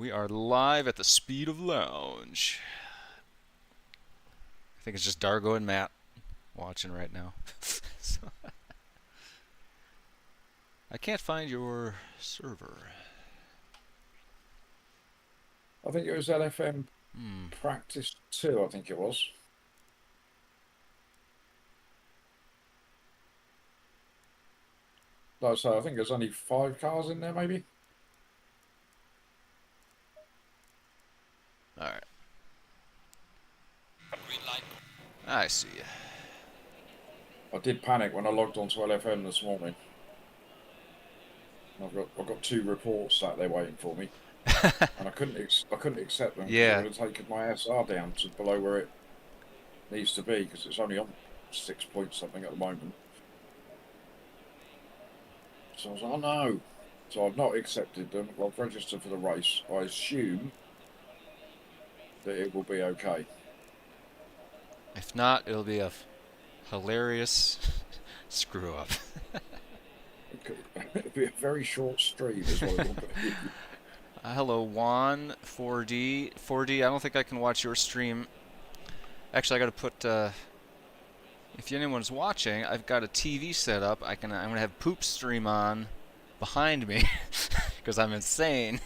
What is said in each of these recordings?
We are live at the speed of lounge. I think it's just Dargo and Matt watching right now. So, I can't find your server. I think it was LFM Practice 2, I think it was. Like I say, I think there's only 5 cars in there, maybe. Alright. I see. I did panic when I logged onto LFM this morning. I've got 2 reports sat there waiting for me, and I couldn't accept them because it Yeah. would have taken my SR down to below where it needs to be because it's only on 6 point something at the moment. So I was like, oh no. So I've not accepted them. I've registered for the race. I assume that it will be okay. If not, it'll be a hilarious screw up. It'll be a very short stream, is what it will be. Hello, Juan 4D. 4D, I don't think I can watch your stream. Actually, I gotta put. If anyone's watching, I've got a TV set up. I'm gonna have Poop stream on behind me because I'm insane.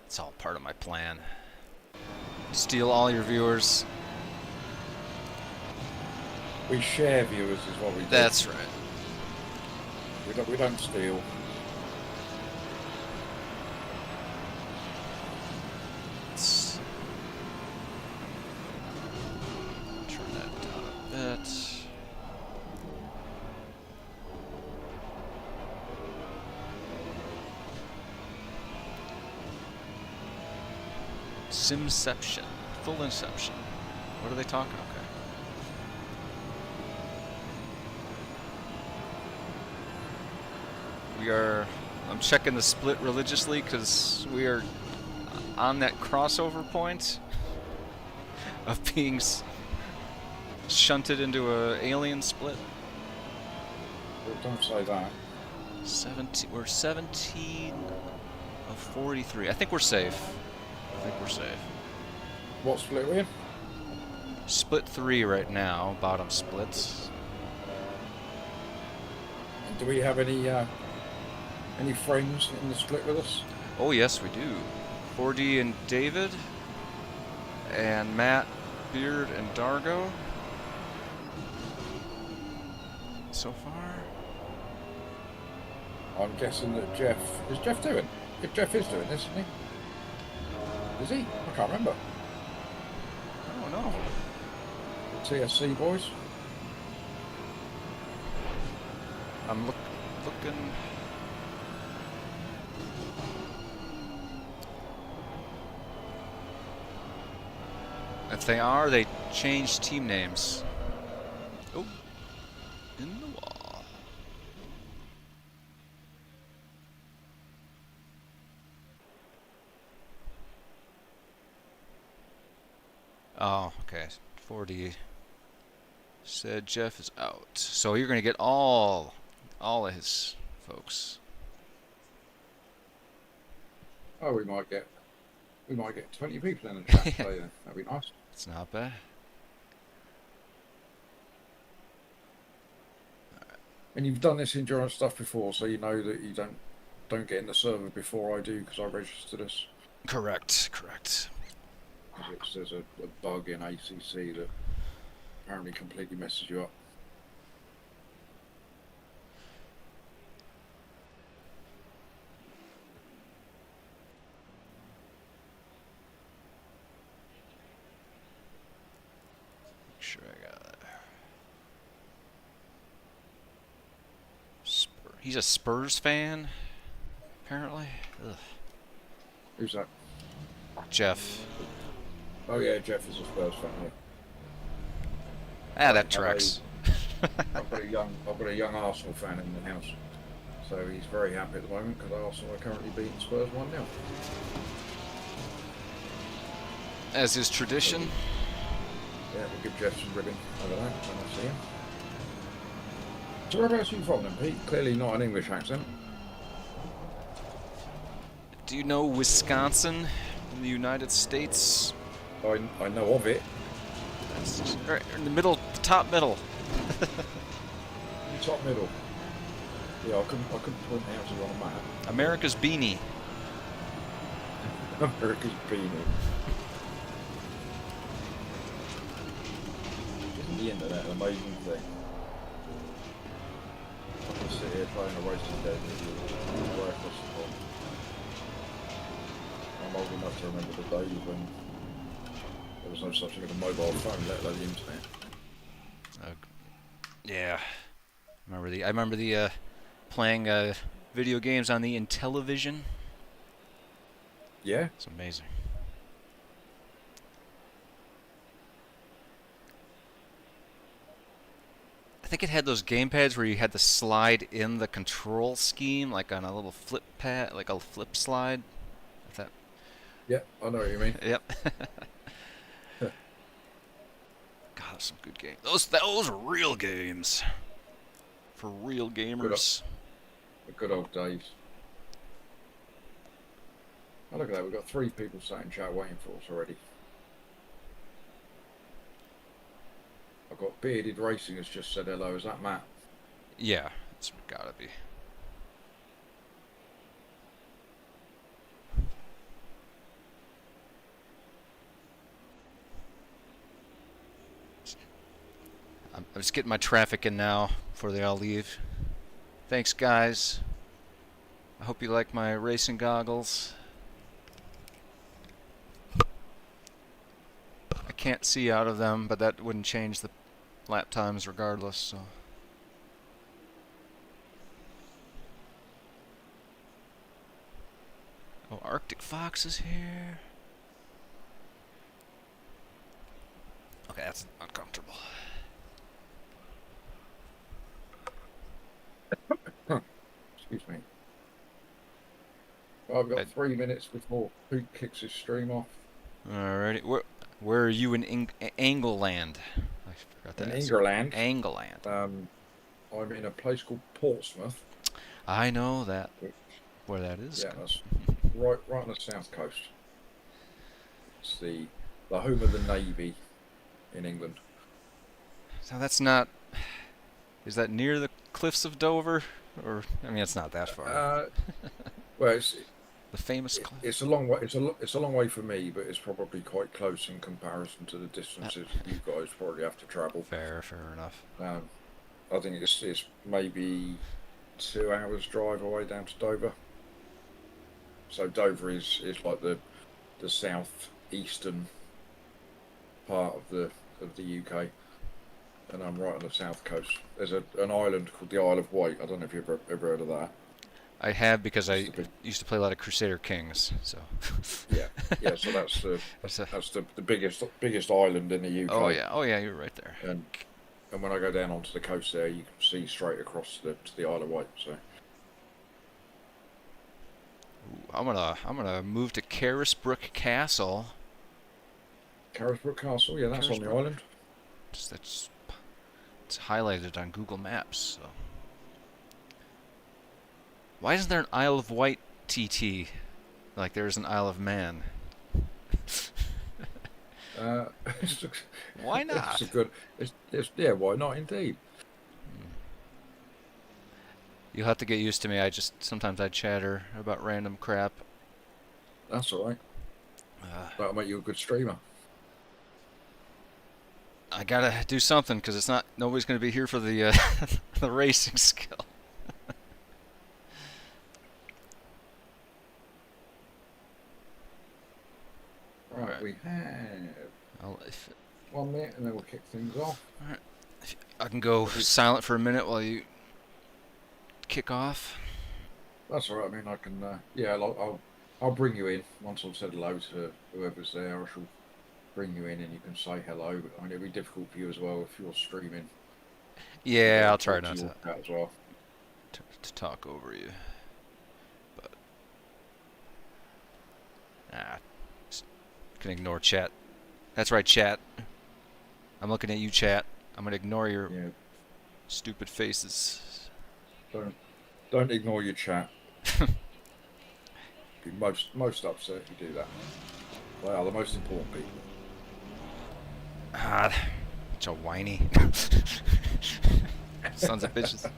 It's all part of my plan. Steal all your viewers. We share viewers, is what we do. That's right. We don't steal. Let's turn that down a bit. Simception. Full inception. What are they talking? Okay. I'm checking the split religiously because we are on that crossover point of being shunted into a alien split. Well, don't say that. 17. We're 17 of 43. I think we're safe. What split are we in? Split 3 right now. Bottom splits. And do we have any friends in the split with us? Oh yes, we do. 4D and David, and Matt, Beard, and Dargo. So far, I'm guessing that Jeff doing? If Jeff is doing this, isn't he? Is he? I can't remember. I don't know. TSC boys. I'm looking. If they are, they changed team names. Oh, in the wall. Oh, okay. 4D said Jeff is out, so you're gonna get all of his folks. Oh, we might get 20 people in the chat today then. That'd be nice. It's not bad. And you've done this endurance stuff before, so you know that you don't get in the server before I do because I registered this. Correct. Because there's a bug in ACC that apparently completely messes you up. Make sure I got that. He's a Spurs fan, apparently. Ugh. Who's that? Jeff. Oh yeah, Jeff is a Spurs fan. Yeah. Ah, that tracks. I've got a young Arsenal fan in the house, so he's very happy at the moment because Arsenal are currently beating Spurs 1-0. As is tradition. Yeah, we'll give Jeff some ribbon over that when I see him. So whereabouts are you from then, Pete? Clearly not an English accent. Do you know Wisconsin in the United States? I know of it. That's right in the middle, the top middle. Top middle. Yeah, I couldn't point out to you on a map. America's beanie. America's beanie. Isn't the internet an amazing thing? I can sit here playing a racing game with you right across the pond. I'm old enough to remember the days when there was no such thing as a mobile phone, let alone the internet. Yeah, I remember the playing video games on the Intellivision. Yeah? It's amazing. I think it had those game pads where you had to slide in the control scheme, like on a little flip pad, like a flip slide. If that. Yeah, I know what you mean. Yep. God, some good games. Those are real games for real gamers. The good old days. Oh, look at that, we've got 3 people sat in chat waiting for us already. I've got PDD Racing has just said hello. Is that Matt? Yeah, it's gotta be. I'm just getting my traffic in now before they all leave. Thanks, guys. I hope you like my racing goggles. I can't see out of them, but that wouldn't change the lap times regardless, so. Oh, Arctic Fox is here. Okay, that's uncomfortable. Excuse me. I've got 3 minutes before Pete kicks his stream off. Alrighty. Where are you in Angleland? I forgot that. In England. Angleland. I'm in a place called Portsmouth. I know that. Where that is. Yeah, that's right on the south coast. It's the home of the Navy in England. So that's not. Is that near the cliffs of Dover? Or I mean, it's not that far. Well, it's the famous. It's a long way. It's a long way for me, but it's probably quite close in comparison to the distances you guys probably have to travel. Fair enough. I think it's maybe 2 hours drive away down to Dover. So Dover is like the southeastern part of the UK, and I'm right on the south coast. There's an island called the Isle of Wight. I don't know if you've ever heard of that. I have, because I used to play a lot of Crusader Kings. So. Yeah. So that's the biggest island in the UK. Oh yeah, you're right there. And when I go down onto the coast there, you can see straight across to the Isle of Wight. So. I'm gonna move to Carisbrooke Castle. Carisbrooke Castle, yeah, that's on the island. It's highlighted on Google Maps. So. Why isn't there an Isle of Wight TT like there is an Isle of Man? Why not? Yeah, why not indeed? You'll have to get used to me. Sometimes I chatter about random crap. That's all right. That'll make you a good streamer. I gotta do something, because nobody's gonna be here for the the racing skill. Right, we have 1 minute, and then we'll kick things off. All right. I can go silent for a minute while you kick off. That's all right. I mean, I can. Yeah, I'll bring you in once I've said hello to whoever's there. I shall bring you in, and you can say hello. But I mean, it'll be difficult for you as well if you're streaming. Yeah, I'll try not to as well. To talk over you. But can ignore chat. That's right, chat. I'm looking at you, chat. I'm gonna ignore your Yeah. stupid faces. Don't ignore your chat. Be most upset if you do that. They are the most important people. Ah, bunch of whiny sons of bitches.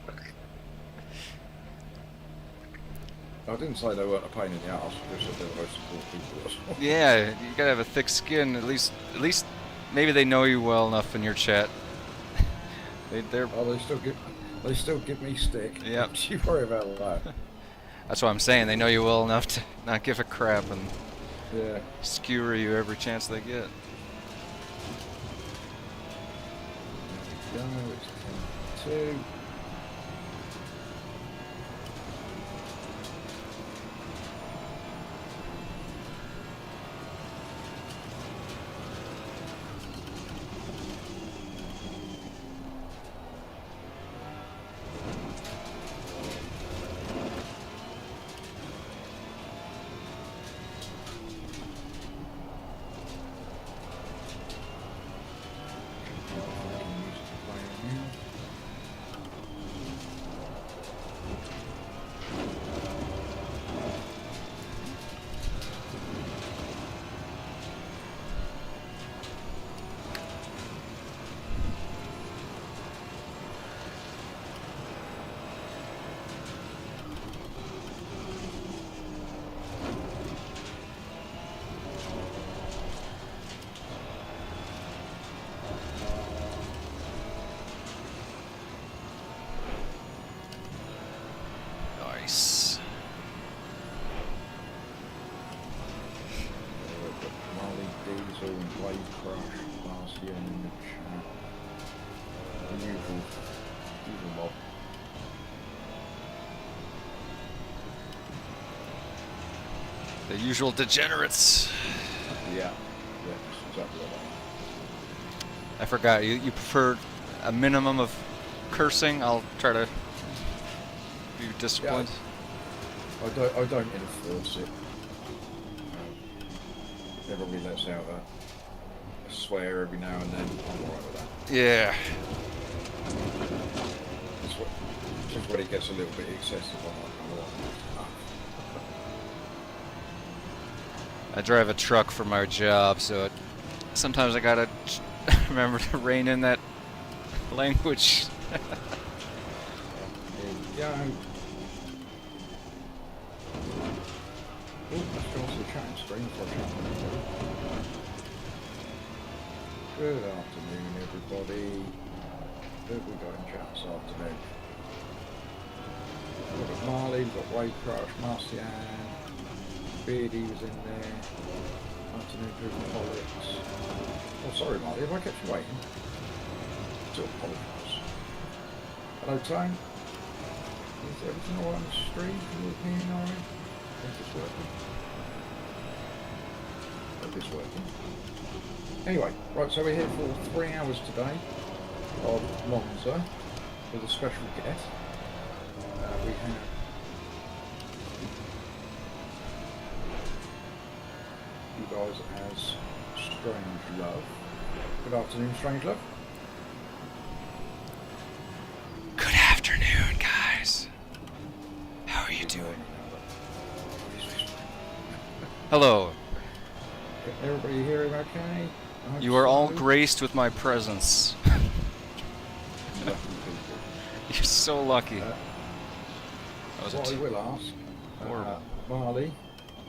I didn't say they weren't a pain in the ass. I just said they're the most important people. That's all. Yeah, you gotta have a thick skin. At least maybe they know you well enough in your chat. They're. Oh, they still give me stick. Yep. Don't you worry about that. That's what I'm saying. They know you well enough to not give a crap and Yeah. skewer you every chance they get. There we go. It's 10-2. Nice. Molly Diesel and Blade Crush, Marcian in the chat. The usual mob. The usual degenerates. Yeah, that's exactly what I am. I forgot. You prefer a minimum of cursing? I'll try to be disciplined. Yeah, I don't enforce it. Everybody lets out a swear every now and then. I'm alright with that. Yeah. Just when it gets a little bit excessive, I'm like, I drive a truck for my job, so sometimes I gotta remember to rein in that language. There we go. Oh, let's go to the chatting screen for a chat. Good afternoon, everybody. Who have we got in chat this afternoon? We've got Marley, we've got Wave Crush, Marcian, Beardy was in there. Afternoon, Poopalicious. Oh, sorry, Marley, have I kept you waiting? Do apologise. Hello, Tone. Is everything alright on the stream? Can you hear me alright? Is this working? Hope it's working. Anyway, right, so we're here for 3 hours today of Monza with a special guest. We have you guys as Strange Love. Good afternoon, Strange Love. Good afternoon, guys. How are you doing? Hello. Everybody hearing okay? You are all graced with my presence. Lucky people. You're so lucky. What I will ask, horrible. Marley,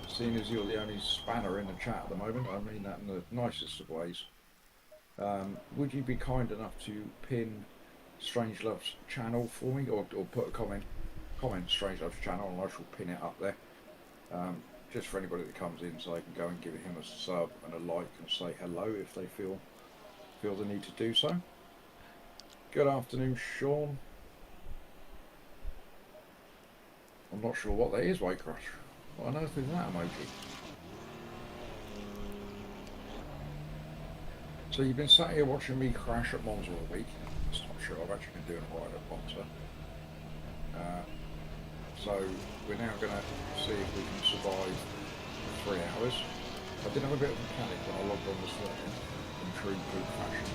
seeing as you're the only spanner in the chat at the moment, I mean that in the nicest of ways, would you be kind enough to pin Strange Love's channel for me, or put a comment Strange Love's channel, and I shall pin it up there, just for anybody that comes in, so I can go and give him a sub and a like and say hello if they feel the need to do so. Good afternoon, Sean. I'm not sure what that is, White Crush. What on earth is that emoji? So you've been sat here watching me crash at Monza all week. That's not sure. I've actually been doing alright at Monza. So we're now going to see if we can survive 3 hours. I did have a bit of a panic when I logged on this morning in true poop fashion.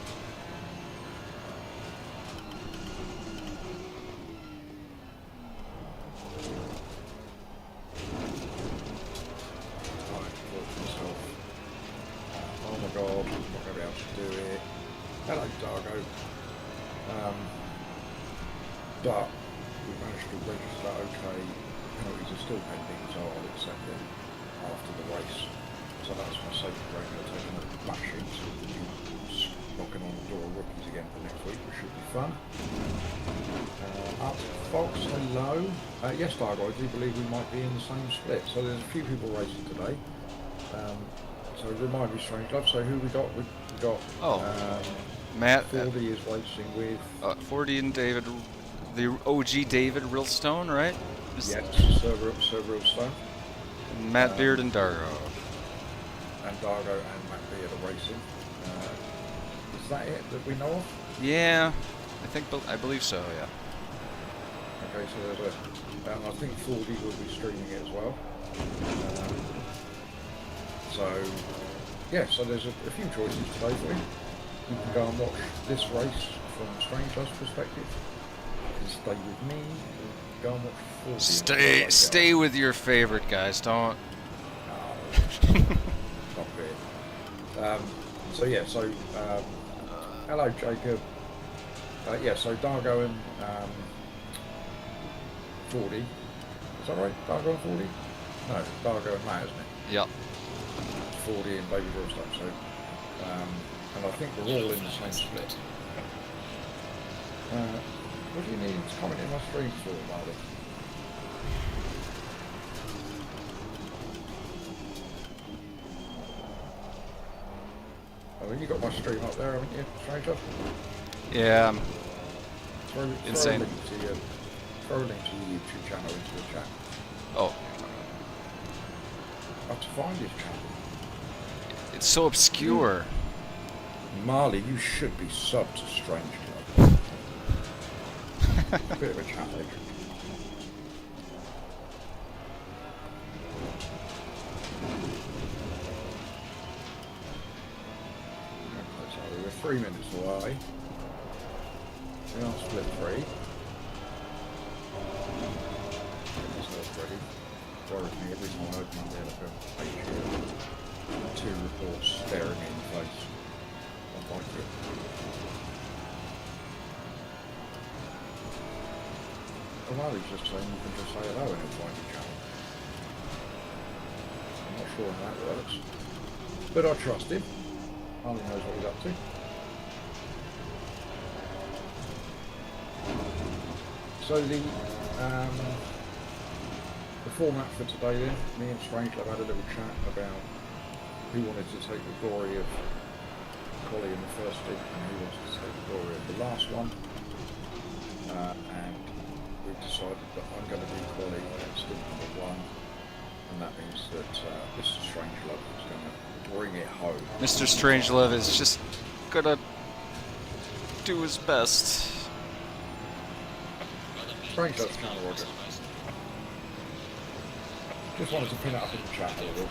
but we managed to register okay. Penalties are still pending, so I'll accept them after the race. So that's my safety record, taking a bashing to knocking on the door of rookies again for next week, which should be fun. Up Fox, hello. Yes, Dargo, I do believe we might be in the same split. So there's a few people racing today. So remind me, Strange Love. So who we got? We got Matt. 40 is racing with 40 and David, the OG David Rillstone, right? yes, Sir Realstone. Matt Beard and Dargo. And Dargo and Matt Beard are racing. Is that it that we know of? Yeah, I believe so. Yeah. Okay, so there's I think 40 will be streaming it as well. So yeah, so there's a few choices today for you. You can go and watch this race from Strange Love's perspective. You can stay with me. Go and watch 40. Stay with your favorite guys. Don't. Not good. So yeah, so hello Jacob. Yeah, so Dargo and 40. Is that right? Dargo and 40? No, Dargo and Matt, isn't it? Yep. 40 and Baby Rillstone. So, and I think we're all in the same split. What do you need to comment in my stream for, Marley? Oh, you got my stream up there, haven't you, Stranger? Yeah. Throw Insane. Throw a link to your YouTube channel into the chat. Oh. How to find his channel? It's so obscure. Marley, you should be subbed to Strange Love. A bit of a challenge. Okay, so we're 3 minutes away. We are split 3. Ready. Worries me every time I open up there like a page here. 2 reports staring me in the face. I like it. Well, he's just saying you can just say hello and he'll find your channel. I'm not sure how that works. But I trust him. Harley knows what he's up to. So the format for today then, me and Strange Love had a little chat about who wanted to take the glory of Collie in the first stint and who wanted to take the glory of the last one. And we've decided that I'm going to be Collie at stint number 1, and that means that Mr. Strange Love is going to bring it home. Mr. Strangelove is just gonna do his best. Strange Love's channel, Roger. Just wanted to pin it up in the chat a little.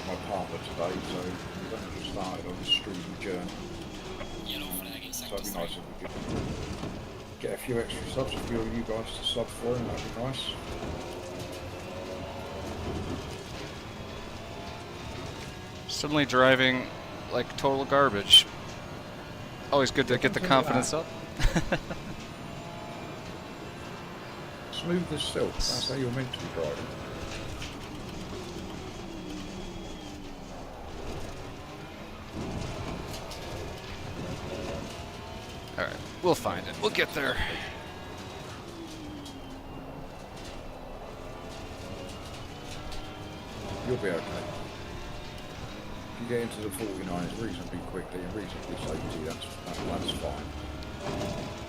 My partner today, so we've only just started on this streaming journey. So it'd be nice if we could get a few extra subs, a few of you guys to sub for him, that'd be nice. Suddenly driving like total garbage. Always good to get the confidence up. Smooth as silk, that's how you're meant to be driving. Alright, we'll find it. We'll get there. You'll be okay. If you get into the 49s reasonably quickly and reasonably safely, that's fine.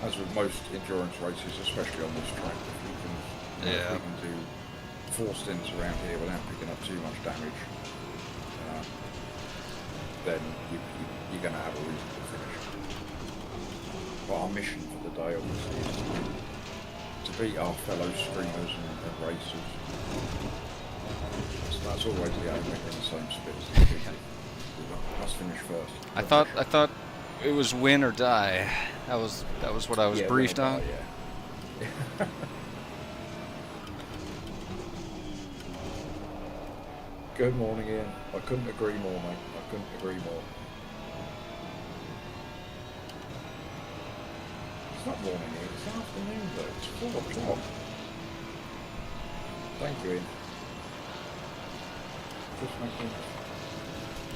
As with most endurance races, especially on this track, if we can do 4 stints around here without picking up too much damage, then you're going to have a reasonable finish. But our mission for the day, obviously, is to beat our fellow streamers and racers. So that's always the aim, in the same split. Let's finish first. I thought it was win or die. That was what I was briefed on. Yeah. Good morning, Ian. I couldn't agree more, mate. I couldn't agree more. not morning, Ian. It's afternoon, though. It's 4 o'clock. Thank you, Ian. Just making...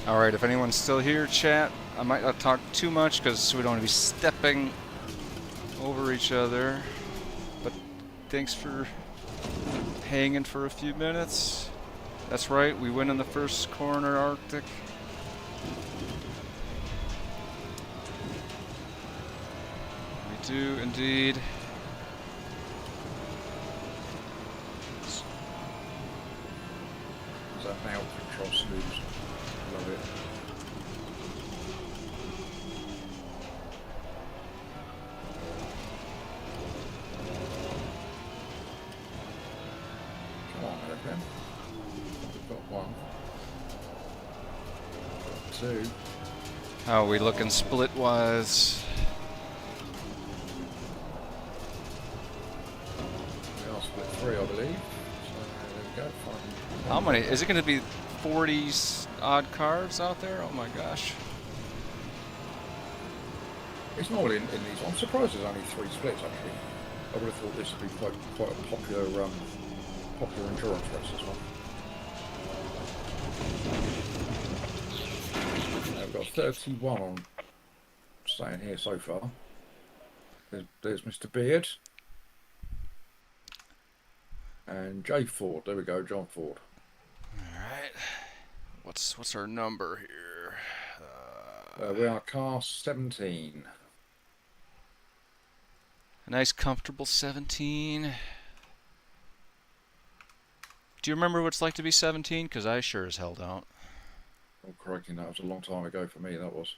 Alright, if anyone's still here, chat, I might not talk too much because we don't want to be stepping over each other. But thanks for hanging for a few minutes. That's right, we win in the first corner, Arctic. We do indeed. Is that now control snooze? Love it. Come on, again. We've got 1. Got 2. How are we looking split-wise? We are split 3, I believe. So there we go. Fine. How many? Is it going to be 40 odd cars out there? Oh my gosh. It's normally in these. I'm surprised there's only 3 splits actually. I would have thought this would be quite a popular endurance race as well. I've got 31 on staying here so far. There's Mr. Beard and J Ford. There we go, John Ford. All right. What's our number here? We are car 17. A nice comfortable 17. Do you remember what it's like to be 17? Because I sure as hell don't. Oh, crikey, that was a long time ago for me, that was.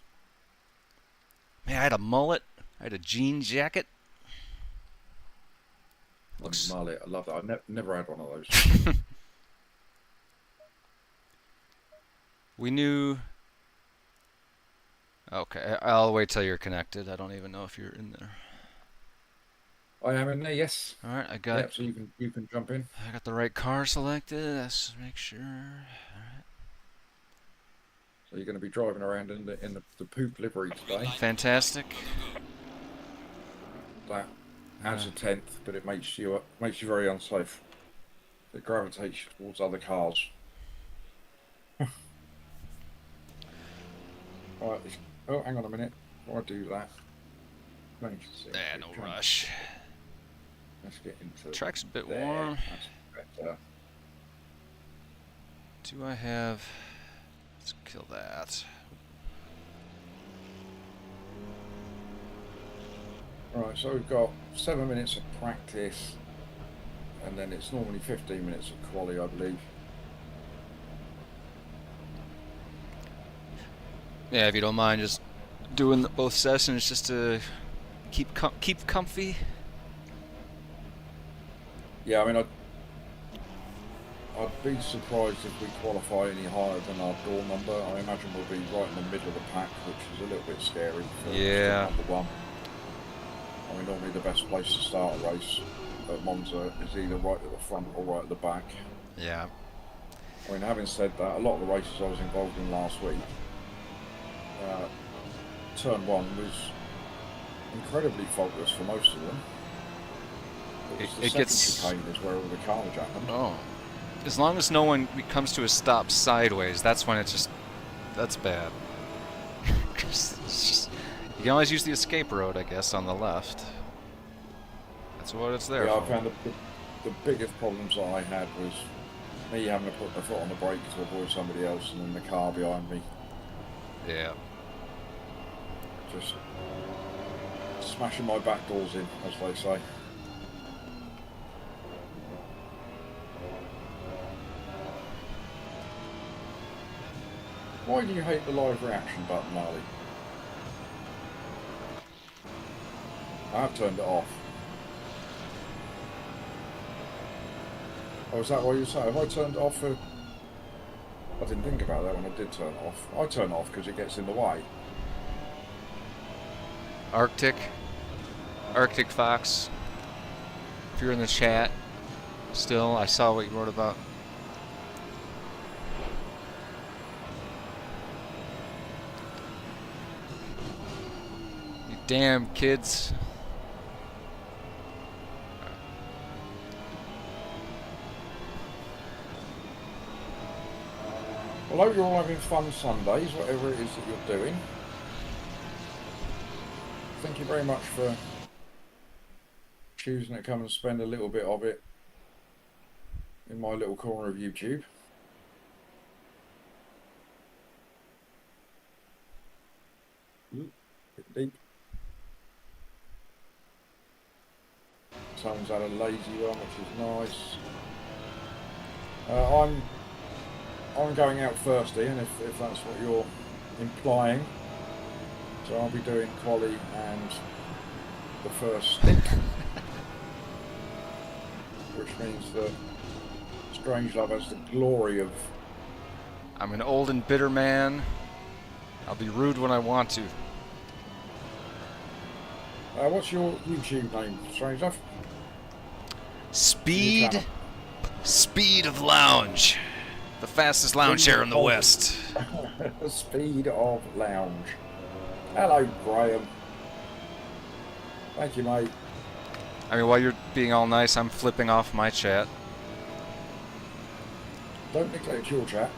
Man, I had a mullet. I had a jean jacket. Looks... Mullet, I love that. I've never had one of those. We knew... Okay, I'll wait till you're connected. I don't even know if you're in there. I am in there, yes. All right, I got. Yep, so you can jump in. I got the right car selected. Let's make sure. All right. So you're going to be driving around in the poop livery today. Fantastic. That adds a 10th, but it makes you very unsafe. It gravitates towards other cars. Right. Oh, hang on a minute. Before I do that, No rush. Let's get into Track's a bit there. warm. That's better. Do I have... Let's kill that. Right, so we've got 7 minutes of practice, and then it's normally 15 minutes of quali, I believe. Yeah, if you don't mind just doing both sessions just to keep comfy. Yeah, I mean, I'd be surprised if we qualify any higher than our door number. I imagine we'll be right in the middle of the pack, which is a little bit scary for number 1. I mean, normally the best place to start a race at Monza is either right at the front or right at the back. Yeah. I mean, having said that, a lot of the races I was involved in last week, turn 1 was incredibly faultless for most of them. It gets chicane is where all the carnage happened. Oh, as long as no one comes to a stop sideways, that's when that's bad. You can always use the escape road, I guess, on the left. That's what it's there for. I found the biggest problems that I had was me having to put my foot on the brake to avoid somebody else, and then the car behind me. Yeah. Just smashing my back doors in, as they say. Why do you hate the live reaction button, Marley? I have turned it off. Oh, is that what you say? Have I turned it off for... I didn't think about that when I did turn it off. I turn it off because it gets in the way. Arctic Fox, if you're in the chat still, I saw what you wrote about. You damn kids. Well, I hope you're all having fun Sundays, whatever it is that you're doing. Thank you very much for choosing to come and spend a little bit of it in my little corner of YouTube. Bit deep. Someone's had a lazy one, which is nice. I'm going out first, Ian, if that's what you're implying. So I'll be doing quali and the first stick, which means that Strangelove has the glory of... I'm an old and bitter man. I'll be rude when I want to. what's your YouTube name, Strangelove? Speed of Lounge. The fastest lounge here in the West. Speed of Lounge. Hello, Graham. Thank you, mate. I mean, while you're being all nice, I'm flipping off my chat. Don't neglect your chat.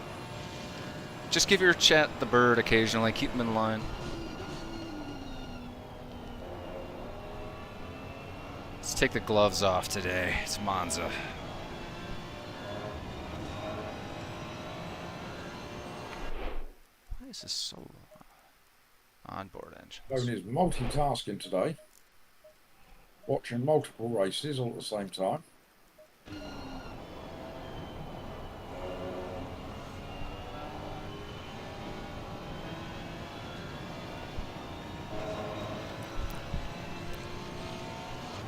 Just give your chat the bird occasionally. Keep them in line. Let's take the gloves off today. It's Monza. Why is this so onboard engines? Owen is multitasking today, watching multiple races all at the same time.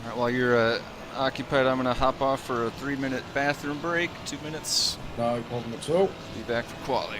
Alright, while you're occupied, I'm going to hop off for a 3-minute bathroom break. 2 minutes. No problem at all. Be back for quali.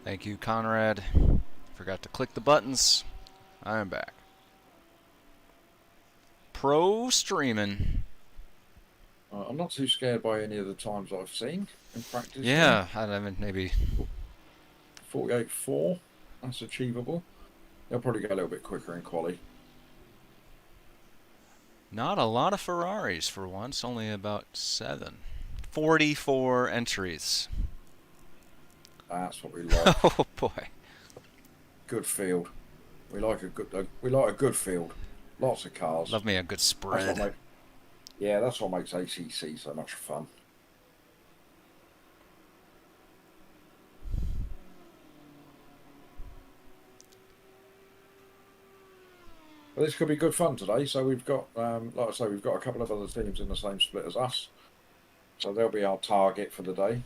Thank you, Conrad. Forgot to click the buttons. I am back. pro streaming. I'm not too scared by any of the times I've seen in practice. Yeah, I mean, maybe 48.4, that's achievable. They'll probably go a little bit quicker in quali. not a lot of Ferraris for once, only about 7. 44 entries. That's what we like. Oh boy. Good field. We like a good field. Lots of cars. Love me a good spread. That's what makes ACC so much fun. Well, this could be good fun today. So we've got, like I say, we've got a couple of other teams in the same split as us. So they'll be our target for the day.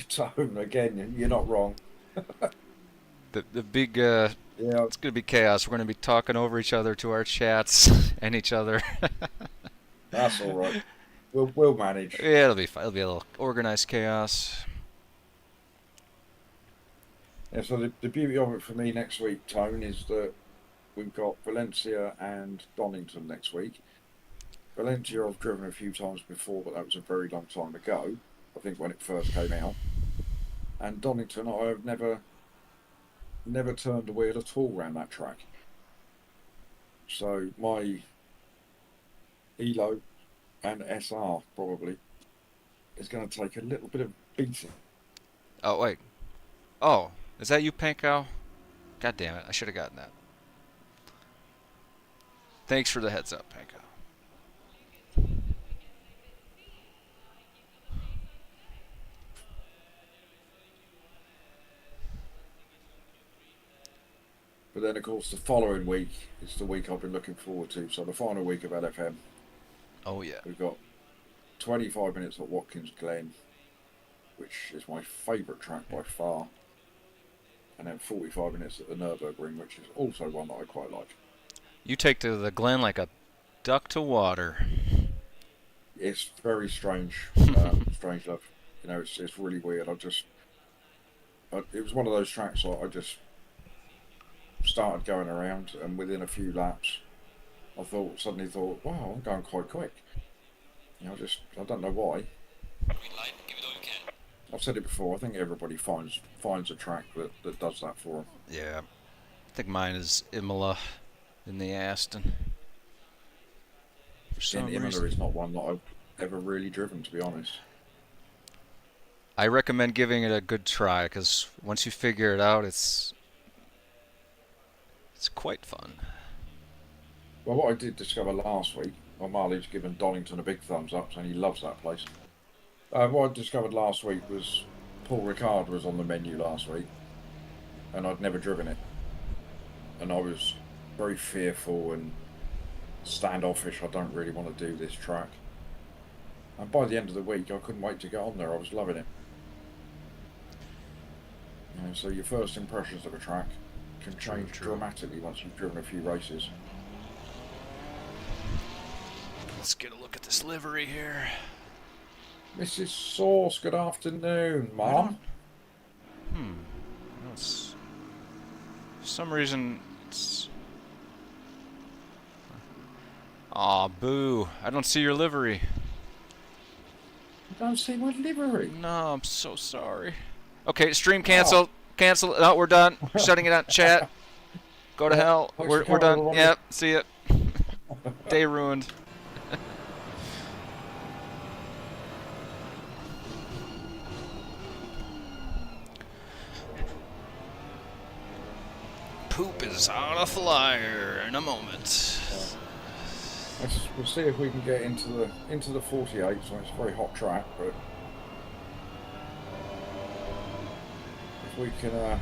Tone, again, you're not wrong. The big, it's going to be chaos. We're going to be talking over each other to our chats and each other. That's all right. We'll manage. Yeah, it'll be fine. It'll be a little organized chaos. Yeah, so the beauty of it for me next week, Tone, is that we've got Valencia and Donington next week. Valencia I've driven a few times before, but that was a very long time ago. I think when it first came out. And Donington, I've never turned the wheel at all around that track. So my Elo and SR probably is going to take a little bit of beating. Oh, wait. Oh, is that you, Panko? God damn it. I should have gotten that. Thanks for the heads up, Panko. But then, of course, the following week is the week I've been looking forward to. So the final week of LFM. Oh, yeah. We've got 25 minutes at Watkins Glen, which is my favourite track by far. And then 45 minutes at the Nürburgring, which is also one that I quite like. You take to the Glen like a duck to water. It's very strange, strange love. You know, it's really weird. It was one of those tracks that I just started going around, and within a few laps, I suddenly thought, wow, I'm going quite quick. You know, I don't know why. I've said it before. I think everybody finds a track that does that for them. Yeah. I think mine is Imola in the Aston. For some Imola reason. is not one that I've ever really driven, to be honest. I recommend giving it a good try, because once you figure it out, it's quite fun. Well, what I did discover last week, well, Marley's given Donington a big thumbs up, and he loves that place. What I discovered last week was Paul Ricard was on the menu last week, and I'd never driven it. And I was very fearful and standoffish. I don't really want to do this track. And by the end of the week, I couldn't wait to get on there. I was loving it. You know, so your first impressions of a track can change dramatically once you've driven a few races. Let's get a look at this livery here. Mrs. Sauce, good afternoon, Mom. For some reason, it's... Aw, boo. I don't see your livery. You don't see my livery? No, I'm so sorry. Okay, stream canceled. Cancel. No, we're done. Shutting it out. Chat. Go to hell. We're done. Everybody. Yep. See it. Day ruined. Poop is on a flyer in a moment. We'll see if we can get into the 48. So it's a very hot track, but if we can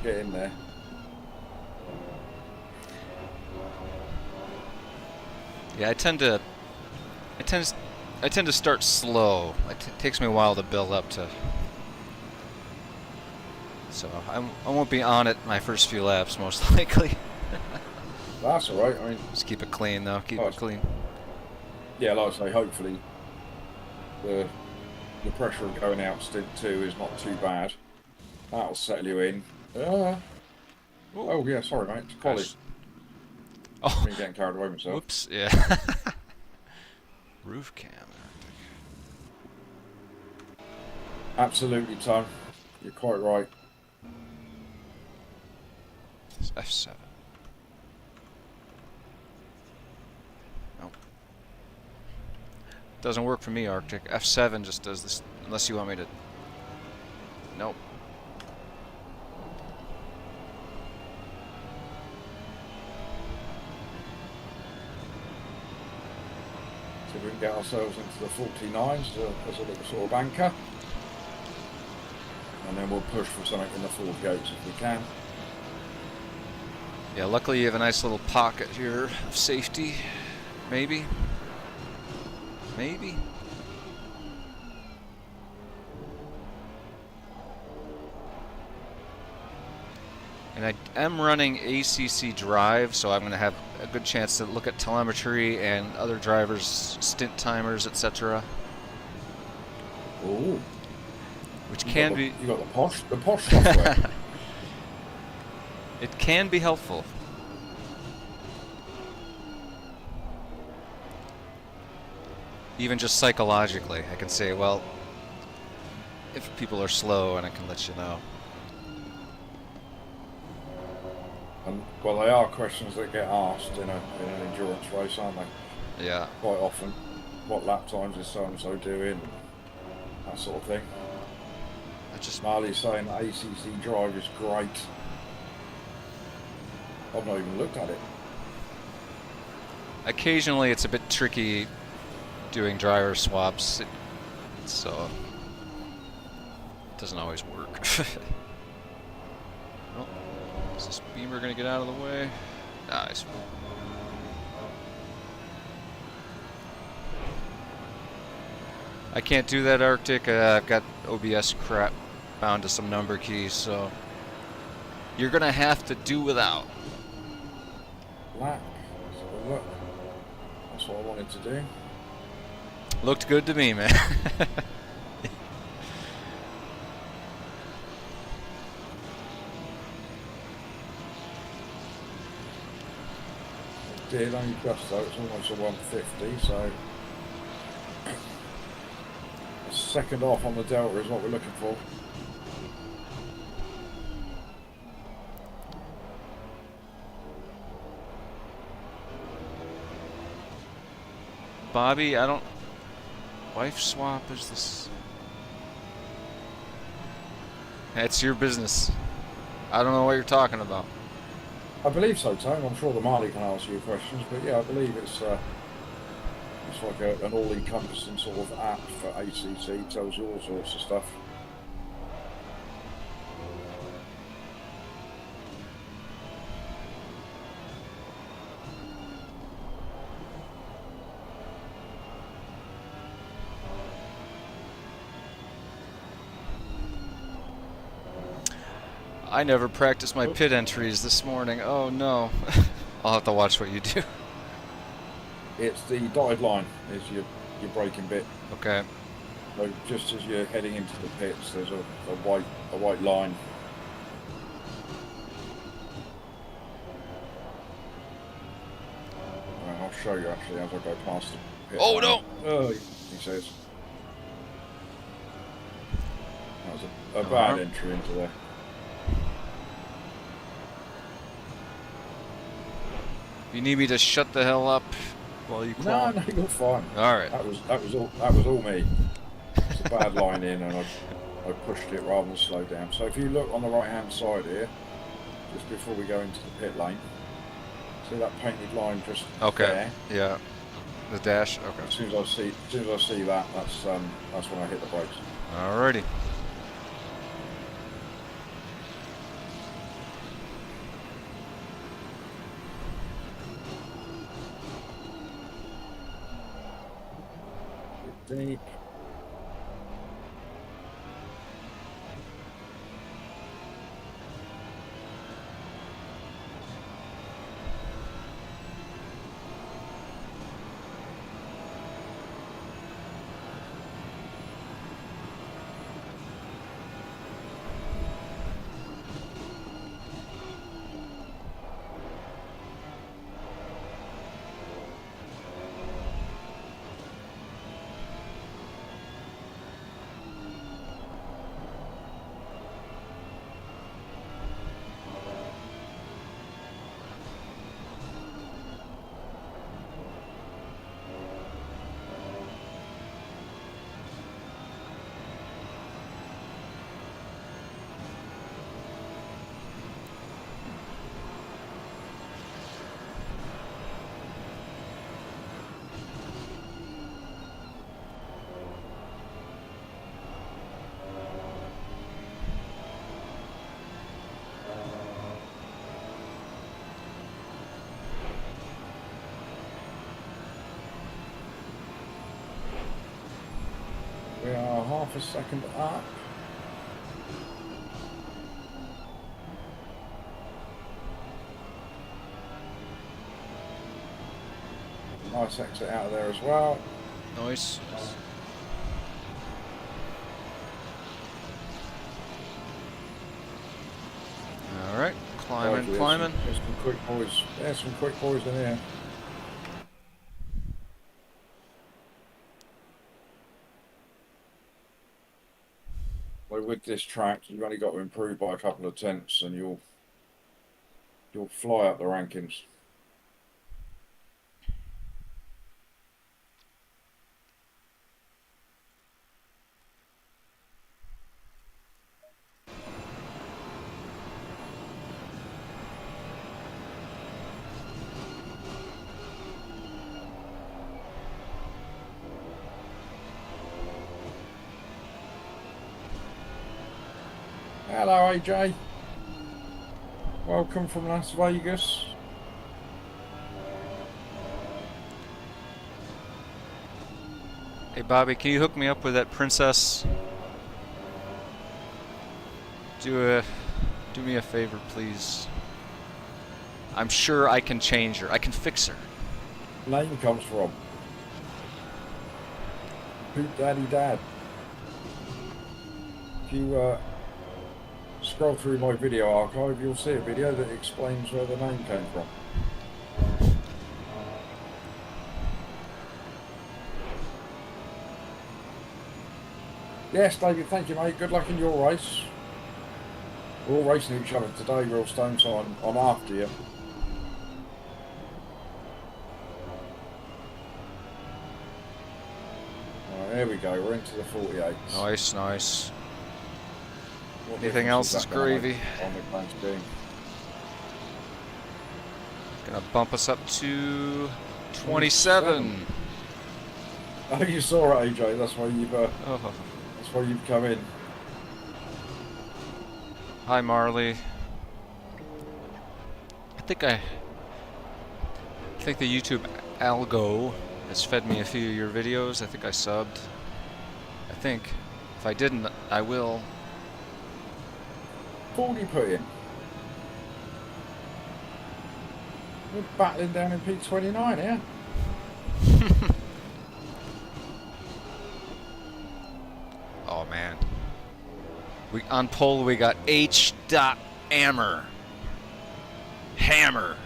get in there. Yeah, I tend to start slow. It takes me a while to build up to. So I won't be on it my first few laps, most likely. That's all right. I mean, just keep it clean, though. Keep it clean. Yeah, like I say, hopefully the pressure of going out stint 2 is not too bad. That'll settle you in. Oh yeah, sorry mate, it's quality. Oh, been getting carried away myself. whoops. Yeah. Roof cam. Absolutely, Tom. You're quite right. It's F7. Nope. Doesn't work for me, Arctic. F7 just does this, unless you want me to... Nope. So we can get ourselves into the 49s as a little sort of anchor. And then we'll push for something in the 48s if we can. Yeah, luckily you have a nice little pocket here of safety. Maybe. Maybe. And I am running ACC Drive, so I'm going to have a good chance to look at telemetry and other drivers' stint timers, etc. Ooh. Which can be... You got the posh software. It can be helpful. Even just psychologically, I can say, well, if people are slow, and I can let you know. And, well, they are questions that get asked in an endurance race, aren't they? Yeah. Quite often. What lap times is so-and-so doing? That sort of thing. Marley's saying that ACC Drive is great. I've not even looked at it. Occasionally it's a bit tricky doing driver swaps, so it doesn't always work. Oh, is this Beamer going to get out of the way? Nice. I can't do that, Arctic. I've got OBS crap bound to some number keys, so you're going to have to do without. Black. So look. That's what I wanted to do. Looked good to me, man. It did, only just though, it's almost a 150, so a second off on the Delta is what we're looking for. Bobby, I don't... Wife swap is this... That's your business. I don't know what you're talking about. I believe so, Tone. I'm sure the Marley can answer your questions, but yeah, I believe it's like an all-encompassing sort of app for ACC. Tells you all sorts of stuff. I never practiced my pit entries this morning. Oh no. I'll have to watch what you do. It's the dotted line is your braking bit. Okay. So just as you're heading into the pits, there's a white line. Right, I'll show you actually as I go past the pit. Oh line. no! Oh, he says. That was a bad entry into there. You need me to shut the hell up while you No, crawl? no, you're fine. All right. That was all me. It's a bad line in, and I pushed it rather than slow down. So if you look on the right hand side here, just before we go into the pit lane, see that painted line just there? Yeah. The dash. Okay. As soon as I see that, that's when I hit the brakes. Alrighty. Deep. half a second up. Nice exit out of there as well. Nice. All right, climbing, There's climbing. There's some quick boys. There's some quick boys in here. Well, with this track, you've only got to improve by a couple of tenths, and you'll fly up the rankings. Hello, AJ. Welcome from Las Vegas. Hey Bobby, can you hook me up with that princess? Do me a favor, please. I'm sure I can change her. I can fix her. Name comes from PoopDaddy Dad. If you scroll through my video archive, you'll see a video that explains where the name came from. Yes, David, thank you, mate. Good luck in your race. We're all racing each other today, Real Stone, so I'm after you. Alright, here we go. We're into the 48s. Nice, nice. What Anything difference else is that gonna gravy. make on the grand scheme? Gonna bump us up to 27. Oh, you saw it, AJ. That's why you've Oh. that's why you've come in. Hi, Marley. I think the YouTube algo has fed me a few of your videos. I think I subbed. I think. If I didn't, I will. 40 put in. We're battling down in P29 here. Oh man. On pole we got H. Hammer. Hammer.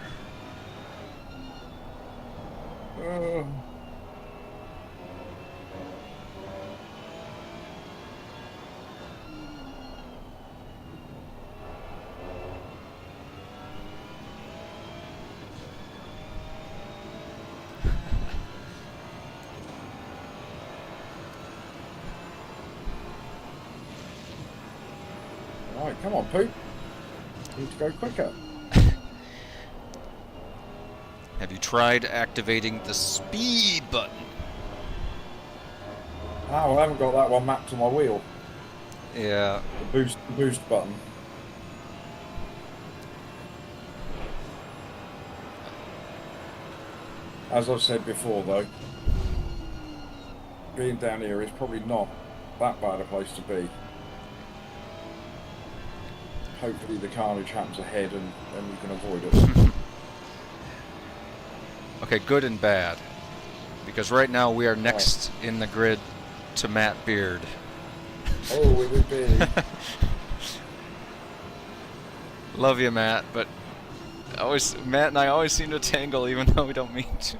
Right, come on, Poop. Need to go quicker. Have you tried activating the speed button? Oh, I haven't got that one mapped to my wheel. Yeah. The boost button. As I've said before, though, being down here is probably not that bad a place to be. Hopefully the carnage happens ahead and we can avoid it. Okay, good and bad. Because right now we are next in the grid to Matt Beard. Oh, we would be. Love you, Matt, but Matt and I always seem to tangle even though we don't mean to.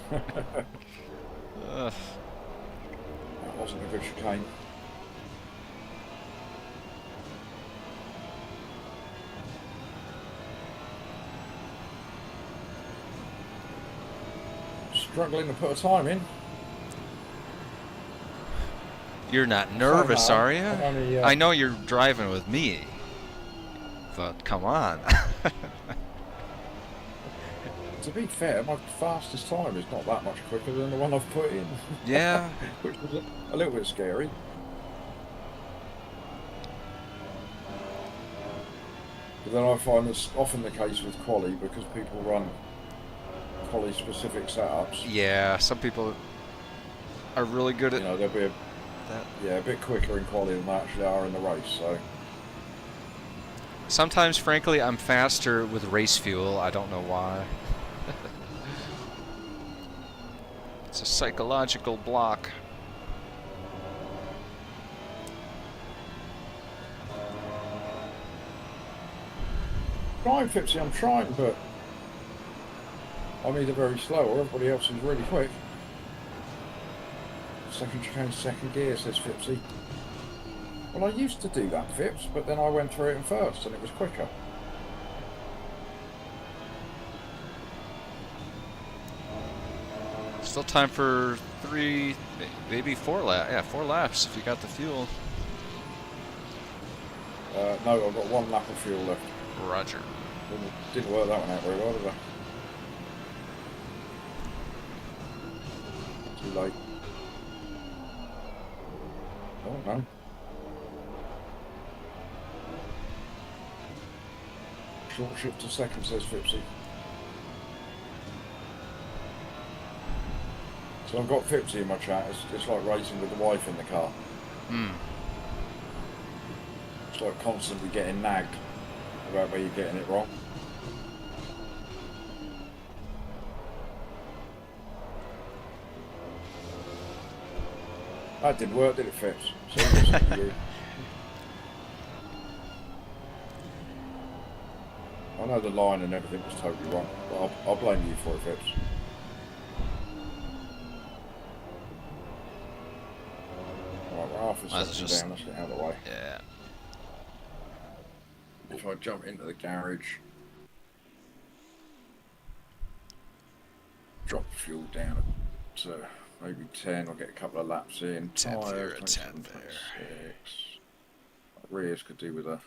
That wasn't a good chicane. Struggling to put a time in. You're not nervous, are you? Only, I know you're driving with me, but come on. To be fair, my fastest time is not that much quicker than the one I've put in. Yeah. Which was a little bit scary. But then I find that's often the case with quali because people run quali specific setups. Yeah, some people are really good at. You know, there'll be That. Yeah, a bit quicker in quality than they actually are in the race. So Sometimes, frankly, I'm faster with race fuel. I don't know why. It's a psychological block. trying, Fipsy, I'm trying, but I'm either very slow or everybody else is really quick. Second chicane, second gear, says Fipsy. Well, I used to do that, Fips, but then I went through it in first and it was quicker. Still time for 3, maybe 4 laps. Yeah, 4 laps if you got the fuel. No, I've got 1 lap of fuel left. Roger. Didn't work that one out very well, did I? Too late. Oh, no. Short shift to second, says Fipsy. So I've got Fipsy in my chat. It's like racing with the wife in the car. It's like constantly getting nagged about where you're getting it wrong. That didn't work, did it, Fips? So you. I know the line and everything was totally wrong, but I'll blame you for it, Fips. Right, we're half a second down, let's get out of the way. Yeah. If I jump into the garage, drop the fuel down to maybe 10, I'll get a couple of laps in. 10 there, 27, 10 there. 26. Rears could do with a...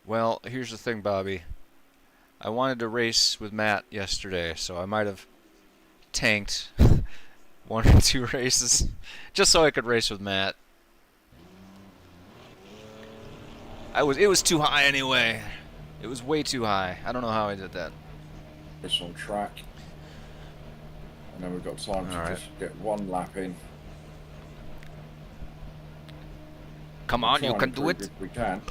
Well, here's the thing, Bobby. I wanted to race with Matt yesterday, so I might have tanked 1 or 2 races just so I could race with Matt. It was too high anyway. It was way too high. I don't know how I did that. It's on track. And then we've got time to All just get 1 lap in. Come on, you can do it. If we can.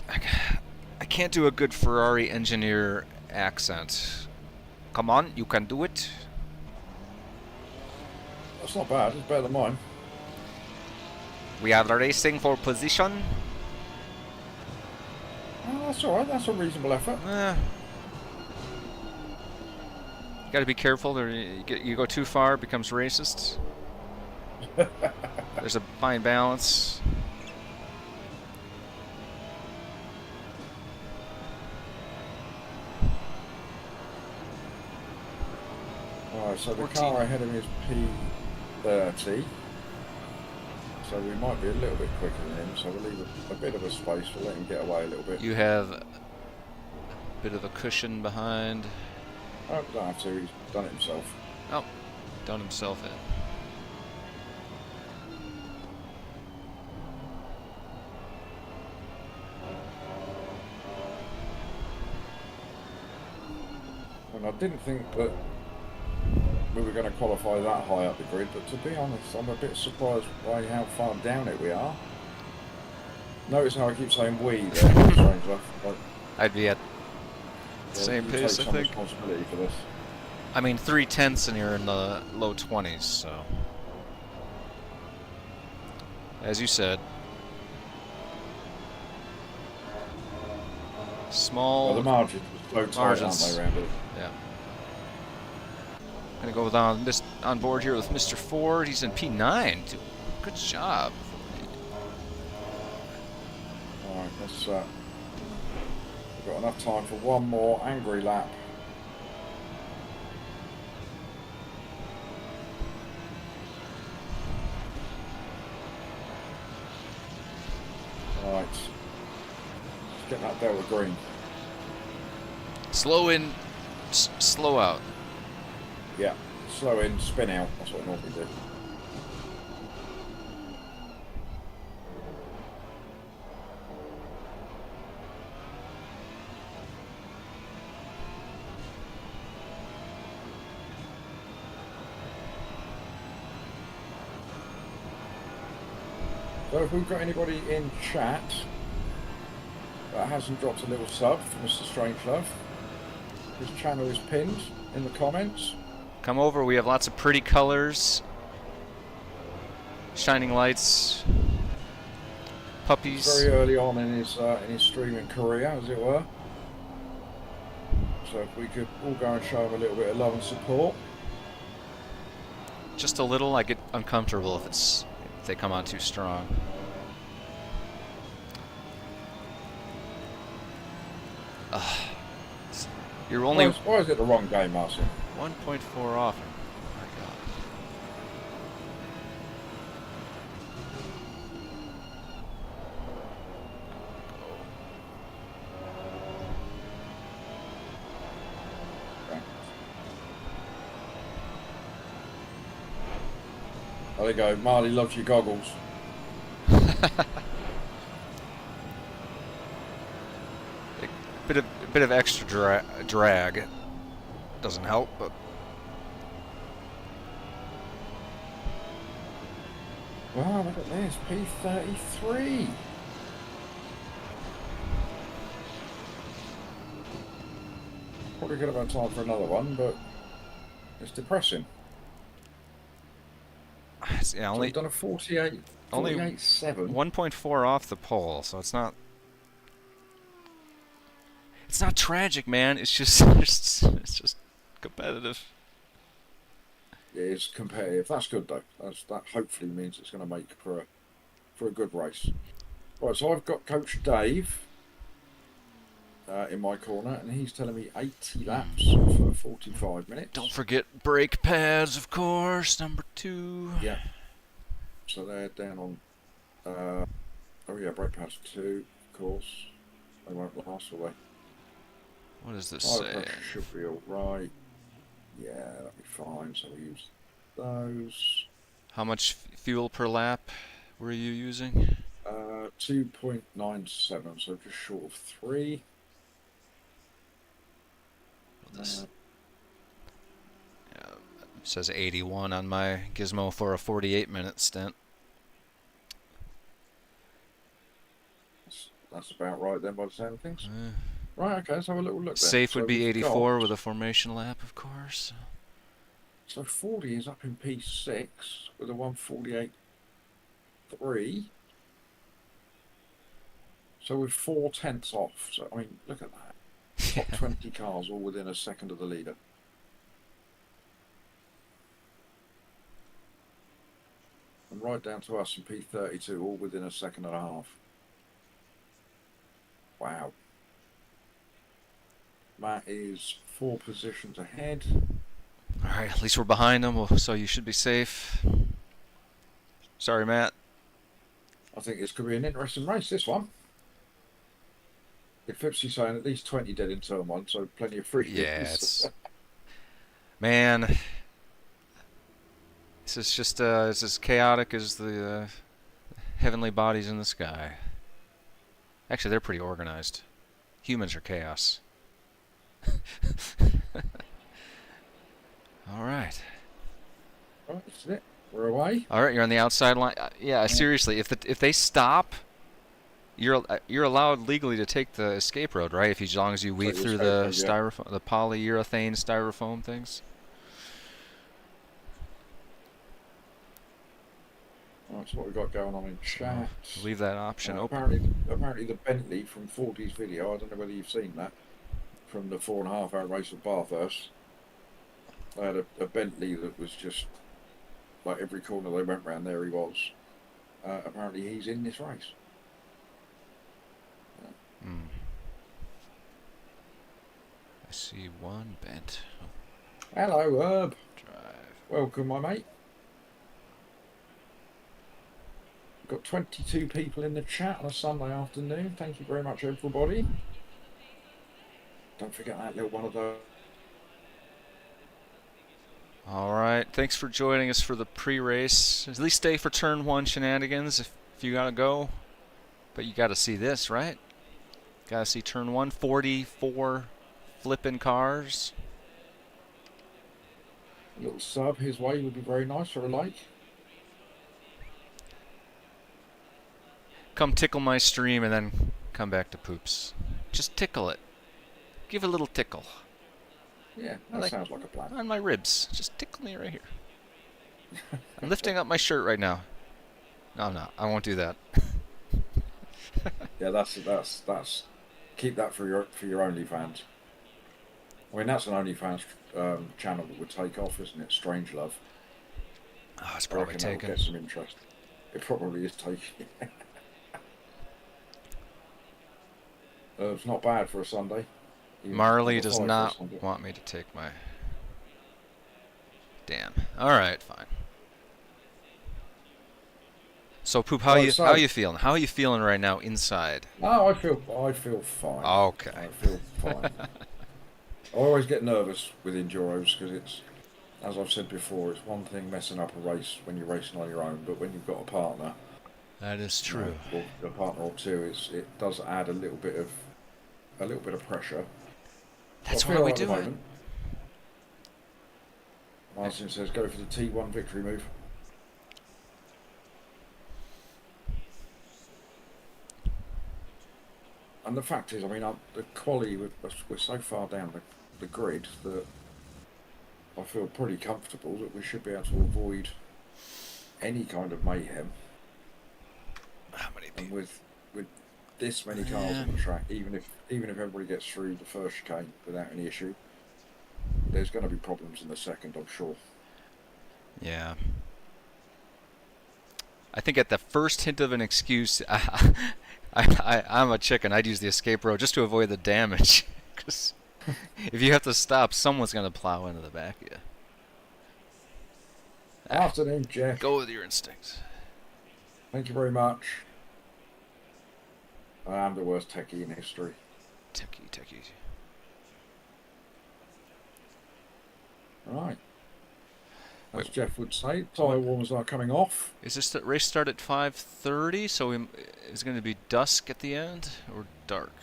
I can't do a good Ferrari engineer accent. Come on, you can do it. That's not bad, it's better than mine. We are racing for position. Oh, that's alright, that's a reasonable effort. You gotta be careful, or you go too far, it becomes racist. There's a fine balance. Alright, so the 14. car ahead of me is P30. So we might be a little bit quicker than him, so we'll leave a bit of a space to let him get away a little bit. You have a bit of a cushion behind. Oh, don't have to, he's done it himself. Oh, done himself in. And I didn't think that we were going to qualify that high up the grid, but to be honest, I'm a bit surprised by how far down it we are. Notice how I keep saying we there, strange enough. Like, I'd be at the same you pace, take I some think. responsibility for this. I mean, 3/10 and you're in the low 20s, so. As you said. Small Well, the margins are so tight, margins. aren't they, around it? Yeah. Gonna go with on board here with Mr. Ford. He's in P9. Dude, good job. Alright, let's we've got enough time for 1 more angry lap. Right. Let's get that Delta green. Slow in, slow out. Yeah. Slow in, spin out. That's what I normally do. So if we've got anybody in chat that hasn't dropped a little sub for Mr. Strangelove, his channel is pinned in the comments. Come over. We have lots of pretty colors, shining lights, It's puppies. very early on in his streaming career, as it were. So if we could all go and show him a little bit of love and support. Just a little. I get uncomfortable if they come on too strong. You're only Why is it the wrong game, Martin? 1.4 off. Oh my God. Okay. There you go. Marley loves your goggles. A bit of extra drag doesn't help, but Wow, look at this. P33. Probably could have had time for another one, but it's depressing. it's, yeah, So only we've done a 48, only 48.7. 1.4 off the pole, so it's not tragic, man. It's just it's just competitive. It is competitive. That's good though. That hopefully means it's going to make for a good race. Right, so I've got Coach Dave in my corner, and he's telling me 80 laps for 45 minutes. Don't forget brake pads, of course. Number 2. Yeah. So they're down on. Oh yeah, brake pads 2, of course. They won't last, will they? What does this Tire say? pressure should be all right. Yeah, that'll be fine. So we use those. How much fuel per lap were you using? 2.97, so just short of 3. Well, this says 81 on my gizmo for a 48-minute stint. That's about right then, by the sound of things. Right, okay, let's have a little look then. Safe would So be we've 84 got- with a formation lap, of course. So 40 is up in P6 with a 148.3. So we're 4/10 off. So, I mean, look at that. Top 20 cars all within a second of the leader. And right down to us in P32, all within a second and a half. Wow. Matt is 4 positions ahead. All right, at least we're behind them, so you should be safe. Sorry, Matt. I think this could be an interesting race, this one. If Fipsy's saying at least 20 dead in turn 1, so plenty of free Yeah, hits. it's man. This is just it's as chaotic as the heavenly bodies in the sky. Actually, they're pretty organized. Humans are chaos. All right. Right, that's it. We're away. All right, you're on the outside line. Yeah, seriously, if they stop, you're allowed legally to take the escape road, right? As long as you weave the through escape the road, yeah. styrofoam, the polyurethane styrofoam things. Right, so what we've got going on in chat. Leave that option open. Apparently the Bentley from 40's video, I don't know whether you've seen that, from the 4.5 hour race of Bathurst. They had a Bentley that was just, like every corner they went round, there he was. Apparently he's in this race. I see one bent. Hello, Herb. Drive. Welcome, my mate. Got 22 people in the chat on a Sunday afternoon. Thank you very much, everybody. Don't forget that little one of those. All right, thanks for joining us for the pre-race. At least stay for turn 1 shenanigans if you gotta go. But you gotta see this, right? Gotta see turn 1, 44 flipping cars. A little sub his way would be very nice for a like. Come tickle my stream and then come back to Poops. Just tickle it. Give a little tickle. Yeah, that sounds like a plan. On my ribs. Just tickle me right here. I'm lifting up my shirt right now. No, I won't do that. Yeah, that's keep that for your OnlyFans. I mean, that's an OnlyFans channel that would take off, isn't it? Strange Love. Oh, it's probably taken. Get some interest. It probably is taken. It's not bad for a Sunday. Marley does not want me to take my... Damn. Alright, fine. So, Poop, how are you feeling? How are you feeling right now inside? No, I feel fine. Okay. I feel fine. I always get nervous with enduros because it's, as I've said before, it's one thing messing up a race when you're racing on your own, but when you've got a partner, that is true. Or a partner or two, it does add a little bit of pressure. That's why we do it. Martin says, "Go for the T1 victory move." And the fact is, I mean, the quality, we're so far down the grid that I feel pretty comfortable that we should be able to avoid any kind of mayhem. How many people? And with this many cars on the track, even if everybody gets through the first chicane without any issue, there's going to be problems in the second, I'm sure. Yeah. I think at the first hint of an excuse, I'm a chicken. I'd use the escape road just to avoid the damage. Because if you have to stop, someone's going to plow into the back of you. Afternoon, Jeff. Go with your instincts. Thank you very much. I am the worst techie in history. Techie. Right. As Jeff would say, tyre warmers are coming off. Is this the race start at 5:30? So is it going to be dusk at the end or dark?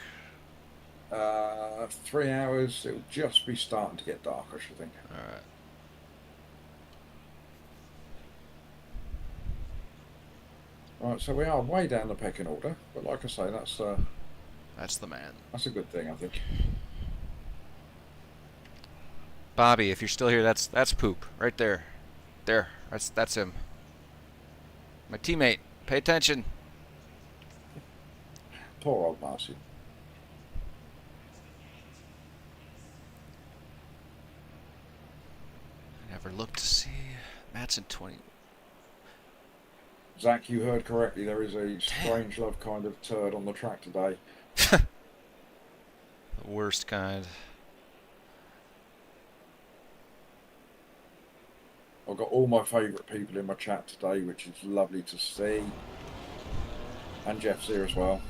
3 hours. It'll just be starting to get dark, I should think. All right. Right, so we are way down the pecking order, but like I say, that's the man. That's a good thing, I think. Bobby, if you're still here, that's Poop right there. There, that's him. My teammate. Pay attention. Poor old Marcy. I never looked to see. Matt's in 20. Zach, you heard correctly. There is a Strange Love kind of turd on the track today. The worst kind. I've got all my favourite people in my chat today, which is lovely to see. And Jeff's here as well.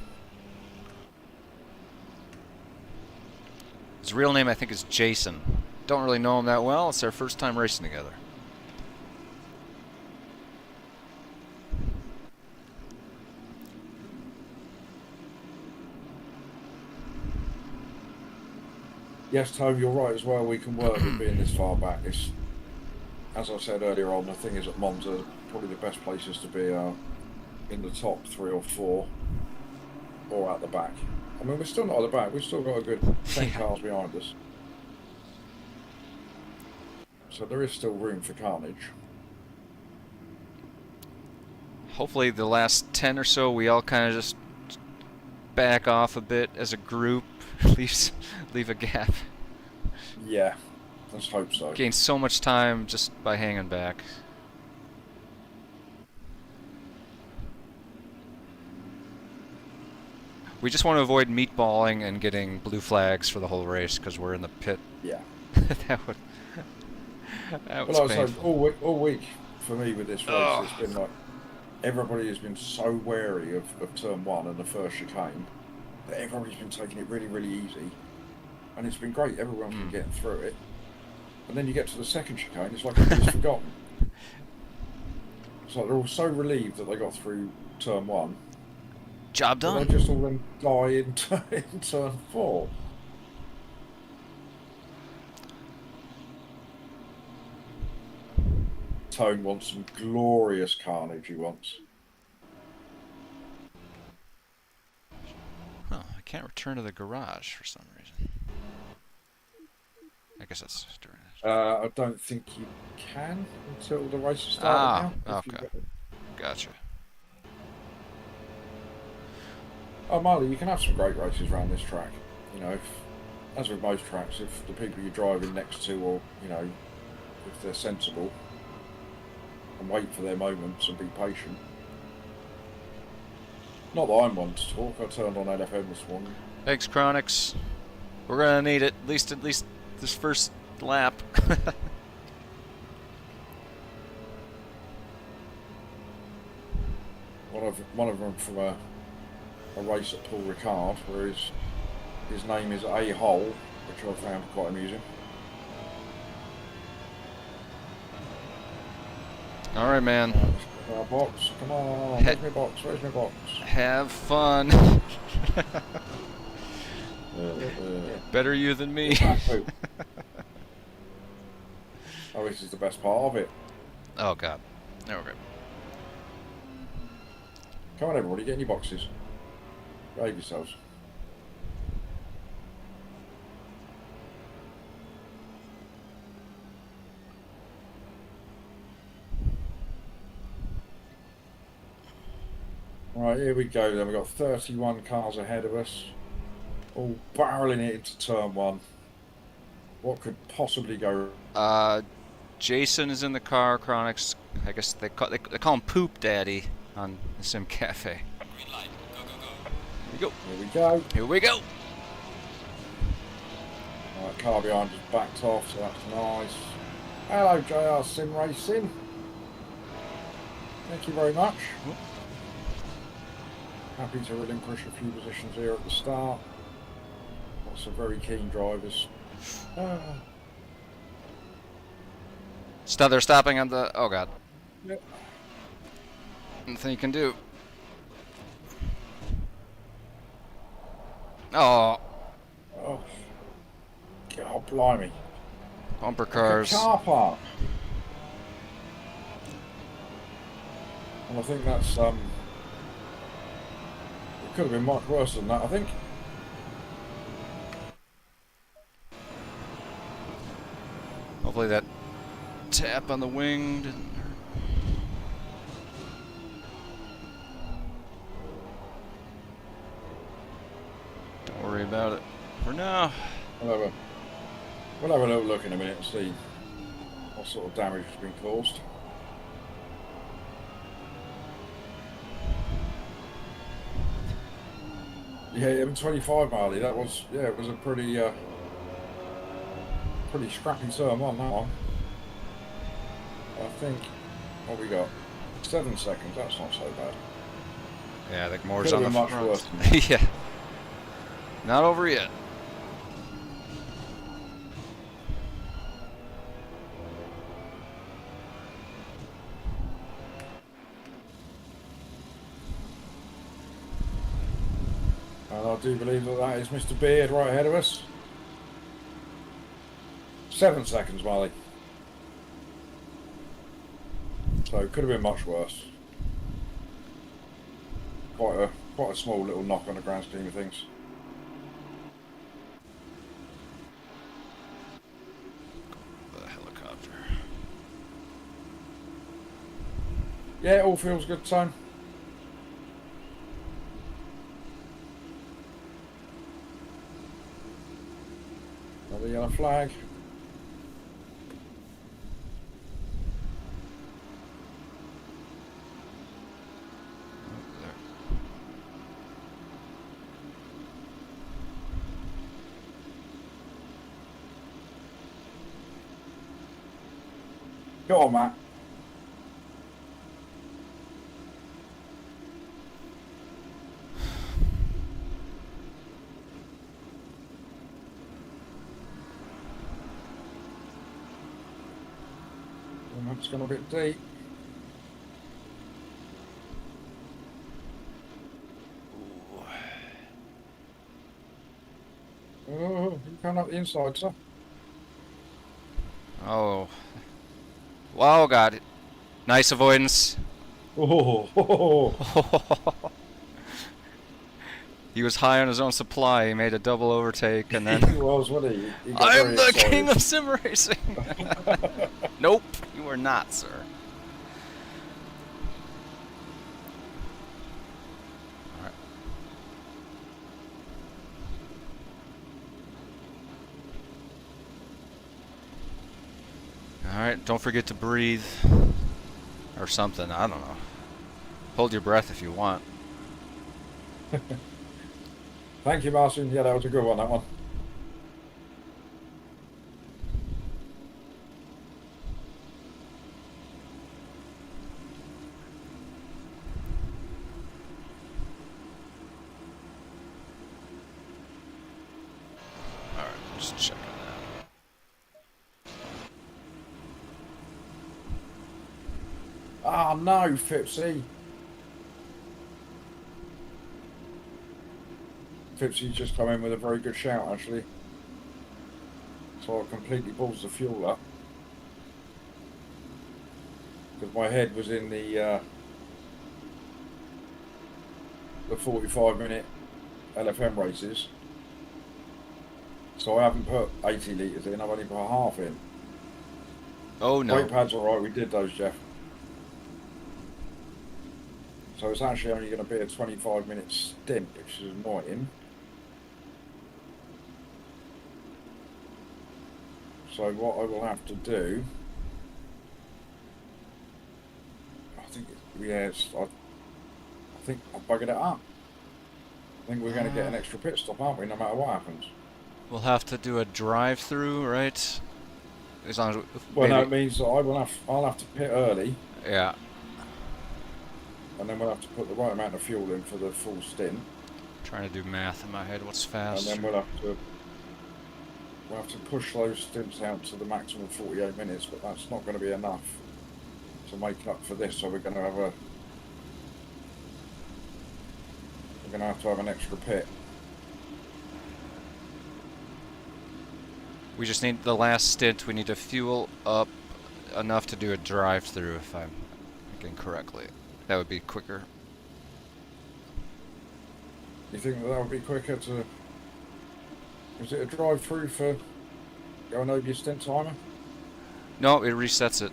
His real name, I think, is Jason. Don't really know him that well. It's our first time racing together. Yes, Tove, you're right as well. We can work with being this far back. It's, as I said earlier on, the thing is at Monza, probably the best places to be are in the top 3 or 4 or at the back. I mean, we're still not at the back. We've still got a good 10 cars behind us. So there is still room for carnage. Hopefully the last 10 or so, we all kind of just back off a bit as a group. Leave a gap. Yeah, let's hope so. Gain so much time just by hanging back. We just want to avoid meatballing and getting blue flags for the whole race because we're in the pit. Yeah. that was painful. All week for me with this race, it's been like everybody has been so wary of turn 1 and the first chicane that everybody's been taking it really, really easy. And it's been great. Everyone's been getting through it. And then you get to the second chicane, it's like everybody's forgotten. It's like they're all so relieved that they got through turn 1. Job done. They just all then die in turn 4. Tone wants some glorious carnage, he wants. return to the garage for some reason. I guess that's during it. I don't think you can until the race has started now. Okay. Gotcha. Oh, Marley, you can have some great races around this track. You know, as with most tracks, if the people you're driving next to, or you know, if they're sensible and wait for their moments and be patient. Not that I'm one to talk. I turned on LFM this morning. Thanks, Chronix. We're gonna need it at least this first lap. One of them from a race at Paul Ricard, where his name is A Hole, which I found quite amusing. All right, man. Our box, come on, where's my box? Where's my box? Have fun. Better you than me. Oh, this is the best part of it. Oh God. Okay. Come on, everybody, get in your boxes. Behave yourselves. Right, here we go then. We've got 31 cars ahead of us, all barreling it into turn one. What could possibly go? Jason is in the car. Chronix. I guess they call him PoopDaddy on the Sim Cafe. Green light. Go, go, go. Here we go. Here we go. Here we go. Right, car behind us backed off, so that's nice. Hello, JR Sim Racing. Thank you very much. Happy to relinquish a few positions here at the start. Got some very keen drivers. They're stopping on the. Oh God. Yep. Nothing you can do. Oh. Oh, God, blimey. Bumper cars. Car park. And I think that's it could have been much worse than that, I think. Hopefully that tap on the wing didn't hurt. Don't worry about it for now. We'll have a little look in a minute and see what sort of damage has been caused. Yeah, M25 Marley, that was, yeah, it was a pretty scrappy turn on that one. I think, what we got? 7 seconds, that's not so bad. Yeah, I think more's Could on have the been much front. worse than that. Yeah. Not over yet. And I do believe that is Mr. Beard right ahead of us. 7 seconds, Marley. So it could have been much worse. Quite a small little knock on the grand scheme of things. The helicopter. Yeah, it all feels good, son. Another yellow flag. Go on, Matt. That's gone a bit deep. Oh, you coming up the inside, sir? Oh. Oh God. Nice avoidance. Oh, He was high on his own supply. He made a double overtake, and then He was, wasn't he? He got I am very the excited. king of sim racing. Nope, you are not, sir. All right. All right. Don't forget to breathe, or something. I don't know. Hold your breath if you want. Thank you, Martin. Yeah, that was a good one, that one. All right, just checking that. Ah, no, Fipsy. Fipsy's just come in with a very good shout, actually. So I completely balls the fuel up. Because my head was in the 45-minute LFM races. So I haven't put 80 litres in, I've only put half in. Oh no. Brake pads alright, we did those, Jeff. So it's actually only going to be a 25-minute stint, which is annoying. So what I will have to do, I think I buggered it up. I think we're going to get an extra pit stop, aren't we, no matter what happens? We'll have to do a drive-through, right? As long as Well, maybe, no, it means that I'll have to pit early, yeah. and then we'll have to put the right amount of fuel in for the full stint, Trying to do math in my head. What's and faster? then we'll have to push those stints out to the maximum 48 minutes, but that's not going to be enough to make up for this. So we're going to have to have an extra pit. We just need the last stint. We need to fuel up enough to do a drive-through, if I'm thinking correctly. That would be quicker. You think that would be quicker to? Is it a drive-through for going over your stint timer? No, it resets it.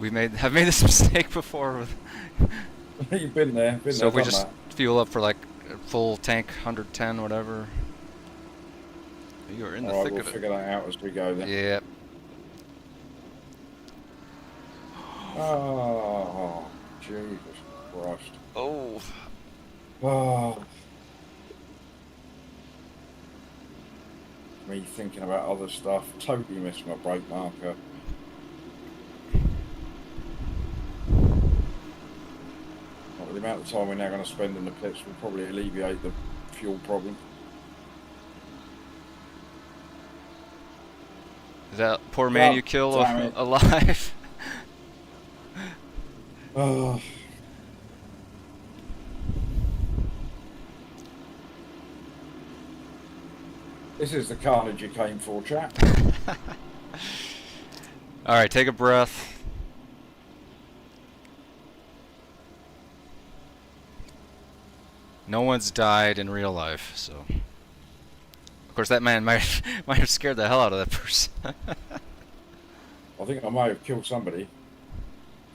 I've made this mistake before. You've been there, So done we just that. fuel up for like a full tank, 110, whatever. You're in the All right, thick we'll of it. figure that out as we go then. Yep. Oh, Jesus Christ. Oh. Oh. Me thinking about other stuff. Totally missed my brake marker. Well, with the amount of time we're now going to spend in the pits will probably alleviate the fuel problem. Is that poor man you kill alive? Oh. This is the carnage you came for, chap. Alright, take a breath. No one's died in real life, so. Of course, that man might have scared the hell out of that person. I think I may have killed somebody.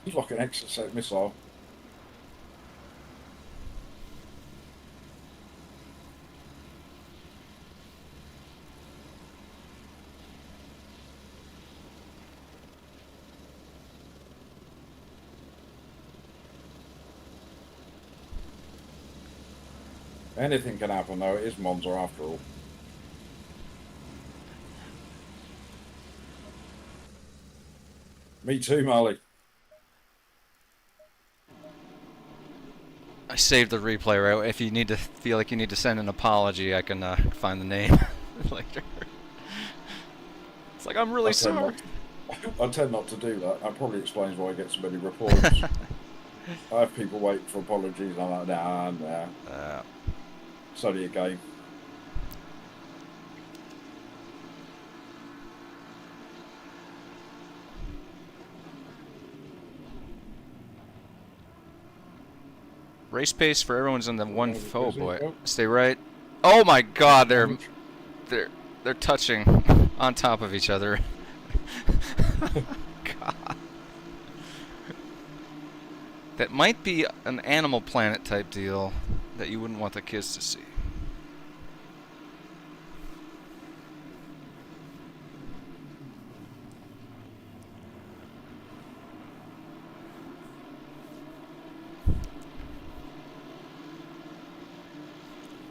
He's like an exocet missile. Anything can happen, though. It is Monza after all. Me too, Marley. I saved the replay, right? If you need to feel like you need to send an apology, I can find the name later. It's like, I'm really sorry. I tend not to do that. That probably explains why I get so many reports. I have people wait for apologies. I'm like, nah. It's only a game. Race pace for everyone's in the one. Oh boy, Oh, stay right. Oh my God, damage. they're touching on top of each other. God. That might be an Animal Planet type deal that you wouldn't want the kids to see.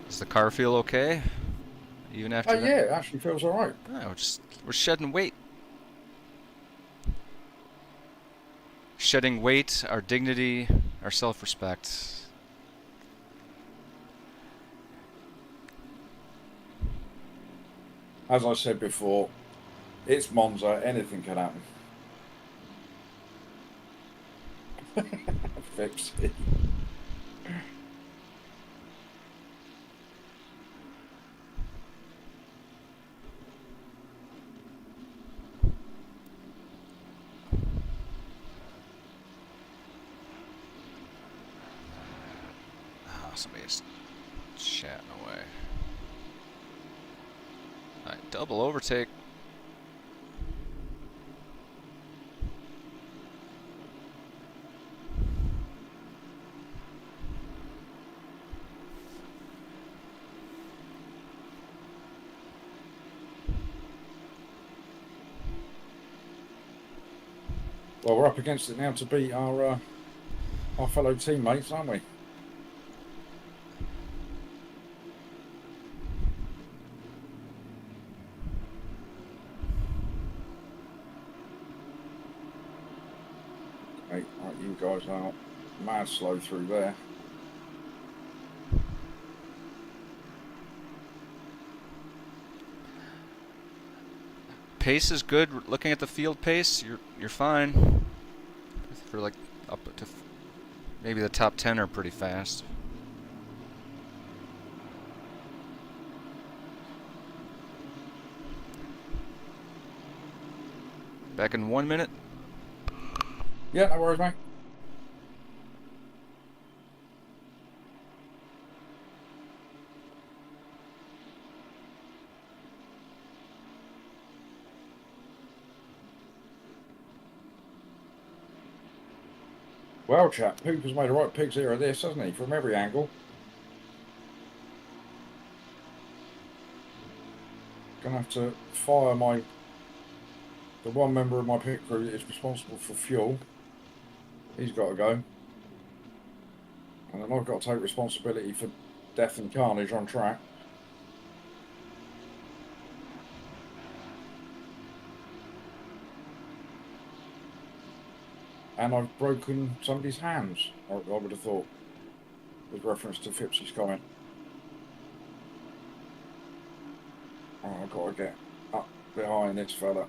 Does the car feel okay? Even after that? Yeah, it actually feels alright. No, we're shedding weight. Shedding weight, our dignity, our self-respect. As I said before, it's Monza, anything can happen. Fipsy. Oh, somebody's chatting away. Alright, double overtake. Well, we're up against it now to beat our fellow teammates, aren't we? Right, you guys are mad slow through there. Pace is good. Looking at the field pace, you're fine. For like up to maybe the top 10 are pretty fast. Back in 1 minute. Yeah, no worries, mate. Well, chap, Poop has made a right pig's ear of this, hasn't he? From every angle. Gonna have to fire the one member of my pit crew that is responsible for fuel. He's got to go. And then I've got to take responsibility for death and carnage on track. And I've broken somebody's hands, I would have thought, with reference to Fipsy's comment. Oh, I've got to get up behind this fella.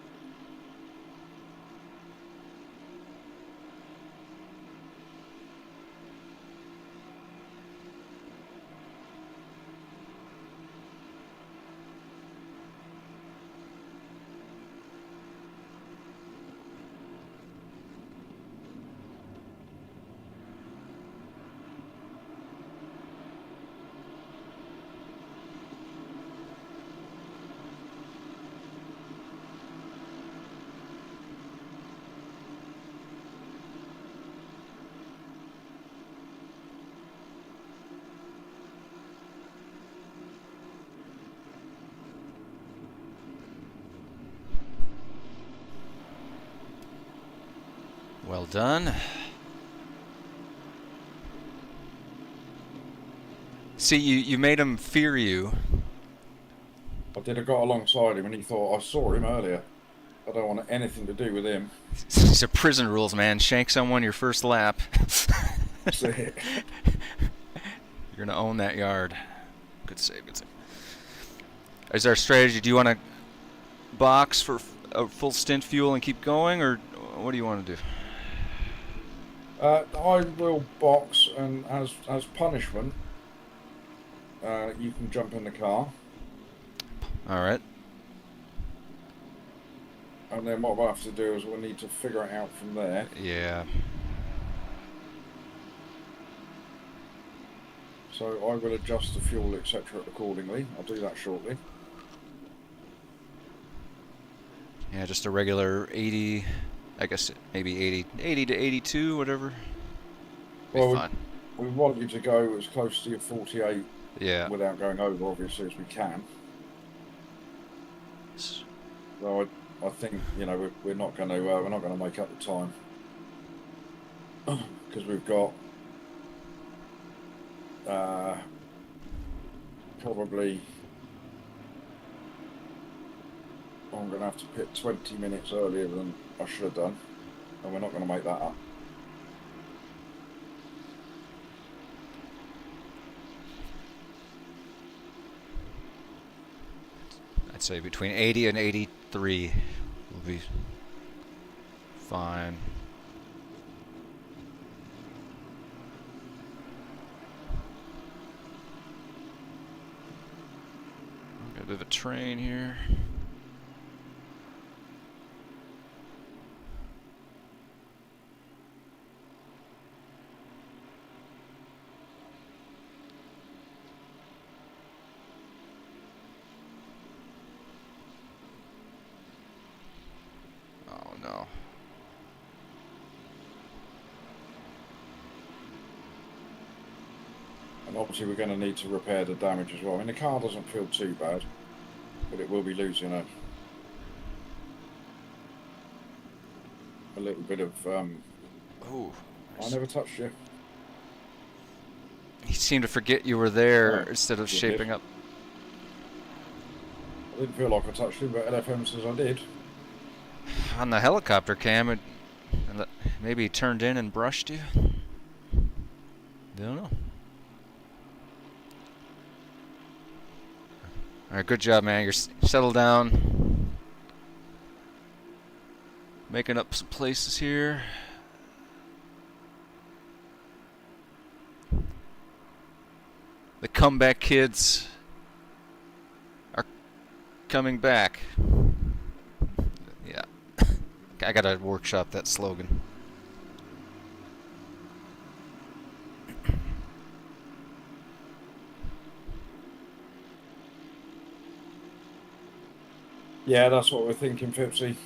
Well done. See, you made him fear you. I did. I got alongside him and he thought I saw him earlier. I don't want anything to do with him. These are prison rules, man. Shank someone your first lap. That's it. You're gonna own that yard. Good save, good save. Is our strategy? Do you want to box for a full stint fuel and keep going, or what do you want to do? I will box, and as punishment, you can jump in the car. All right. And then what we'll have to do is we'll need to figure it out from there. Yeah. So I will adjust the fuel, etc. accordingly. I'll do that shortly. Yeah, just a regular 80, I guess maybe 80 to 82, whatever. Be Well, fine. we want you to go as close to your 48 Yeah. without going over, obviously, as we can. So I think, you know, we're not going to make up the time because we've got probably I'm going to have to pit 20 minutes earlier than I should have done, and we're not going to make that up. I'd say between 80 and 83 will be fine. Got a bit of a train here. Oh no. And obviously we're going to need to repair the damage as well. I mean, the car doesn't feel too bad, but it will be losing a little bit of... Oh. I never touched you. He seemed to forget you were there Oh, instead of you shaping did. up. I didn't feel like I touched you, but LFM says I did. On the helicopter cam, maybe he turned in and brushed you. Don't know. All right, good job, man. You're settled down. Making up some places here. The comeback kids are coming back. Yeah. I gotta workshop that slogan. Yeah, that's what we're thinking, Fipsy.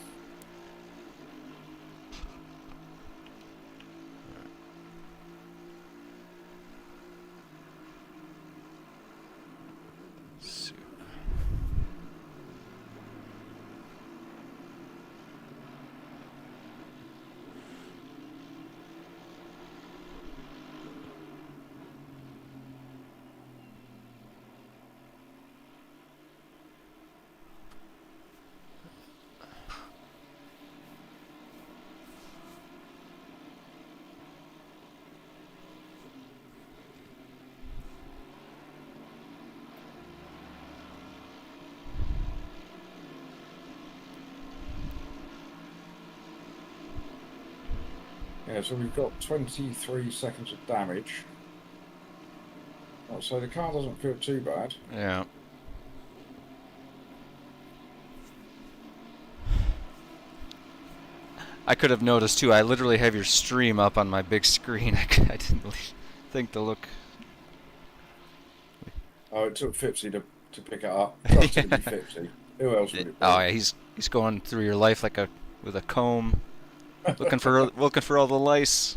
Yeah, so we've got 23 seconds of damage. Oh, so the car doesn't feel too bad. Yeah. I could have noticed too. I literally have your stream up on my big screen. I didn't really think to look. Oh, it took Fipsy to pick it up. Trusted to be Fipsy. Who else would it be? Oh yeah, he's going through your life like with a comb, looking for all the lice.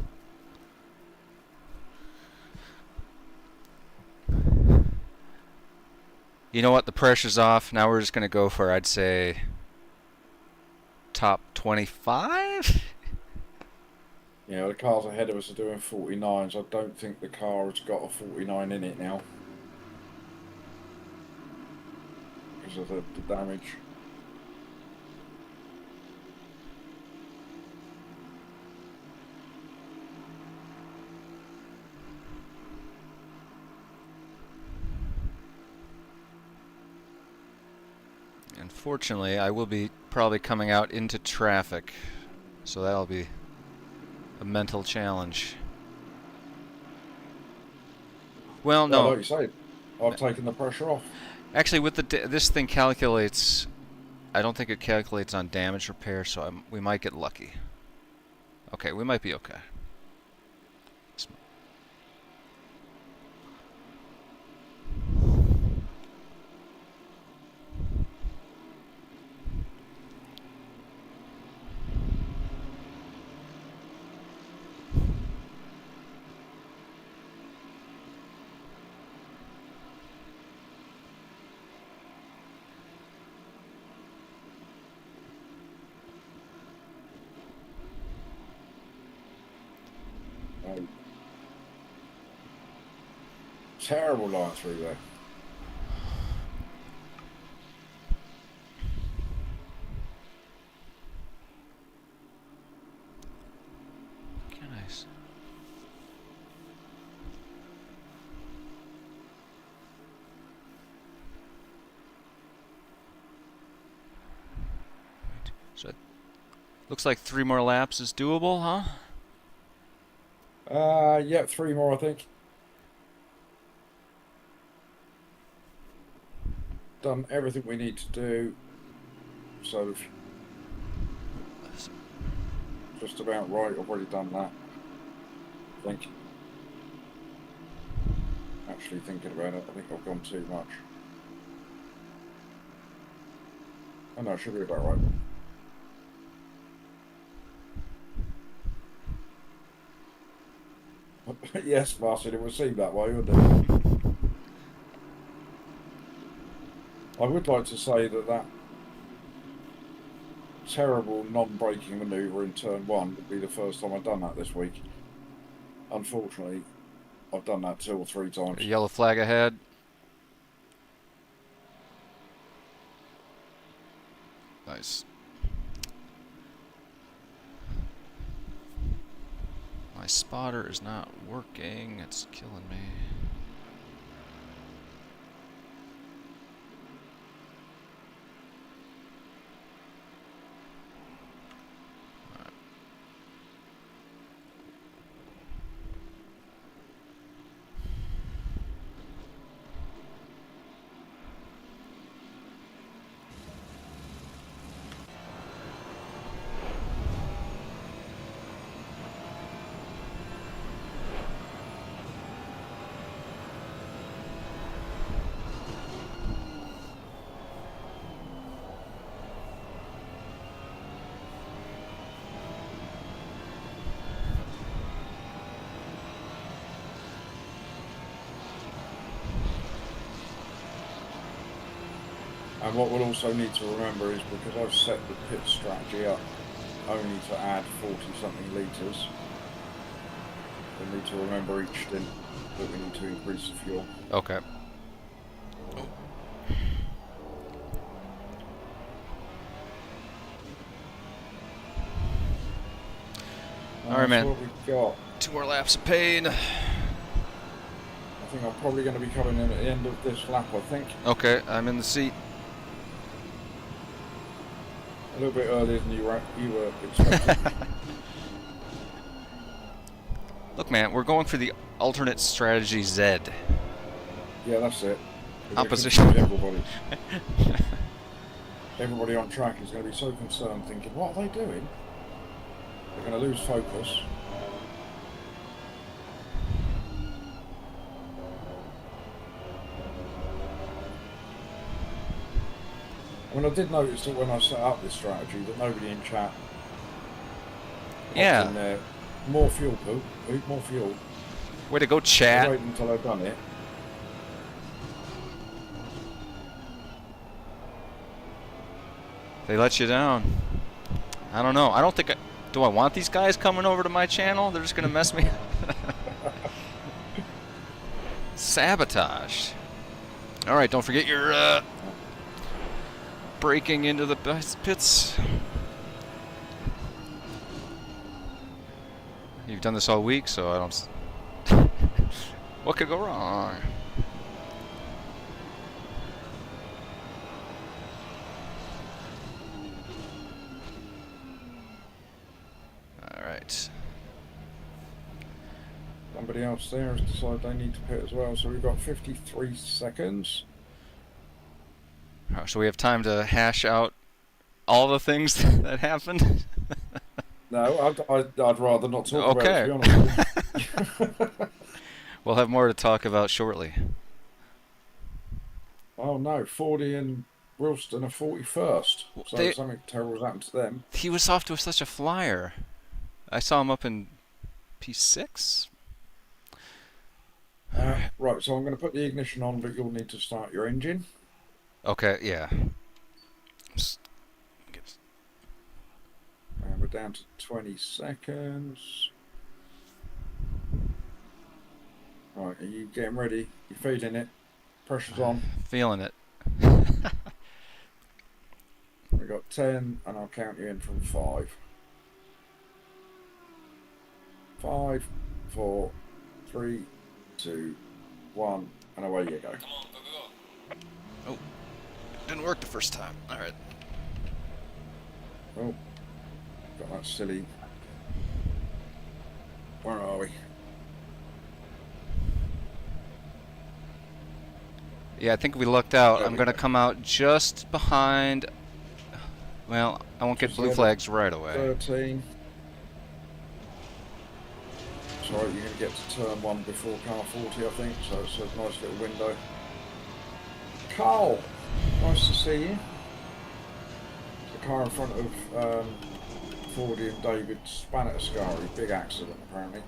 You know what? The pressure's off. Now we're just gonna go for, I'd say, top 25. Yeah, the cars ahead of us are doing 49s. I don't think the car has got a 49 in it now because of the damage. Unfortunately, I will be probably coming out into traffic, so that'll be a mental challenge. Well, no. Like you say, I've taken the pressure off. Actually, with this thing calculates. I don't think it calculates on damage repair, so we might get lucky. Okay, we might be okay. terrible line through there. Okay, nice. Right. So it looks like 3 more laps is doable, huh? Yeah, 3 more, I think. Done everything we need to do. So just about right. I've already done that. I think. Actually thinking about it, I think I've gone too much. Oh no, it should be about right. Yes, Martin, it would seem that way, wouldn't it? I would like to say that terrible non-braking manoeuvre in turn 1 would be the first time I've done that this week. Unfortunately, I've done that 2 or 3 times. A yellow flag ahead. Nice. My spotter is not working. It's killing me. And what we'll also need to remember is, because I've set the pit strategy up only to add 40 something litres, we need to remember each stint that we need to increase the fuel. Okay. All right, man. What we've got. 2 more laps of pain. I think I'm probably going to be coming in at the end of this lap, I think. Okay, I'm in the seat. A little bit earlier than you were expecting. Look, man, we're going for the alternate strategy Z. Yeah, that's it. Opposition. Everybody. Everybody on track is going to be so concerned, thinking, what are they doing? They're going to lose focus. I mean, I did notice that when I set up this strategy that nobody in chat Yeah. in there. More fuel, Poop. More fuel. Way to go, chat. I'll wait until I've done it. They let you down. I don't know. I don't think do I want these guys coming over to my channel? They're just going to mess me up. Sabotage. All right, don't forget your breaking into the pits. You've done this all week, so I don't... What could go wrong? All right. Somebody else there has decided they need to pit as well, so we've got 53 seconds. So we have time to hash out all the things that happened? No, I'd rather not talk about it, to be honest with you. We'll have more to talk about shortly. Oh no, 40 and Wilston are 41st. So something terrible has happened to them. He was off to such a flyer. I saw him up in P6. Right, so I'm going to put the ignition on, but you'll need to start your engine. Okay, yeah. And we're down to 20 seconds. Right, are you getting ready? You feeling it? Pressure's on. Feeling it. We got 10, and I'll count you in from 5. 5, 4, 3, 2, 1, and away you go. Come on, go, go, go. Oh, didn't work the first time. All right. Oh, got that silly. Where are we? Yeah, I think we lucked out. There I'm we going to go. come out just behind. Well, I won't get Just blue ahead of flags right away. 13. It's alright, you're going to get to turn 1 before car 40, I think, so it's a nice little window. Carl! Nice to see you. The car in front of Fordy and David span at Ascari. Big accident, apparently.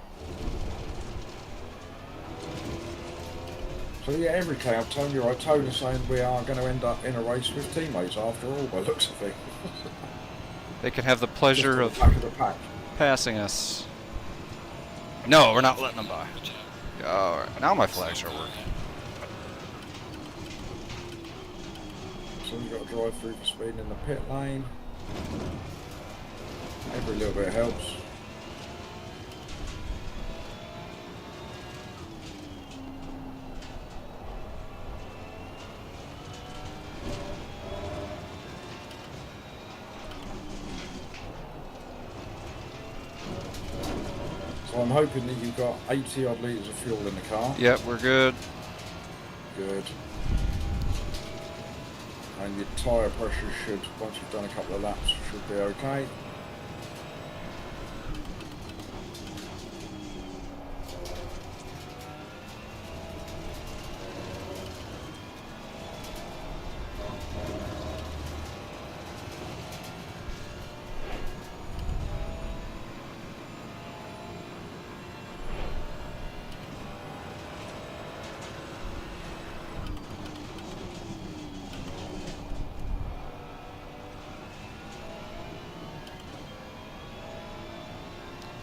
So yeah, every day I'm telling you, Tone is saying we are going to end up in a race with teammates after all, by the looks of it. They could have the Just pleasure at of the back of the pack. passing us. No, we're not letting them by. Good job. All right, now my flags are working. So we've got to drive through for speed in the pit lane. Every little bit helps. So I'm hoping that you've got 80 odd litres of fuel in the car. Yep, we're good. Good. And your tyre pressure should, once you've done a couple of laps, should be okay.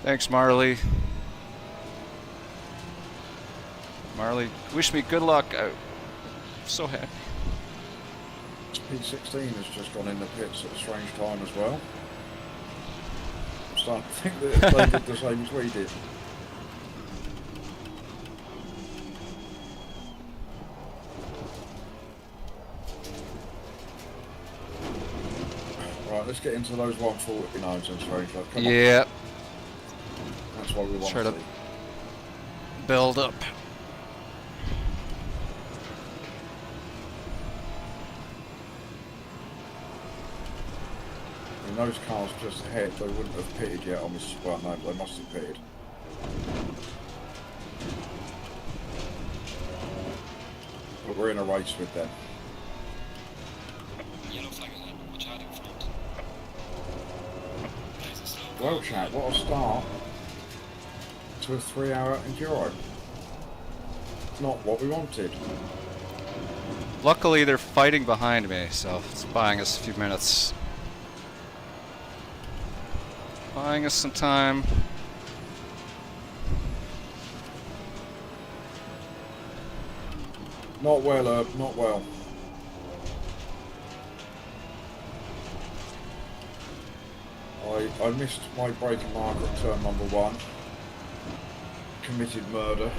Thanks, Marley. Marley, wish me good luck. I'm so happy. P16 has just gone in the pits at a strange time as well. I'm starting to think that they did the same as we did. Right, let's get into those 149s and strange love. Come on. Yep. That's what we want Try to to see. build up. In those cars just ahead, they wouldn't have pitted yet on this. Well, no, they must have pitted. But we're in a race with them. Yellow flag ahead. Watch out in front. Nice and slow. Well, chat, what a start to a 3-hour enduro. Not what we wanted. Luckily, they're fighting behind me, so it's buying us a few minutes. Buying us some time. Not well, Herb, not well. I missed my braking marker at turn number 1. Committed murder.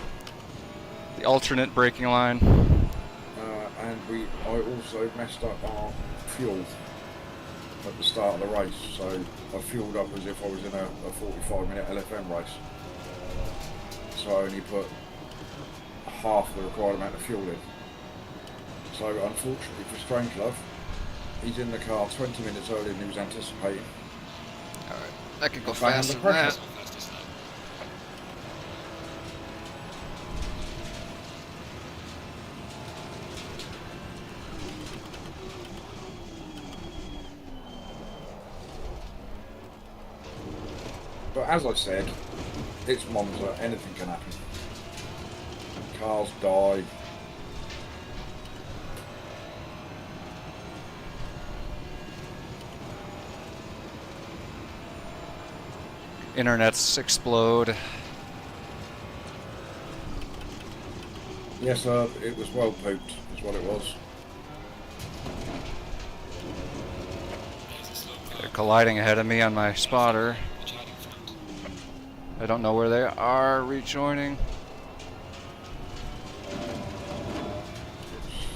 The alternate braking line. And I also messed up our fuel at the start of the race, so I fueled up as if I was in a 45-minute LFM race. So I only put half the required amount of fuel in. So unfortunately for Strangelove, he's in the car 20 minutes earlier than he was anticipating. Alright, that could go Bang faster under than pressure. that. So fast this lap. But as I said, it's Monza, anything can happen. Cars die. Internets explode. Yes, it was well pooped, is what it was. There's a slow car. They're colliding ahead of me on my spotter. Watch out in front. I don't know where they are. Rejoining.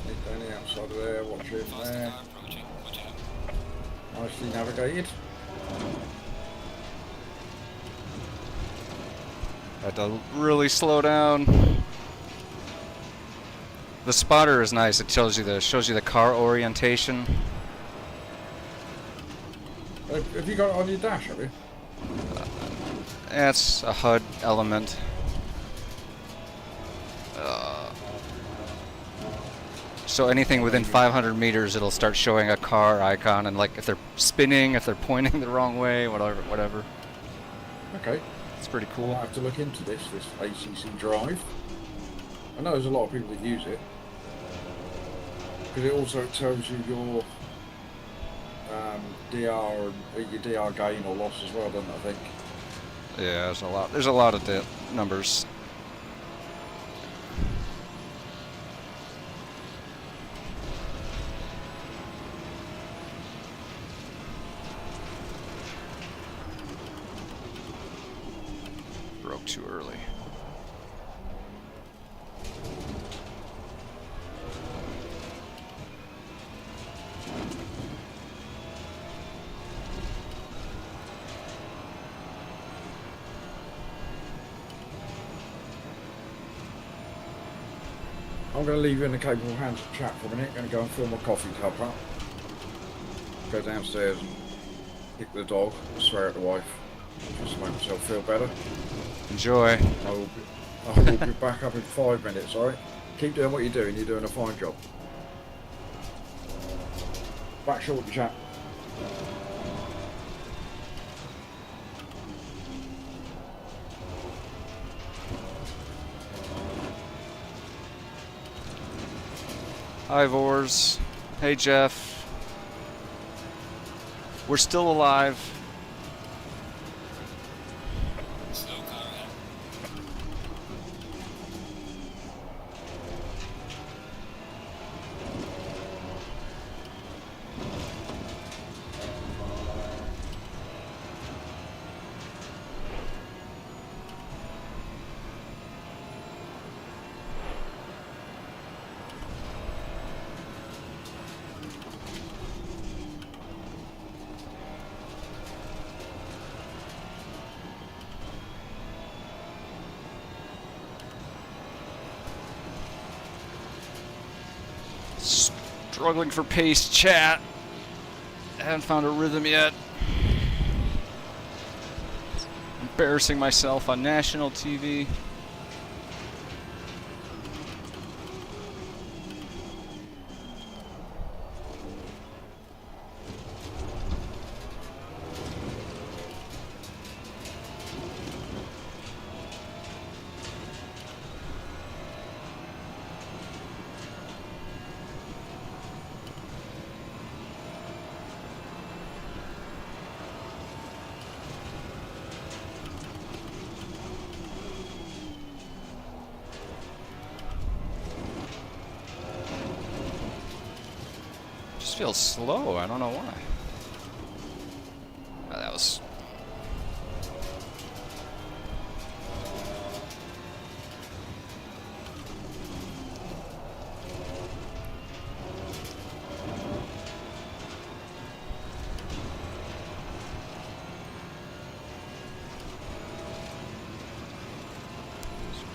Sneak down the outside of there, watch him Faster there. car approaching. Watch out. Nicely navigated. Had to really slow down. The spotter is nice. It shows you the car orientation. Have you got it on your dash, have you? That's a HUD element. So anything within 500 meters, it'll start showing a car icon, and like if they're spinning, if they're pointing the wrong way, whatever. Okay. It's pretty I'll cool. have to look into this ACC drive. I know there's a lot of people that use it. Because it also tells you your DR and your DR gain or loss as well, doesn't it, I think? Yeah, there's a lot of numbers. Broke too early. I'm going to leave you in the capable hands of chat for a minute. Going to go and fill my coffee cup up. Go downstairs and pick the dog, swear at the wife, just to make myself feel better. Enjoy. I will be back up in 5 minutes, alright? Keep doing what you're doing a fine job. Back short, chat. Hi, Vors. Hey, Jeff. We're still alive. Slow car ahead. Struggling for pace, chat. Haven't found a rhythm yet. Embarrassing myself on national TV. Just feels slow. I don't know why. Oh, that was.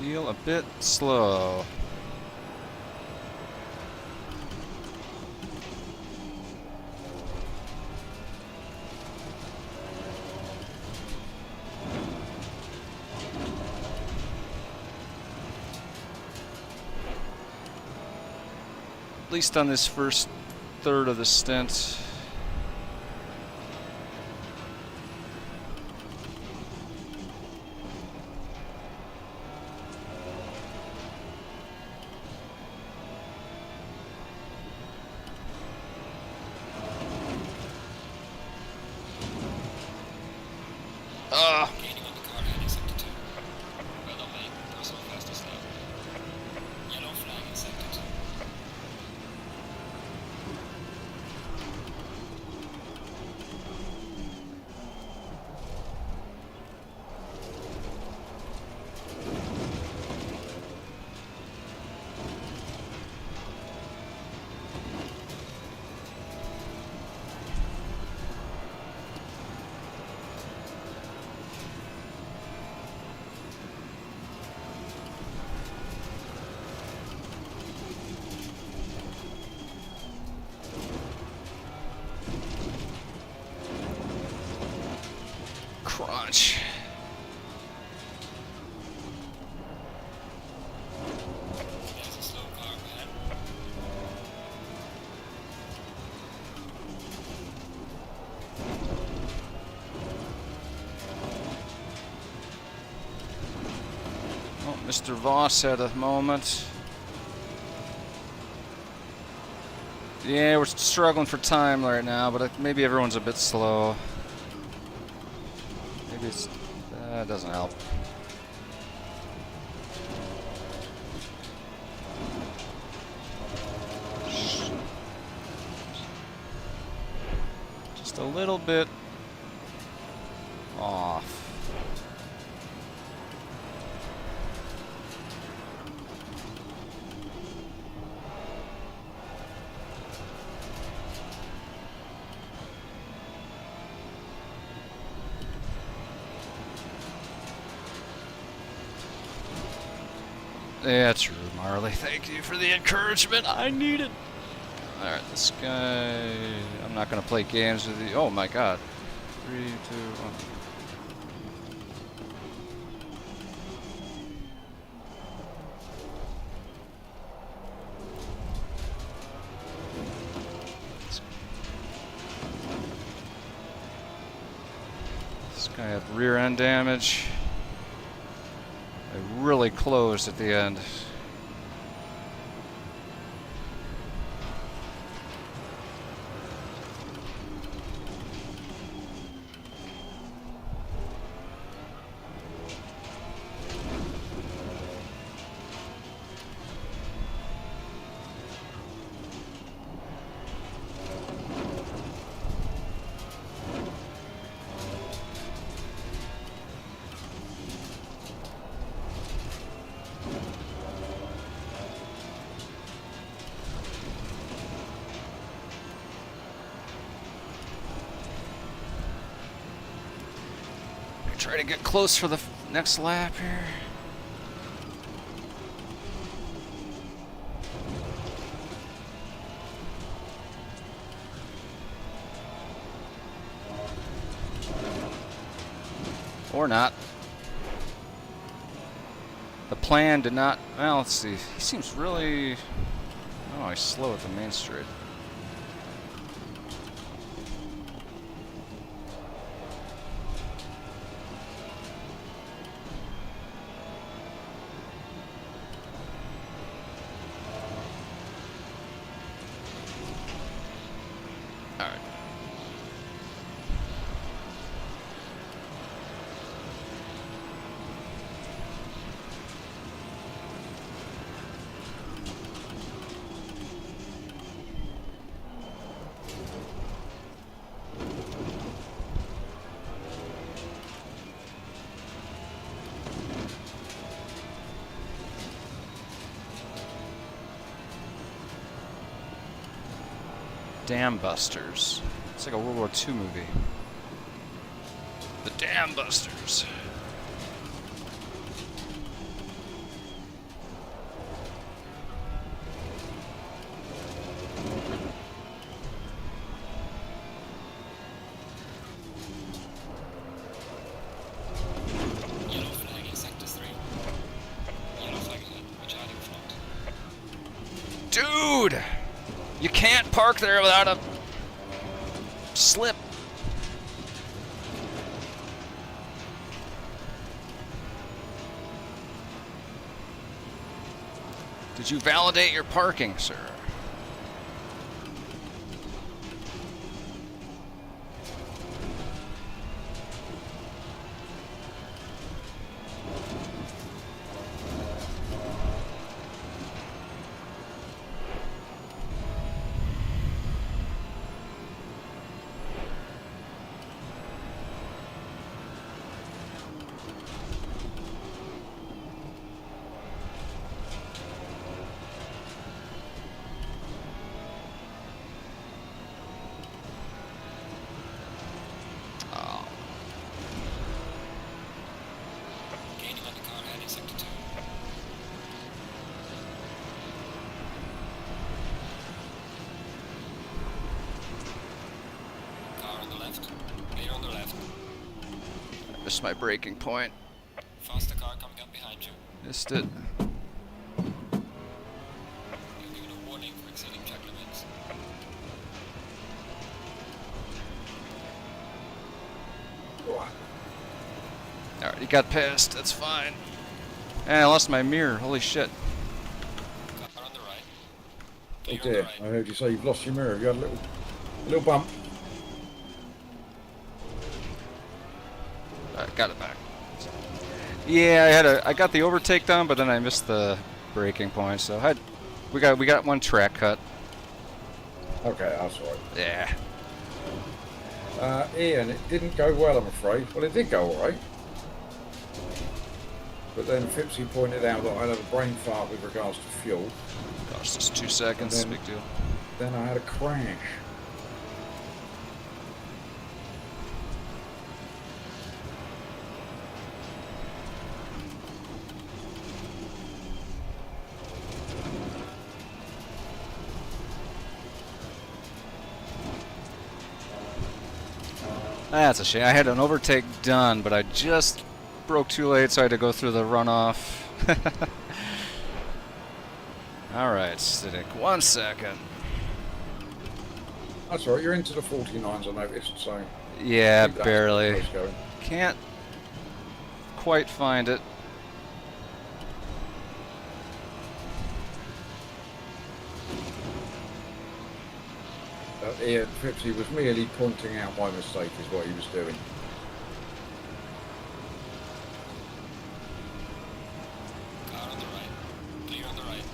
Feel a bit slow. At least on this first third of the stint. Gaining on the car ahead in sector 2. Well done, mate. That was our fastest lap. Yellow flag. crunch. There's a slow car ahead. Oh, Mr. Voss had a moment. Yeah, we're struggling for time right now, but maybe everyone's a bit slow. Maybe it's... that doesn't help. Just a little bit off. Yeah, true, Marley. Thank you for the encouragement. I need it. Alright, this guy... I'm not going to play games with you. Oh my god. 3, 2, 1. This guy had rear end damage. I really closed at the end. Try to get close for the next lap here. Or not. The plan did not... well, let's see. He seems really... oh, he's slow at the main straight. Alright. Dam Busters. It's like a World War II movie. The Dam Busters. Yellow flag in sector 3. Yellow flag ahead. Watch out in front. Dude! You can't park there without a slip. Did you validate your parking, sir? Gaining on the car ahead in sector 2. Car on the left. Clear on the left. missed my braking point. Faster car coming up behind you. Missed it. You're given a warning for exceeding track limits. Alright, you got past. That's fine. And I lost my mirror. Holy shit. Car on the right. Oh Clear on dear, the I right. heard you say you've lost your mirror. You had a little bump. Alright, got it back. Yeah, I got the overtake done, but then I missed the braking point. So we got one track cut. Okay, that's all right. Yeah. Ian, it didn't go well, I'm afraid. Well, it did go all right. But then Fipsy pointed out that I had a brain fart with regards to fuel. Gosh, just 2 seconds. And then- Big deal. Then I had a crash. That's a shame. I had an overtake done, but I just broke too late, so I had to go through the runoff. Alright, Stick. 1 second. That's all right, you're into the 49s, I noticed, so... Yeah, keep that barely. pace going. Can't quite find it. Ian, Fipsy was merely pointing out my mistake is what he was doing. Car on the right. Clear on the right.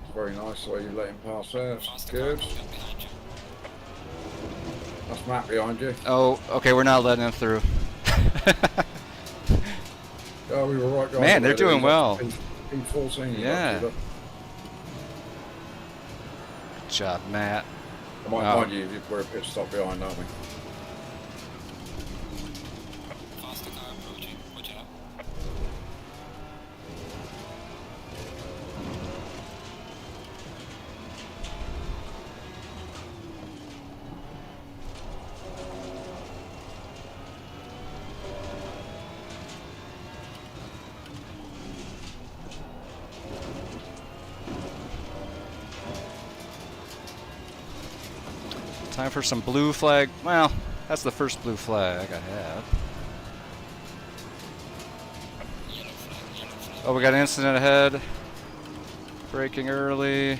It's very nice the way you let him pass there. That's Faster car good. coming up behind you. That's Matt behind you. Oh, okay, we're not letting him through. Oh, we were right, guys. Man, they're already. doing well. P14. Yeah. Good job, Matt. Mind you, we're a pit stop behind, aren't we? Faster car approaching. Watch out. Time for some blue flag. Well, that's the first blue flag I had. Yellow flag. Yellow flag. Oh, we got an incident ahead. Braking early.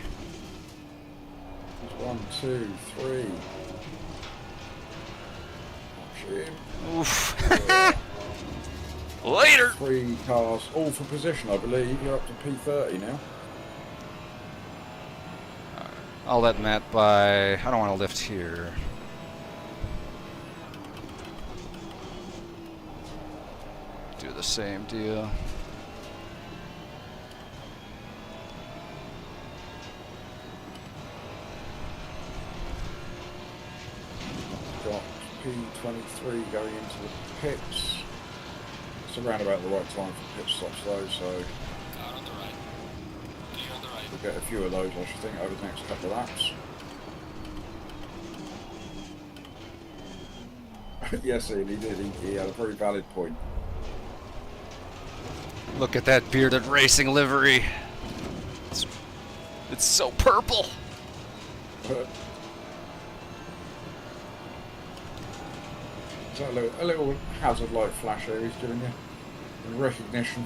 1, 2, 3. Watch him. Oof. Later. 3 cars, all for position, I believe. You're up to P30 now. I'll let Matt by. I don't want to lift here. Do the same deal. Got P23 going into the pits. It's around about the right time for pit stops though, so Car on the right. Clear on the right. we'll get a few of those, I should think, over the next couple of laps. Yes, Ian, he did. He had a very valid point. Look at that bearded racing livery. It's so purple. So a little hazard light flash there he's giving you in recognition.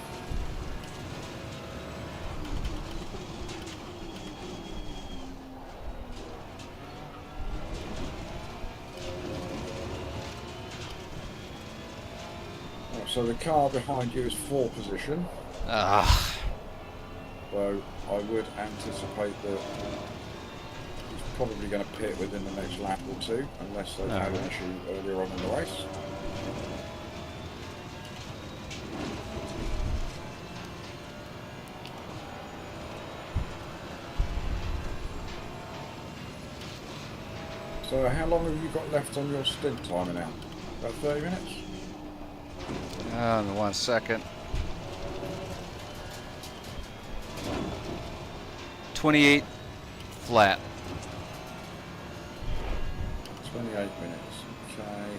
Right, so the car behind you is 4 position, Ah, so I would anticipate that he's probably going to pit within the next lap or two, unless they've had an Alright. issue earlier on in the race. So how long have you got left on your stint timer now? About 30 minutes? in 1 second. 28 flat. 28 minutes. Okay.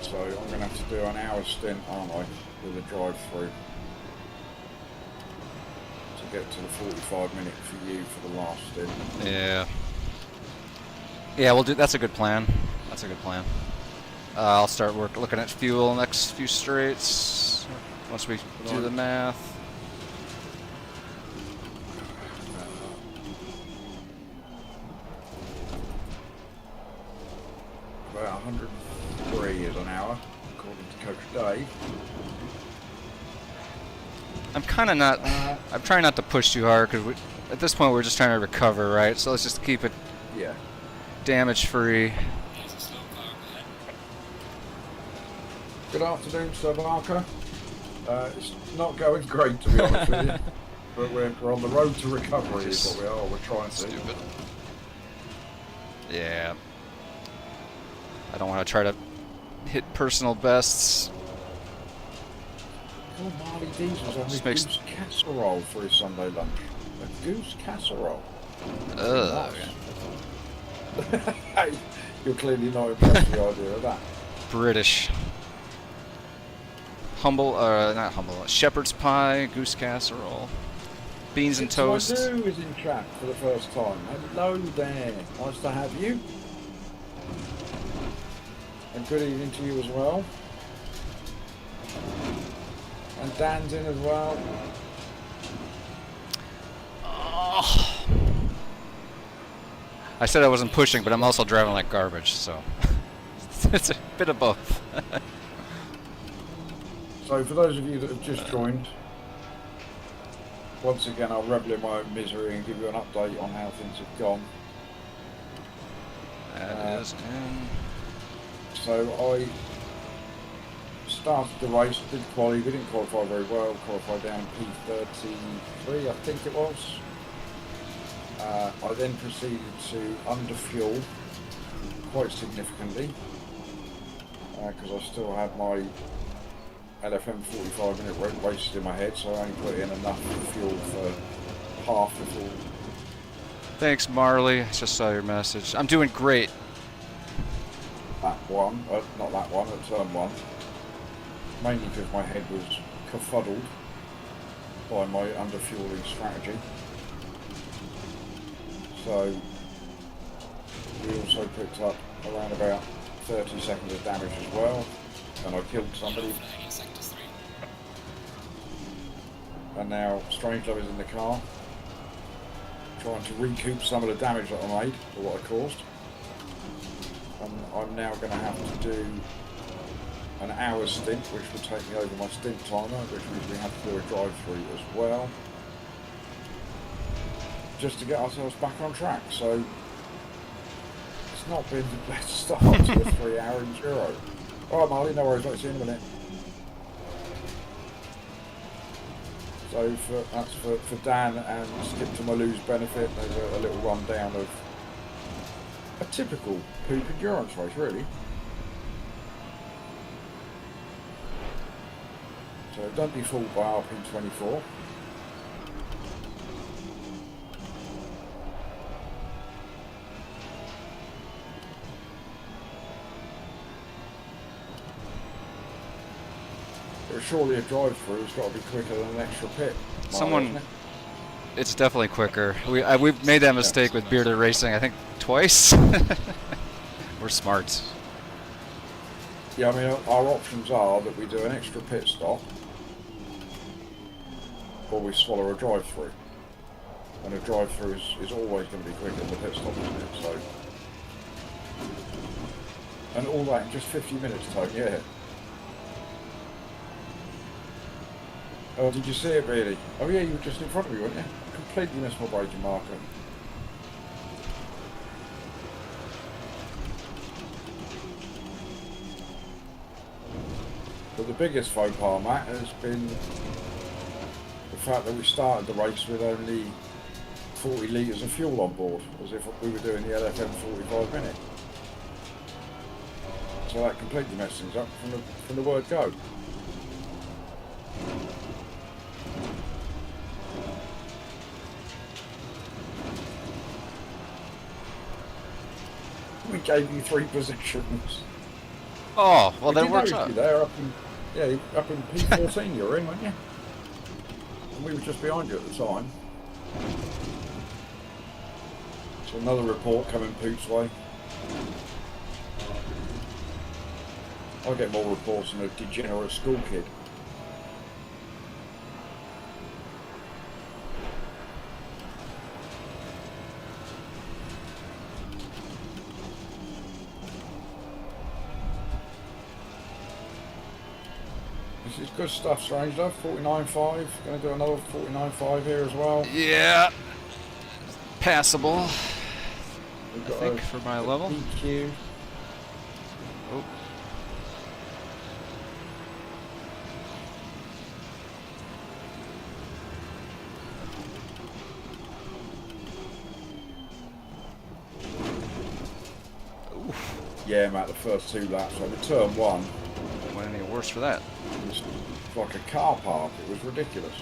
So I'm going to have to do an hour stint, aren't I, with a drive-through to get to the 45-minute for you for the last stint. Yeah. Yeah, we'll do. That's a good plan. That's a good plan. I'll start looking at fuel next few straights once we do the math. About 103 is an hour, according to Coach Dave. I'm kind of not. I'm trying not to push too hard because at this point we're just trying to recover, right? So let's just keep it damage-free. Here's a slow car ahead. Good afternoon, Sir Barker. It's not going great, to be honest with you, but we're on the road to recovery. Is what we are. We're trying to. Stupid. Yeah. I don't want to try to hit personal bests. Oh, Marley Diesel's on his makes... goose casserole for his Sunday lunch. A goose casserole. Ugh. Hey, you're clearly not impressed with the idea of that. British. Not humble. Shepherd's pie, goose casserole, beans and toast. Lou is in chat for the first time. Hello there. Nice to have you. And good evening to you as well. And Dan's in as well. Oh. I said I wasn't pushing, but I'm also driving like garbage, so it's a bit of both. So for those of you that have just joined, once again I'll revel in my own misery and give you an update on how things have gone. That is in. So I started the race, did qualify, we didn't qualify very well, qualified down P33 I think it was. I then proceeded to underfuel quite significantly because I still had my LFM 45-minute races in my head, so I only put in enough fuel for half the full. Thanks, Marley. I just saw your message. I'm doing great. That one, not that one, at turn one. Mainly because my head was kerfuddled by my underfueling strategy. So we also picked up around about 30 seconds of damage as well, and I killed somebody. And now Strangelove is in the car, trying to recoup some of the damage that I made, or what I caused. And I'm now going to have to do an hour's stint, which will take me over my stint timer, which means we have to do a drive-through as well, just to get ourselves back on track. So it's not been the best start to a 3-hour enduro. Alright Marley, no worries, I'll see you in a minute. So that's for Dan and Skip to Malou's benefit. There's a little rundown of a typical poop endurance race, really. So don't be fooled by RP24. Surely a drive-through has got to be quicker than an extra pit. Someone, it's definitely quicker. We've made that mistake with PDD Racing, I think, twice. We're smart. Yeah, I mean, our options are that we do an extra pit stop, or we swallow a drive-through. And a drive-through is always going to be quicker than the pit stop, isn't it? So, and all that in just 50 minutes, Tony. Yeah. Oh, did you see it really? Oh yeah, you were just in front of me, weren't you? Completely missed my braking marker. But the biggest faux pas, Matt, has been the fact that we started the race with only 40 litres of fuel on board, as if we were doing the LFM 45-minute. So that completely messed things up from the word go. gave you 3 positions. Oh, well, We that did works notice out. you there up in, yeah, up in P14 you were in, weren't you? And we were just behind you at the time. So another report coming Poop's way. I'll get more reports than a degenerate school kid. This is good stuff, Strange Love. 49.5. Going to do another 49.5 here as well. Yeah. Passable, We've I got think, for my level. DQ. Oh. Yeah, Matt, the first 2 laps on the turn 1. Went any worse for that. It was like a car park. It was ridiculous.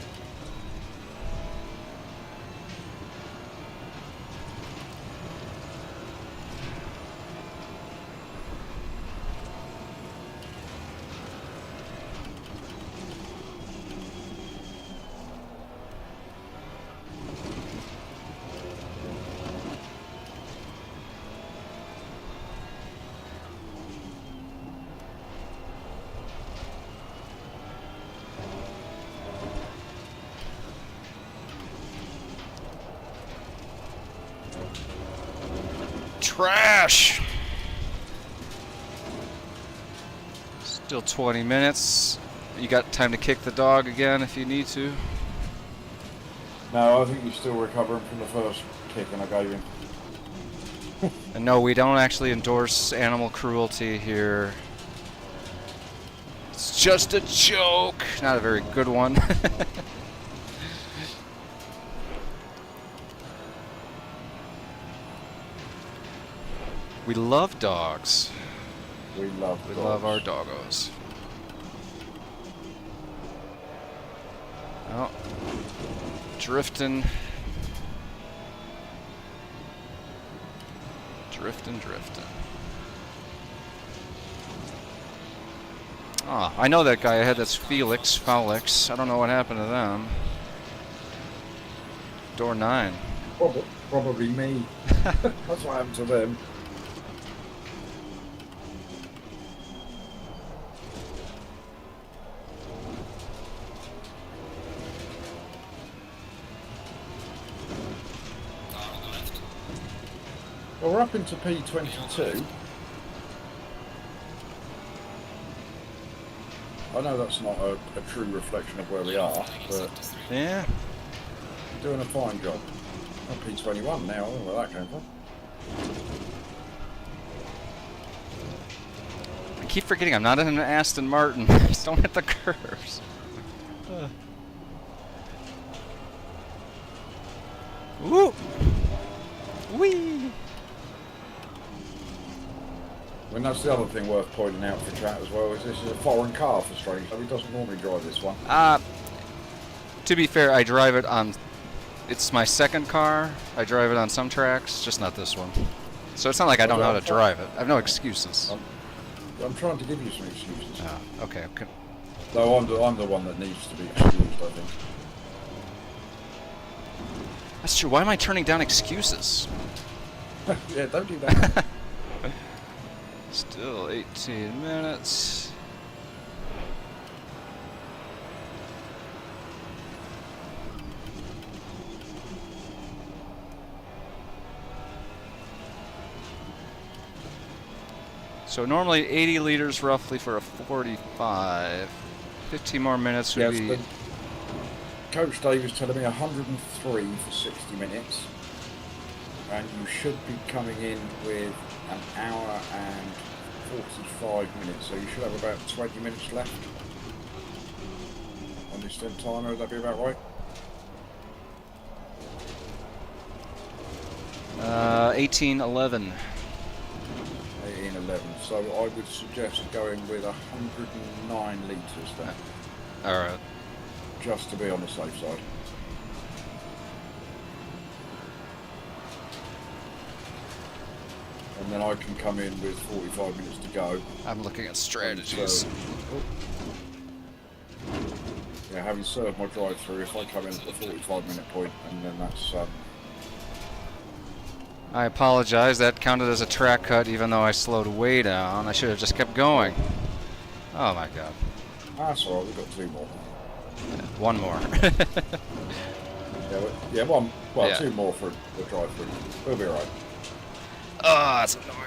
Trash! Still 20 minutes. You got time to kick the dog again if you need to. No, I think he's still recovering from the first kicking I gave him. And no, we don't actually endorse animal cruelty here. It's just a joke. Not a very good one. We love dogs. We love our doggos. Oh, drifting. Drifting. Ah, I know that guy ahead. That's Felix. I don't know what happened to them. Door 9. Probably me. That's what happened to them. Well, we're up into P22. I know that's not a true reflection of where we are, but Yeah. you're doing a fine job. I'm P21 now, I don't know where that came from. I keep forgetting I'm not in an Aston Martin. Just don't hit the curves. Woo! Whee! I mean, that's the other thing worth pointing out for chat as well, is this is a foreign car for Strange. He doesn't normally drive this one. To be fair, I drive it on... It's my second car. I drive it on some tracks, just not this one. So it's not like I don't know how to drive it. I have no excuses. I'm trying to give you some excuses. Oh, okay. No, I'm the one that needs to be excused, I think. That's true. Why am I turning down excuses? Yeah, don't do that. Still 18 minutes. So normally 80 liters roughly for a 45. 15 more minutes would be... Coach Dave is telling me 103 for 60 minutes. And you should be coming in with an hour and 45 minutes. So you should have about 20 minutes left on this timer. Would that be about right? 18:11. 18:11. So I would suggest going with 109 litres then, Alright. just to be on the safe side. and then I can come in with 45 minutes to go. I'm looking at And strategies. yeah, having served my drive-through, if I come in at the 45-minute point, and then that's I apologize. That counted as a track cut, even though I slowed way down. I should have just kept going. Oh my god. that's all right. We've got 2 more. One more. Yeah, one. Well, Yeah. 2 more for the drive-through. We'll be alright. Oh, that's annoying.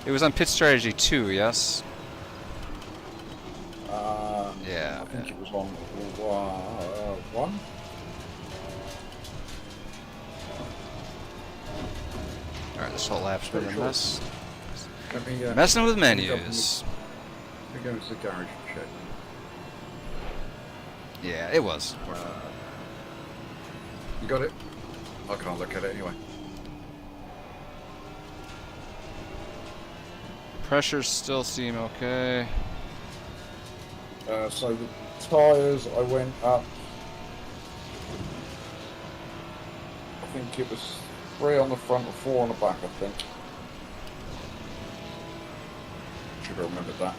It was on pit strategy 2, yes? Yeah. I think it was on 1. Alright, this whole lap's been a Pretty sure. mess. Let me, Messing with let me menus. go into the garage and check. Yeah, it was. You got it? I can't look at it anyway. Pressures still seem okay. So the tyres, I went up. I think it was 3 on the front and 4 on the back, I think. Should have remembered that.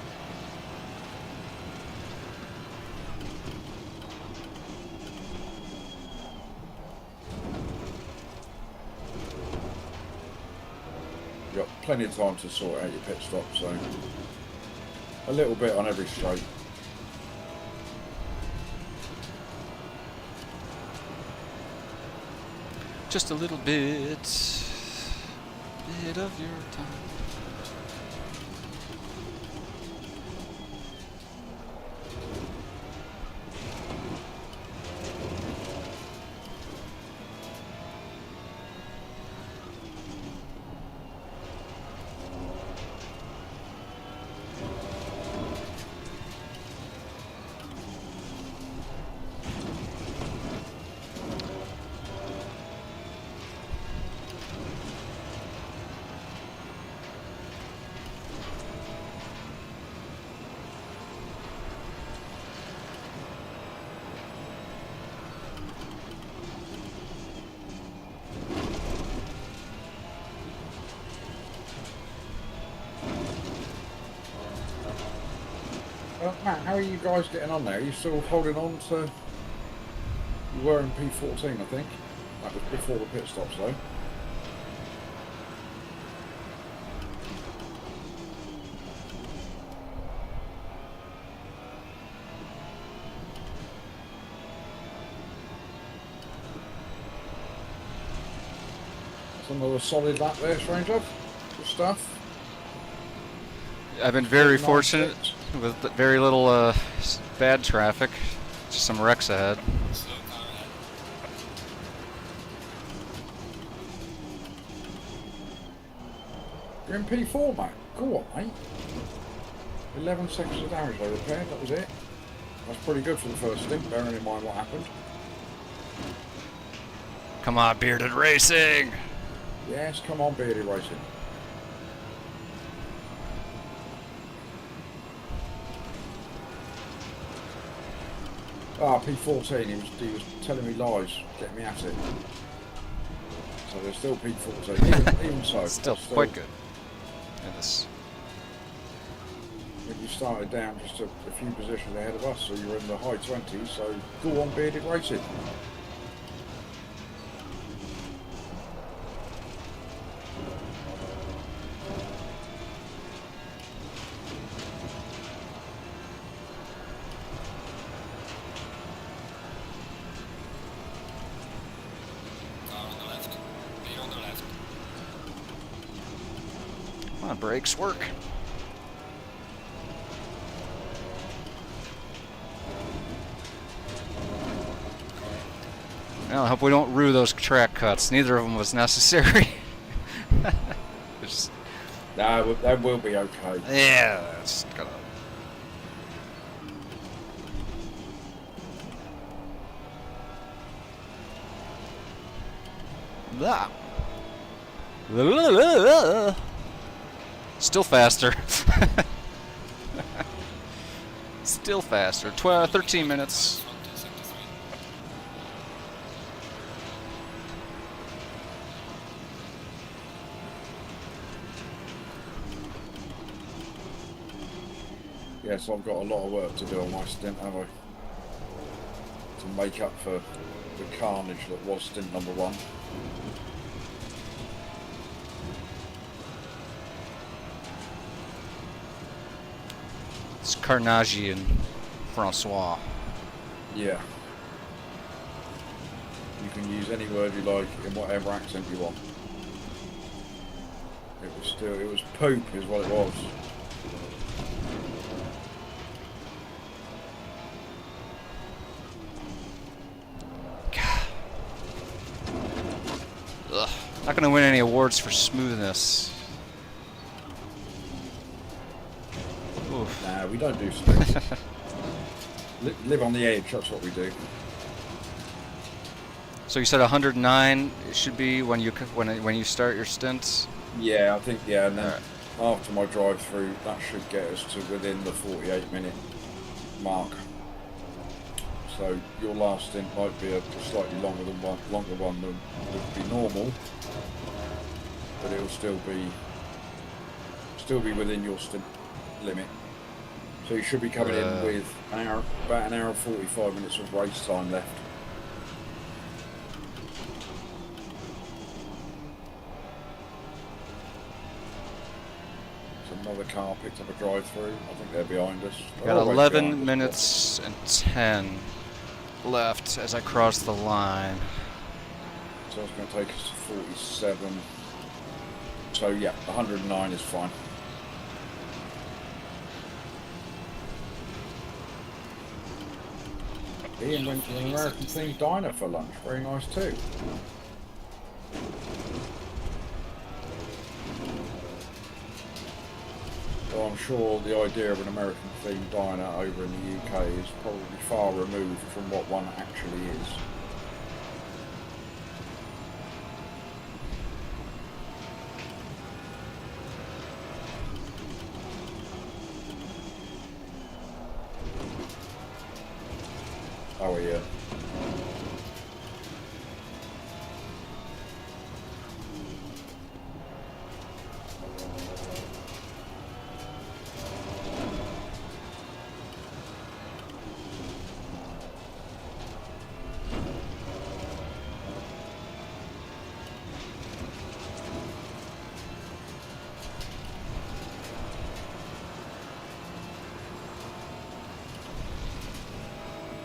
You've got plenty of time to sort out your pit stop, so a little bit on every straight. Just a little bit of your time. Matt, how are you guys getting on there? Are you still holding on to... You were in P14, I think. That was before the pit stops, though. That's another solid lap there, Stranger. Good stuff. I've been very 49 fortunate six. with very little bad traffic. Just some wrecks ahead. Slow car ahead. You're in P4, mate. Go on, mate. 11 seconds of damage they repaired, that was it. That's pretty good for the first stint, bearing in mind what happened. Come on, Bearded Racing! Yes, come on, PDD Racing. Ah, P14, he was telling me lies, getting me at it. So there's still P14, even so. Still that's quite good. In this. I think you started down just a few positions ahead of us, so you're in the high 20s, so go on, PDD Racing. Car on the left. Lead on the left. Come on, brakes work. Well, I hope we don't rue those track cuts. Neither of them was necessary. Just, Nah, that will be okay. yeah, that's gonna. Blah. Still faster. Still faster. 13 minutes. Front to sector 3. Yes, I've got a lot of work to do on my stint, have I? To make up for the carnage that was stint number 1. It's Carnagian Francois. Yeah. You can use any word you like in whatever accent you want. It was poop is what it was. Ugh. Not gonna win any awards for smoothness. Oof. Nah, we don't do smooth. Live on the edge, that's what we do. So you said 109 should be when you start your stints? Yeah, I think, yeah, and then after my drive through, that should get us to within the 48-minute mark. So your last stint might be a slightly longer one than would be normal, but it'll still be within your stint limit. So you should be coming in with about an hour and 45 minutes of race time left. So another car picked up a drive-through. I think they're behind us. Got 11 minutes and 10 left as I cross the line. So it's going to take us to 47. So yeah, 109 is fine. Ian went to an American themed diner for lunch. Very nice too. So I'm sure the idea of an American themed diner over in the UK is probably far removed from what one actually is. Oh yeah.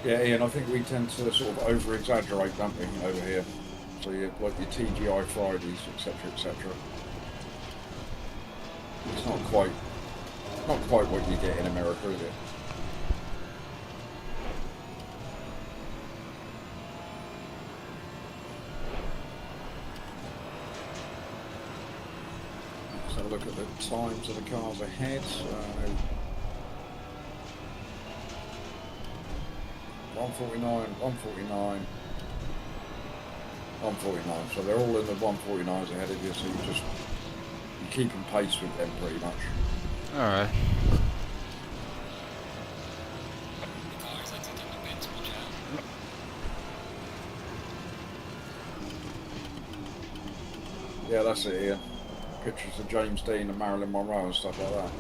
Yeah, Ian, I think we tend to sort of over-exaggerate, don't we, over here? So you like your TGI Fridays, etc., etc. It's not quite what you get in America, is it? Let's have a look at the times of the cars ahead. 149, 149, 149. So they're all in the 149s ahead of you, so you're keeping pace with them pretty much. Alright. Yeah, that's it here. Pictures of James Dean and Marilyn Monroe and stuff like that.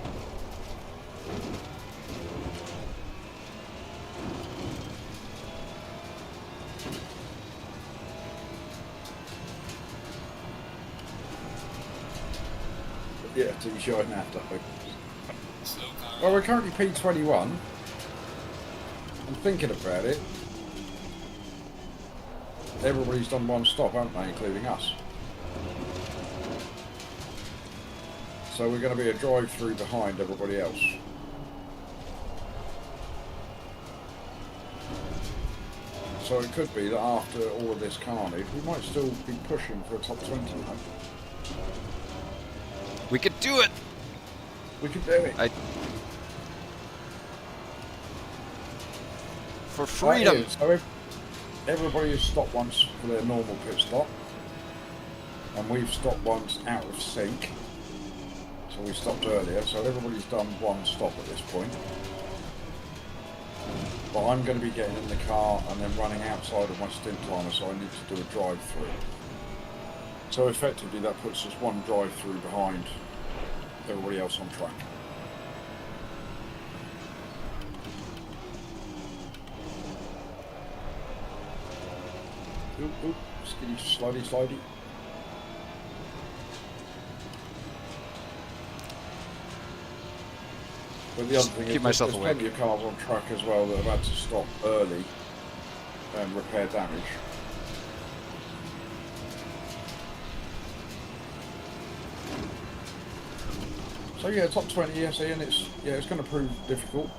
Yeah, T-shirt now, don't we? Well, we're currently P21. I'm thinking about it. Everybody's done one stop, haven't they, including us? So we're going to be a drive-through behind everybody else. So it could be that after all of this carnage, we might still be pushing for a top 20 now. We could do it! We could do it. For freedom! So everybody has stopped once for their normal pit stop. And we've stopped once out of sync. So we stopped earlier, so everybody's done one stop at this point. But I'm going to be getting in the car and then running outside of my stint timer, so I need to do a drive-through. So effectively that puts us one drive-through behind everybody else on track. Oop. Skiddy, slidey. But the other thing keep is myself there's awake. plenty of cars on track as well that have had to stop early and repair damage. So yeah, top 20, yes, Ian. It's going to prove difficult,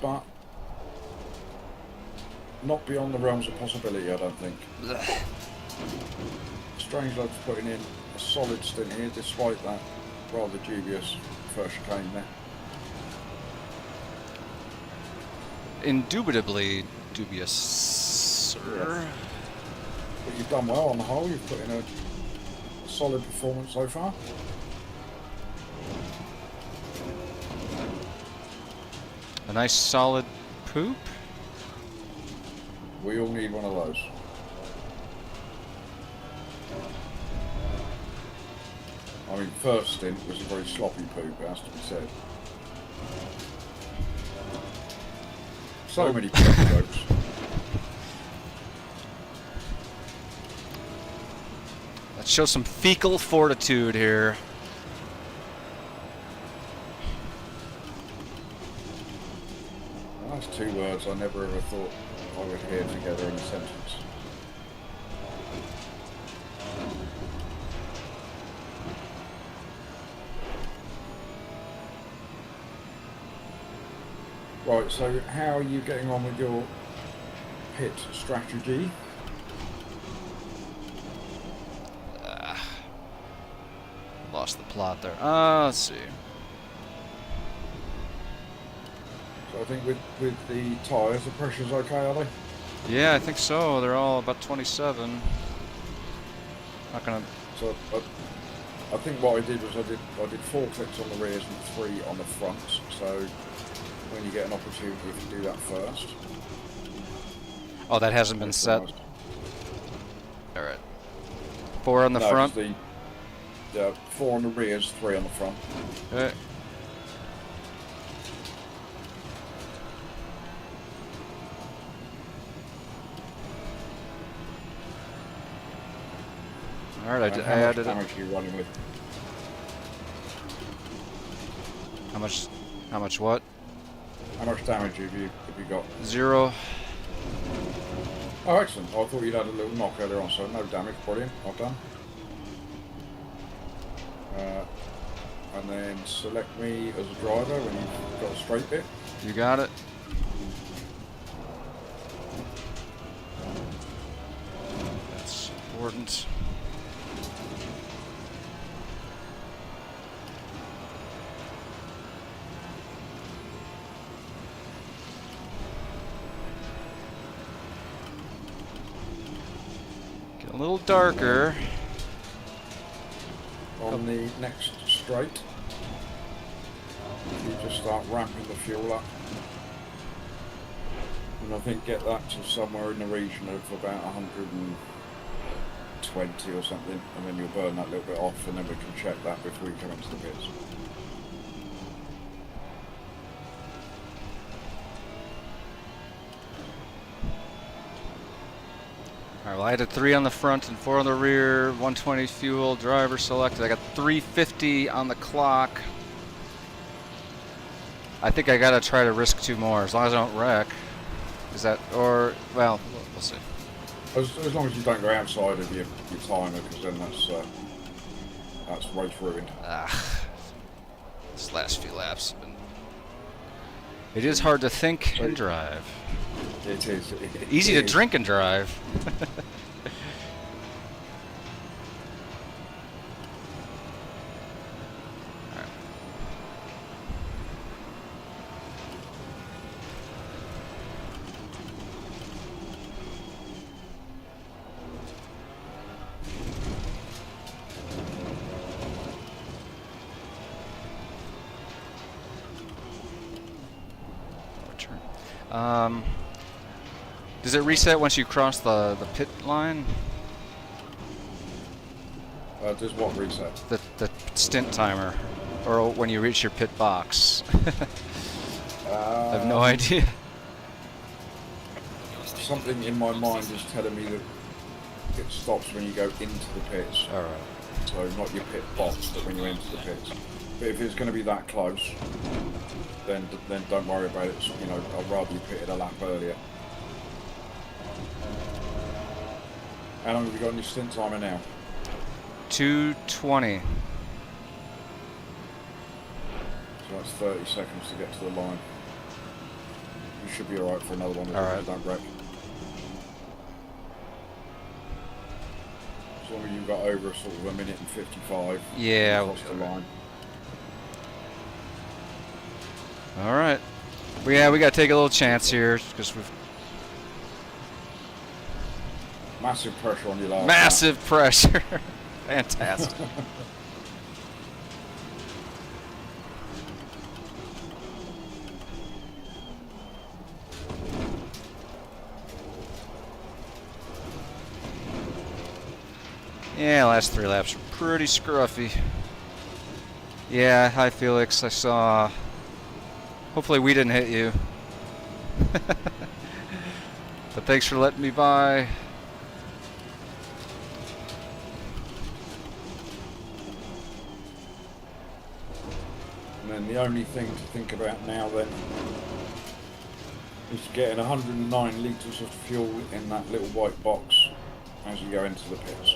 but not beyond the realms of possibility, I don't think. Strangelove putting in a solid stint here, despite that rather dubious first chicane there. Indubitably dubious, sir. But you've done well on the whole. You've put in a solid performance so far. A nice solid poop. We all need one of those. I mean, first stint was a very sloppy poop, it has to be said. So many poop jokes. Let's show some fecal fortitude here. Well, that's two words I never ever thought I would hear together in a sentence. Right, so how are you getting on with your pit strategy? Lost the plot there. Let's see. So I think with the tyres, the pressure's okay, are they? Yeah, I think so. They're all about 27. Not gonna. So I think what I did was I did 4 clips on the rears and 3 on the fronts. So when you get an opportunity, if you do that first. Oh, that hasn't been set. All right. 4 on the front. The 4 on the rears, 3 on the front. Okay. All right, I added it. How much are you running with? How much what? How much damage have you got? 0. Oh, excellent. I thought you'd had a little knock earlier on, so no damage. Brilliant. Well done. And then select me as a driver when you've got a straight bit. You got it. That's important. Get a little darker. On the next straight, you just start ramping the fuel up. And I think get that to somewhere in the region of about 120 or something, and then you'll burn that little bit off, and then we can check that before we come into the pits. Alright, well I added 3 on the front and 4 on the rear, 120 fuel, driver selected. I got 350 on the clock. I think I gotta try to risk 2 more, as long as I don't wreck. Is that, or, well, we'll see. As long as you don't go outside of your timer, because then that's race ruined. This last few laps have been... It is hard to think and drive. It is. Easy to drink and drive. Does it reset once you cross the pit line? Does what reset? The stint timer, or when you reach your pit box? I have no idea. something in my mind is telling me that it stops when you go into the pits. All right. So not your pit box, but when you enter the pits. But if it's going to be that close, then don't worry about it. You know, I'd rather you pitted a lap earlier. How long have you got on your stint timer now? 2:20. So that's 30 seconds to get to the line. You should be alright for another one as long as you don't wreck. As long as you've got over sort of 1:55. Yeah. Across the line. All right. Well, yeah, we got to take a little chance here because we've Massive pressure on your last massive pressure. Fantastic. Yeah, last 3 laps were pretty scruffy. Yeah, hi Felix. I saw. Hopefully we didn't hit you. But thanks for letting me by. And then the only thing to think about now then is getting 109 litres of fuel in that little white box as you go into the pits.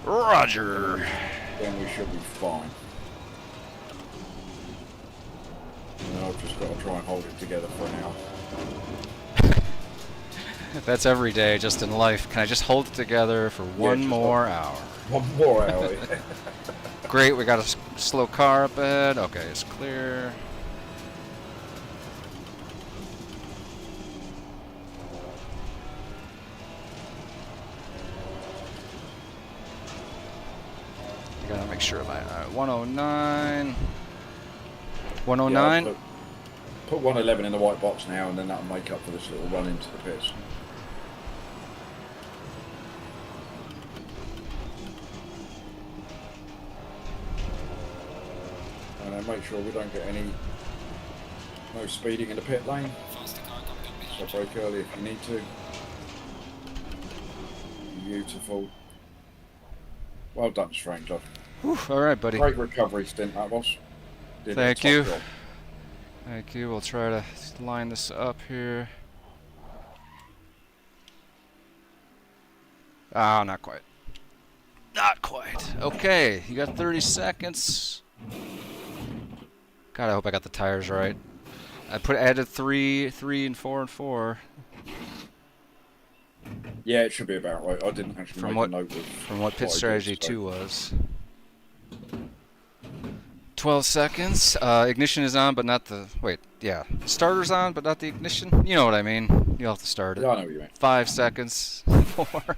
Roger. Then we should be fine. And I've just got to try and hold it together for an hour. That's every day, just in life. Can I just hold it together for one more hour? One more hour. Great, we got a slow car up ahead. Okay, it's clear. You gotta make sure of my 109. 109. Yeah, put 111 in the white box now, and then that'll make up for this little run into the pits. And then make sure we don't get no speeding in the pit lane. Faster car coming up behind So brake early if you need to. Beautiful. Well done, stranger. Whew, all right, buddy. Great recovery stint that was. Did a Thank top you. job. Thank you. We'll try to line this up here. Ah, not quite. Not quite. Okay, you got 30 seconds. God, I hope I got the tires right. I added 3, 3, and 4, and 4. Yeah, it should be about right. I didn't actually From make what- a note of From what pit I did, strategy so- 2 was. 12 seconds. Ignition is on, but not the... Wait, yeah. Starter's on, but not the ignition. You know what I mean. You'll have to start it. Yeah, I know what you mean. 5 seconds. 4,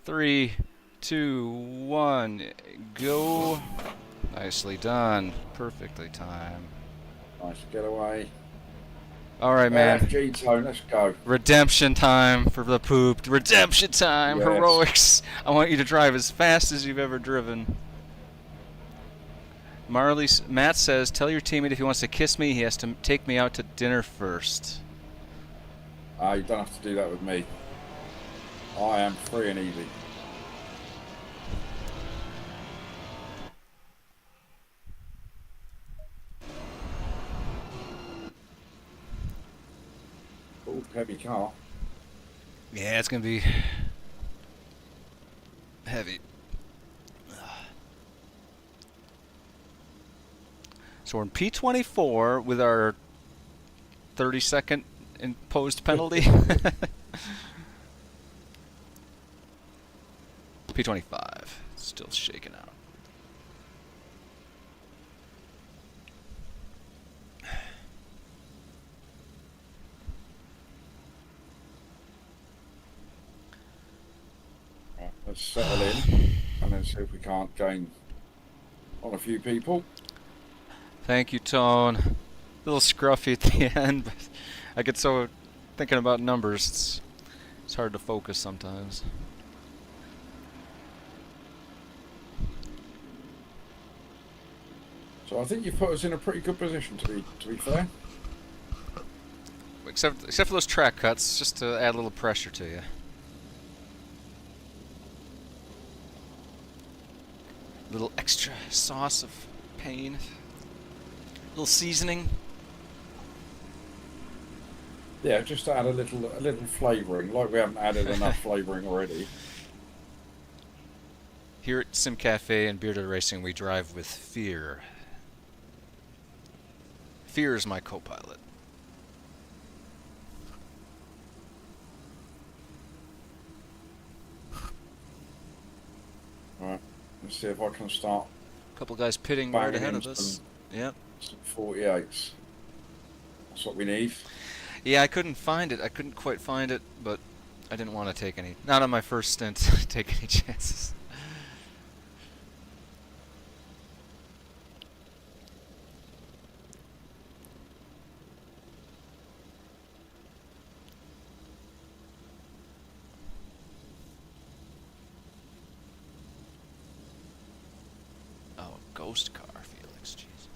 3, 2, 1. Go. Nicely done. Perfectly timed. Nice getaway. All right, man. G-Tone, let's go. Redemption time for the poop. Redemption time. Yes. Heroics. I want you to drive as fast as you've ever driven. Matt says, tell your teammate if he wants to kiss me, he has to take me out to dinner first. You don't have to do that with me. I am free and easy. Oh, heavy car. Yeah, it's going to be heavy. So we're in P24 with our 30-second imposed penalty. P25, still shaking out. Right, let's settle in and then see if we can't gain on a few people. Thank you, Tone. A little scruffy at the end, but I get so thinking about numbers, it's hard to focus sometimes. So I think you've put us in a pretty good position to be fair. But except for those track cuts, just to add a little pressure to you. A little extra sauce of pain. A little seasoning. Yeah, just to add a little flavouring, like we haven't added enough flavouring already. Here at Sim Cafe and PDD Racing, we drive with fear. Fear is my co-pilot. Alright, let's see if I can start A couple guys pitting right ahead of us. Yep. some 48s. That's what we need. Yeah, I couldn't find it. I couldn't quite find it, but I didn't want to take any. Not on my first stint, take any chances. Oh, a ghost car, Felix. Jeez.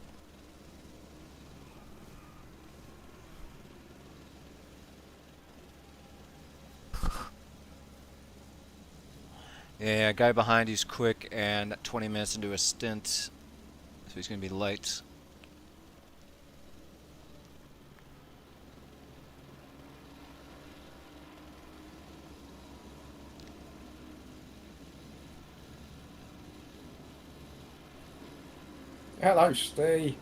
Yeah, guy behind you's quick and 20 minutes into a stint, so he's going to be light. Hello, Steve.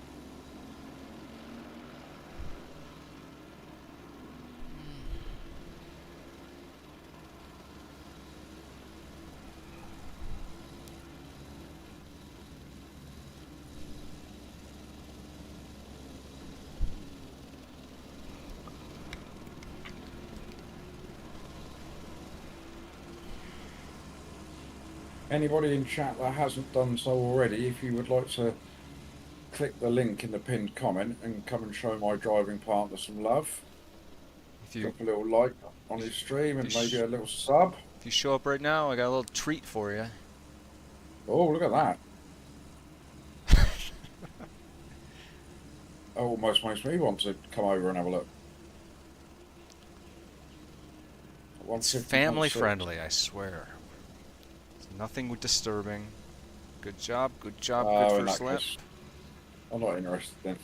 Anybody in chat that hasn't done so already, if you would like to click the link in the pinned comment and come and show my driving partner some love. If you Drop a little like on his stream and if you maybe a little sub. if you show up right now, I got a little treat for you. Oh, look at that. That almost makes me want to come over and have a look. It's 150.6. family friendly, I swear. It's nothing disturbing. Good job, good Oh, good in first that lap. case, I'm not interested then.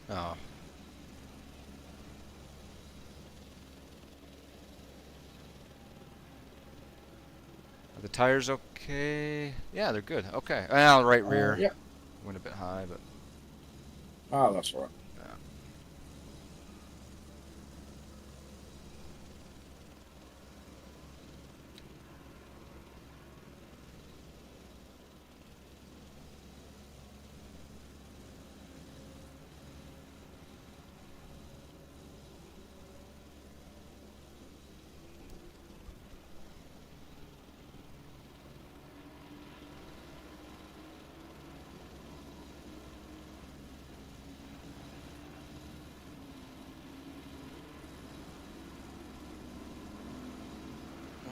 Oh. Are the tires okay? Yeah, they're good. Okay. Well, right rear. Yeah. Went a bit high, but Oh, that's all right. yeah.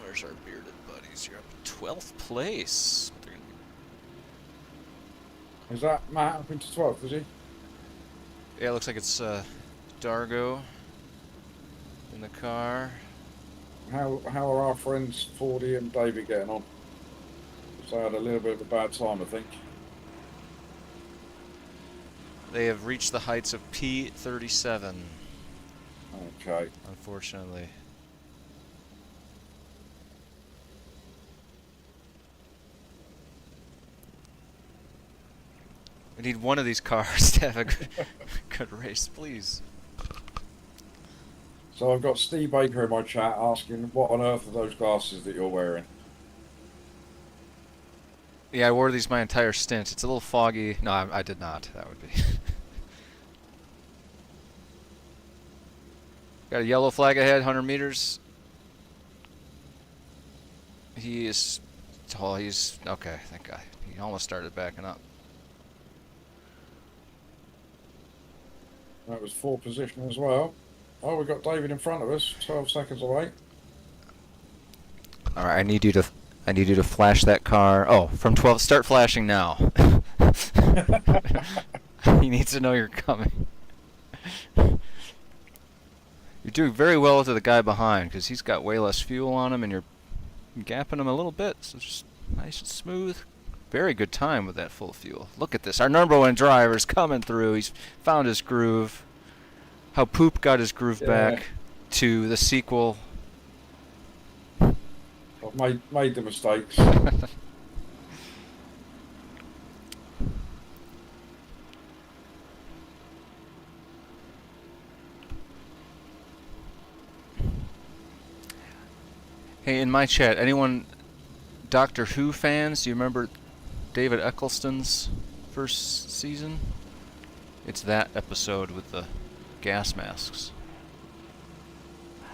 Where's our bearded buddies? You're up in 12th place. They're gonna Is that Matt up into 12th, is he? Yeah, it looks like it's Dargo in the car. How are our friends Fordy and David getting on? So I had a little bit of a bad time, I think. They have reached the heights of P37, Okay. unfortunately. We need one of these cars to have a good race, please. So I've got Steve Baker in my chat asking, what on earth are those glasses that you're wearing? Yeah, I wore these my entire stint. It's a little foggy. No, I did not. That would be. Got a yellow flag ahead, 100 meters. He is tall. He's okay. Thank God. He almost started backing up. That was 4th position as well. Oh, we've got David in front of us, 12 seconds away. All right, I need you to flash that car. Oh, from 12. Start flashing now. He needs to know you're coming. You're doing very well to the guy behind because he's got way less fuel on him, and you're gapping him a little bit. So just nice and smooth. Very good time with that full fuel. Look at this. Our number one driver's coming through. He's found his groove. How Poop got his groove back to the sequel. I've made the mistakes. Hey, in my chat, anyone Doctor Who fans? Do you remember David Eccleston's first season? It's that episode with the gas masks.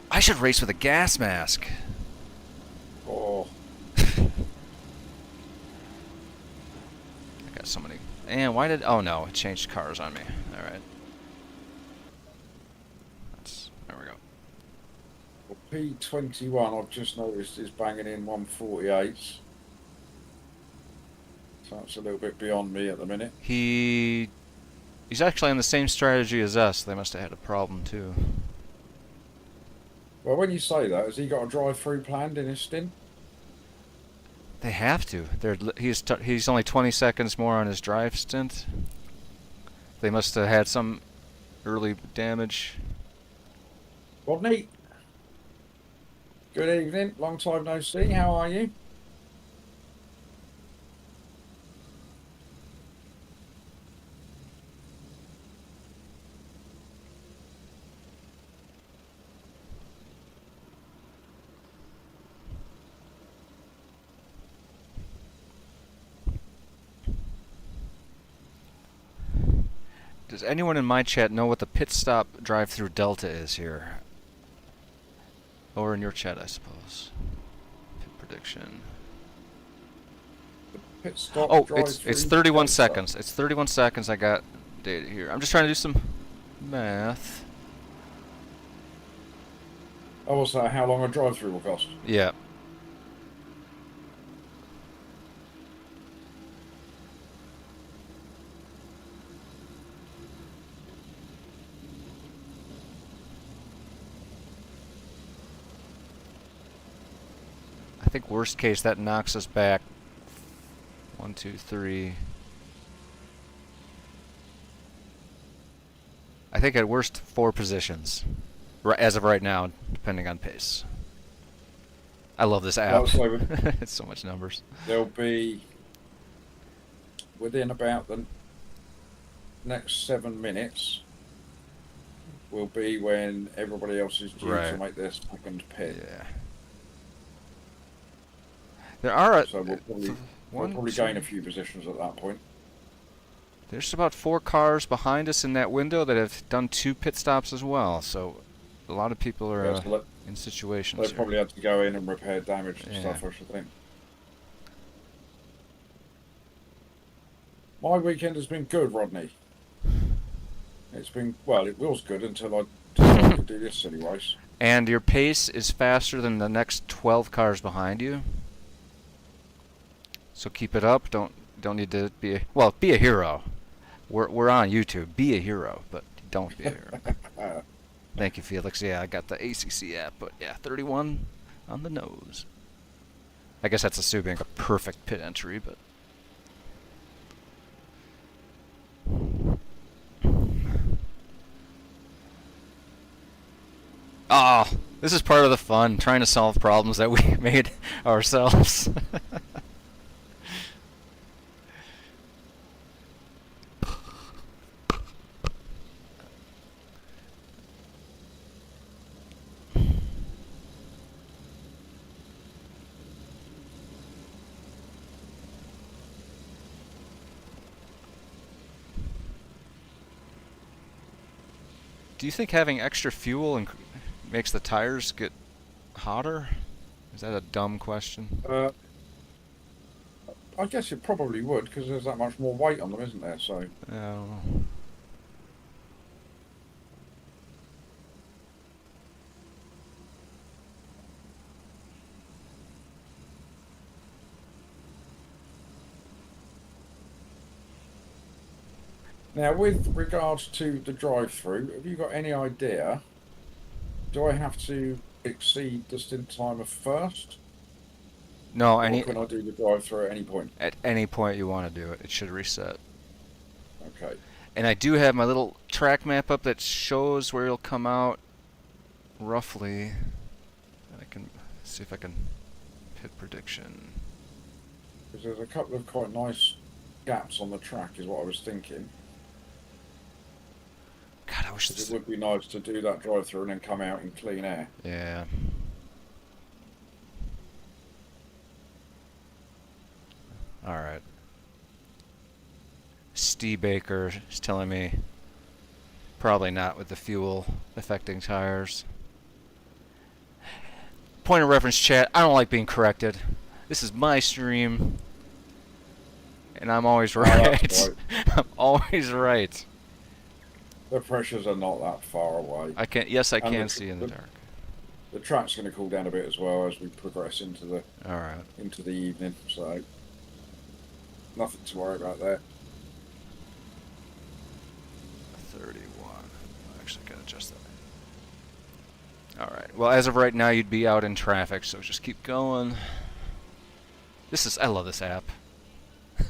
I should race with a gas mask. Oh, I got so many. And why did... Oh no, it changed cars on me. Alright. There we go. well, P21 I've just noticed is banging in 148s. So that's a little bit beyond me at the minute. He's actually on the same strategy as us. They must have had a problem too. Well, when you say that, has he got a drive-through planned in his stint? They have to. He's only 20 seconds more on his drive stint. They must have had some early damage. Rodney, good evening. Long time no see. How are you? Does anyone in my chat know what the pit stop drive-through delta is here? Or in your chat, I suppose. Pit prediction. Pit stop. Oh, drive-through it's 31 delta. seconds. It's 31 seconds. I got data here. I'm just trying to do some math. Oh, what's that? How long a drive-through will cost? Yeah. I think worst case that knocks us back 1, 2, 3. I think at worst 4 positions, as of right now, depending on pace. I love this app. So It's so much numbers. there'll be within about the next 7 minutes will be when everybody else is due to make their second pit. Yeah. There are So we'll probably gain a few positions at that point. There's about 4 cars behind us in that window that have done 2 pit stops as well. So a lot of people are in situations They here. probably had to go in and repair damage and stuff, I should think. My weekend has been good, Rodney. It's been, well, it was good until I decided to do this silly race. And your pace is faster than the next 12 cars behind you. So keep it up. Don't need to be be a hero. We're on YouTube. Be a hero, but don't be a hero. Thank you, Felix. Yeah, I got the ACC app, but yeah, 31 on the nose. I guess that's assuming a perfect pit entry, but oh, this is part of the fun, trying to solve problems that we made ourselves. Do you think having extra fuel makes the tires get hotter? Is that a dumb question? I guess it probably would, because there's that much more weight on them, isn't there? So I don't know. now, with regards to the drive-through, have you got any idea do I have to exceed the stint timer first, No, or can I do the drive-through at any point? at any point you want to do it, it should reset. Okay. And I do have my little track map up that shows where you'll come out roughly. I can see if I can hit prediction. Because there's a couple of quite nice gaps on the track, is what I was thinking. God, I wish It would be nice to do that drive-through and then come out in clean air. Yeah. All right. Steve Baker is telling me probably not with the fuel affecting tires. Point of reference, chat. I don't like being corrected. This is my stream, and I'm always right. That's right. I'm always right. The pressures are not that far away. I can. Yes, I And can see in the dark. The track's going to cool down a bit as well as we progress into the All right. evening, so nothing to worry about there. 31. I actually gotta adjust that. All right. Well, as of right now, you'd be out in traffic, so just keep going. I love this app.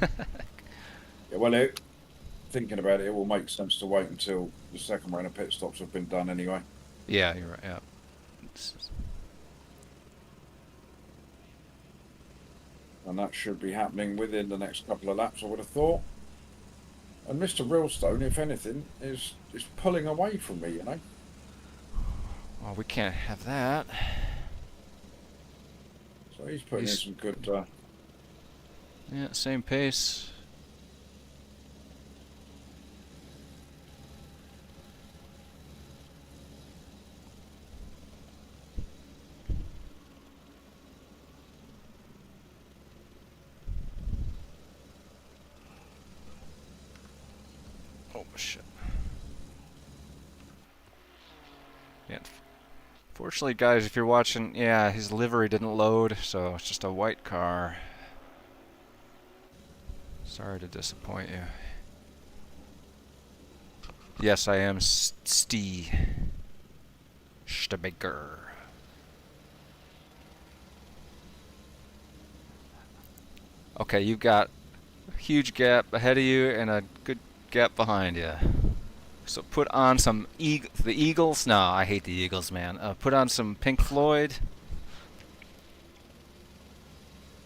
Yeah, well, thinking about it, it will make sense to wait until the second round of pit stops have been done anyway. Yeah, you're right. Yeah. And that should be happening within the next couple of laps, I would have thought. And Mr. Realstone, if anything, is pulling away from me, you know. Well, we can't have that. So he's putting in some good... Yeah, same pace. Oh, shit. Yeah. Fortunately, guys, if you're watching, yeah, his livery didn't load, so it's just a white car. Sorry to disappoint you. Yes, I am Steve Baker. Okay, you've got a huge gap ahead of you and a good gap behind you. So put on some the Eagles. No, I hate the Eagles, man. Put on some Pink Floyd.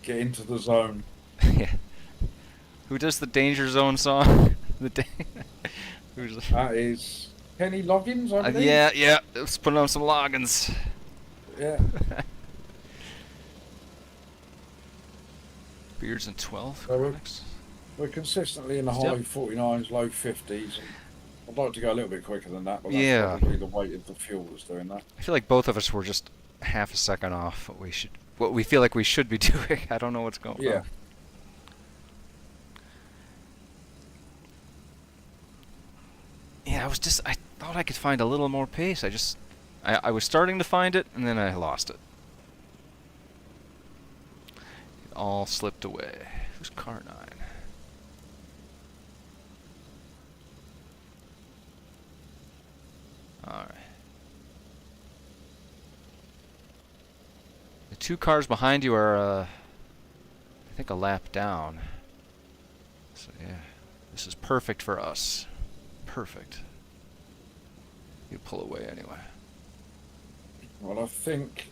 Get into the zone. Yeah. Who does the Danger Zone song? That is Kenny Loggins, I believe. Yeah. Let's put on some Loggins. Yeah. Beards and 12. So we're consistently in the high 49s, low 50s. I'd like to go a little bit quicker than that, but that's probably the weight of the fuel that's doing that. I feel like both of us were just half a second off what we feel like we should be doing. I don't know what's going on. Yeah, I thought I could find a little more pace. I was starting to find it, and then I lost it. It all slipped away. Who's car 9? Alright. The two cars behind you are, I think, a lap down. So, yeah. This is perfect for us. Perfect. You pull away anyway. Well, I think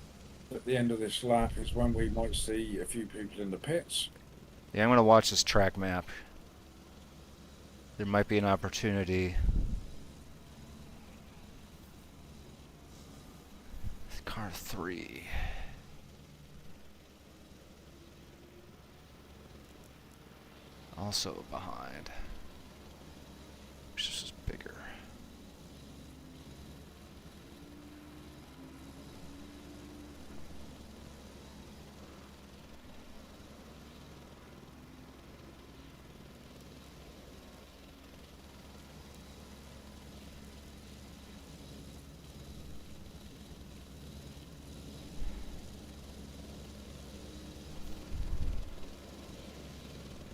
at the end of this lap is when we might see a few people in the pits. Yeah, I'm going to watch this track map. There might be an opportunity. Car 3. Also behind. This is bigger.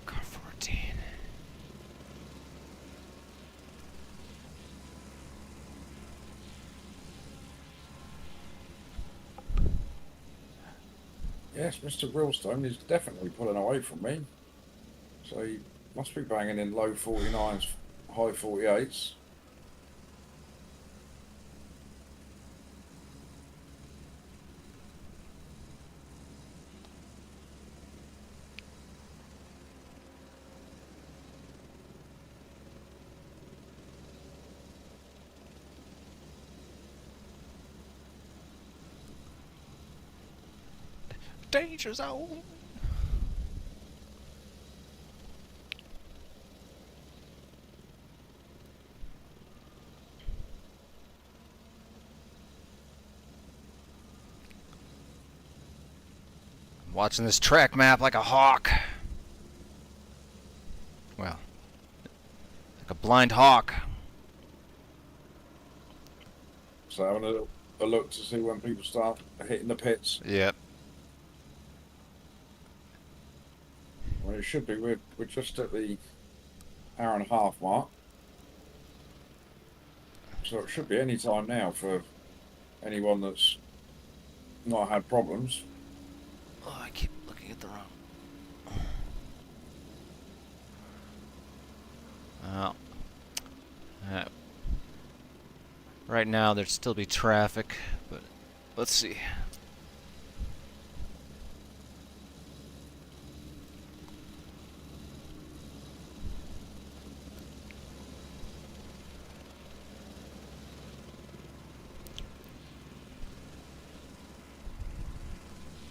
Car 14. Yes, Mr. Realstone is definitely pulling away from me. So he must be banging in low 49s, high 48s. Danger zone. I'm watching this track map like a hawk. Well, like a blind hawk. So having a look to see when people start hitting the pits. Yep. Well, it should be. We're just at the hour and a half mark. So it should be any time now for anyone that's not had problems. Oh, I keep looking at the wrong. Oh. Right now there'd still be traffic, but let's see.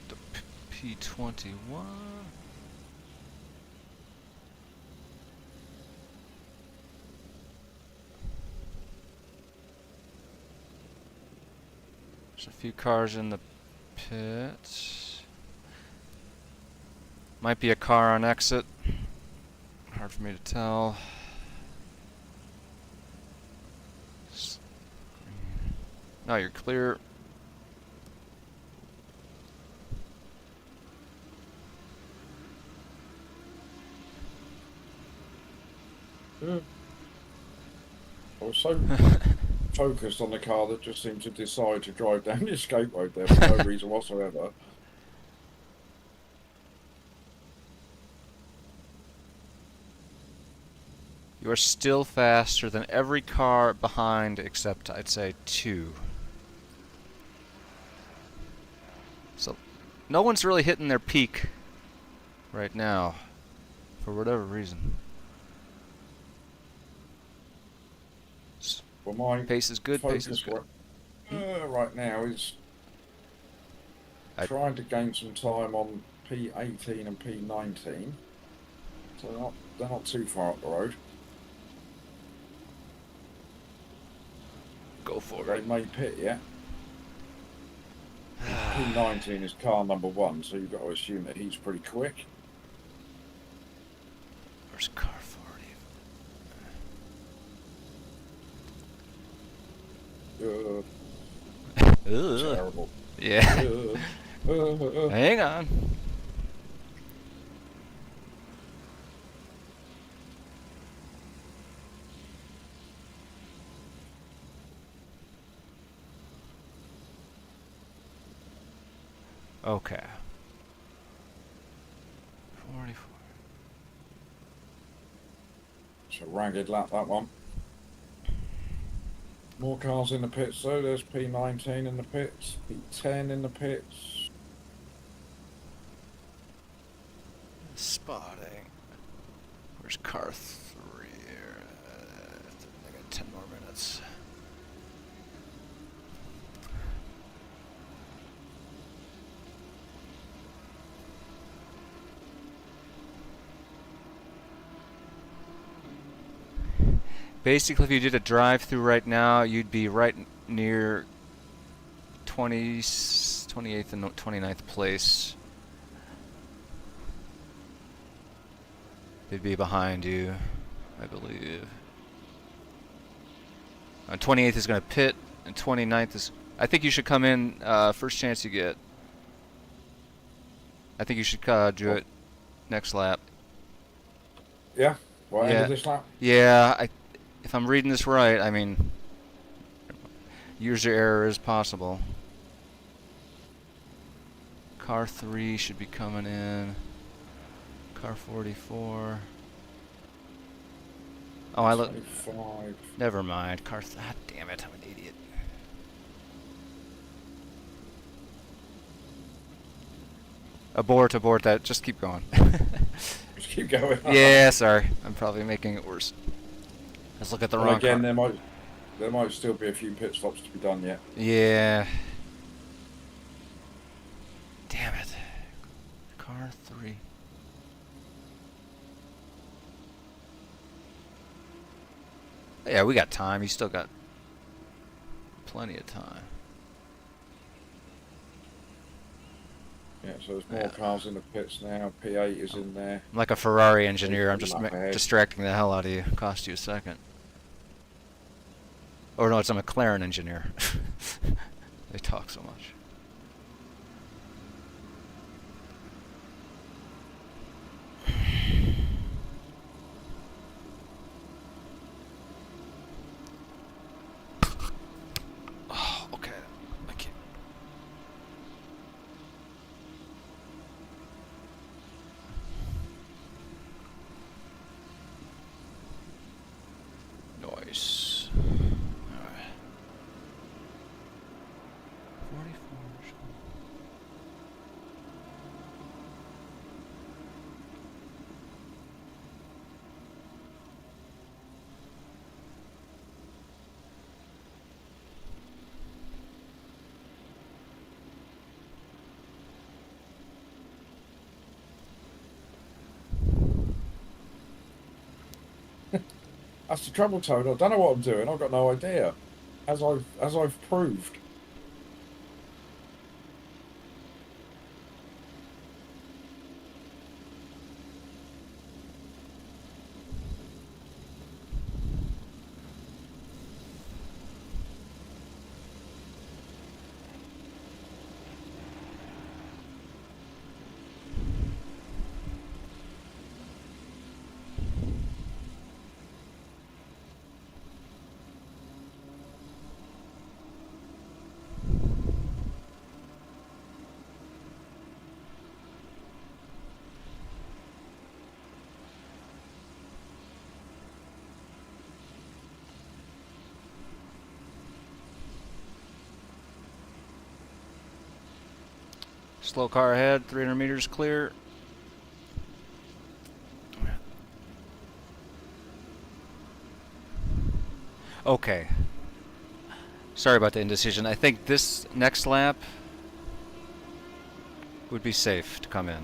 The P21. There's a few cars in the pit. Might be a car on exit. Hard for me to tell. No, you're clear. I was so focused on the car that just seemed to decide to drive down the escape road there for no reason whatsoever. You are still faster than every car behind except, I'd say, 2. So, no one's really hitting their peak right now, for whatever reason. Well, my Pace is good, pace is focus good. right now is trying to gain some time on P18 and P19. So they're not too far up the road. Go for They it. may pit yet. P19 is car number 1, so you've got to assume that he's pretty quick. Where's car 40? Terrible. Yeah. Hang on. Okay. 44. It's a ragged lap, that one. More cars in the pits, though. There's P19 in the pits, P10 in the pits. Spotting. Where's car 3? I got 10 more minutes. Basically, if you did a drive-through right now, you'd be right near 28th and 29th place. They'd be behind you, I believe. 28th is going to pit, and 29th is... I think you should come in first chance you get. I think you should do it next lap. Yeah? What, end Yeah. of this lap? Yeah, if I'm reading this right, I mean, user error is possible. Car 3 should be coming in. Car 44. Oh, I look. 25. Never mind. Car. God damn it! I'm an idiot. Abort, abort that. Just keep going. Just keep going. Yeah, sorry. I'm probably making it worse. Let's look at the Well, wrong again, car. there might still be a few pit stops to be done yet. Yeah. Damn it. Car 3. Yeah, we got time. You still got plenty of time. Yeah, so there's more Yeah. cars in the pits now. P8 is in there. I'm like a Ferrari engineer. I'm Pretty just much ahead. distracting the hell out of you. Cost you a second. Or no, it's a McLaren engineer. They talk so much. Oh, okay. I can't. Nice. Alright. 44. That's the trouble, Toad. I don't know what I'm doing. I've got no idea. As I've proved. Slow car ahead, 300 meters clear. Okay. Sorry about the indecision. I think this next lap would be safe to come in.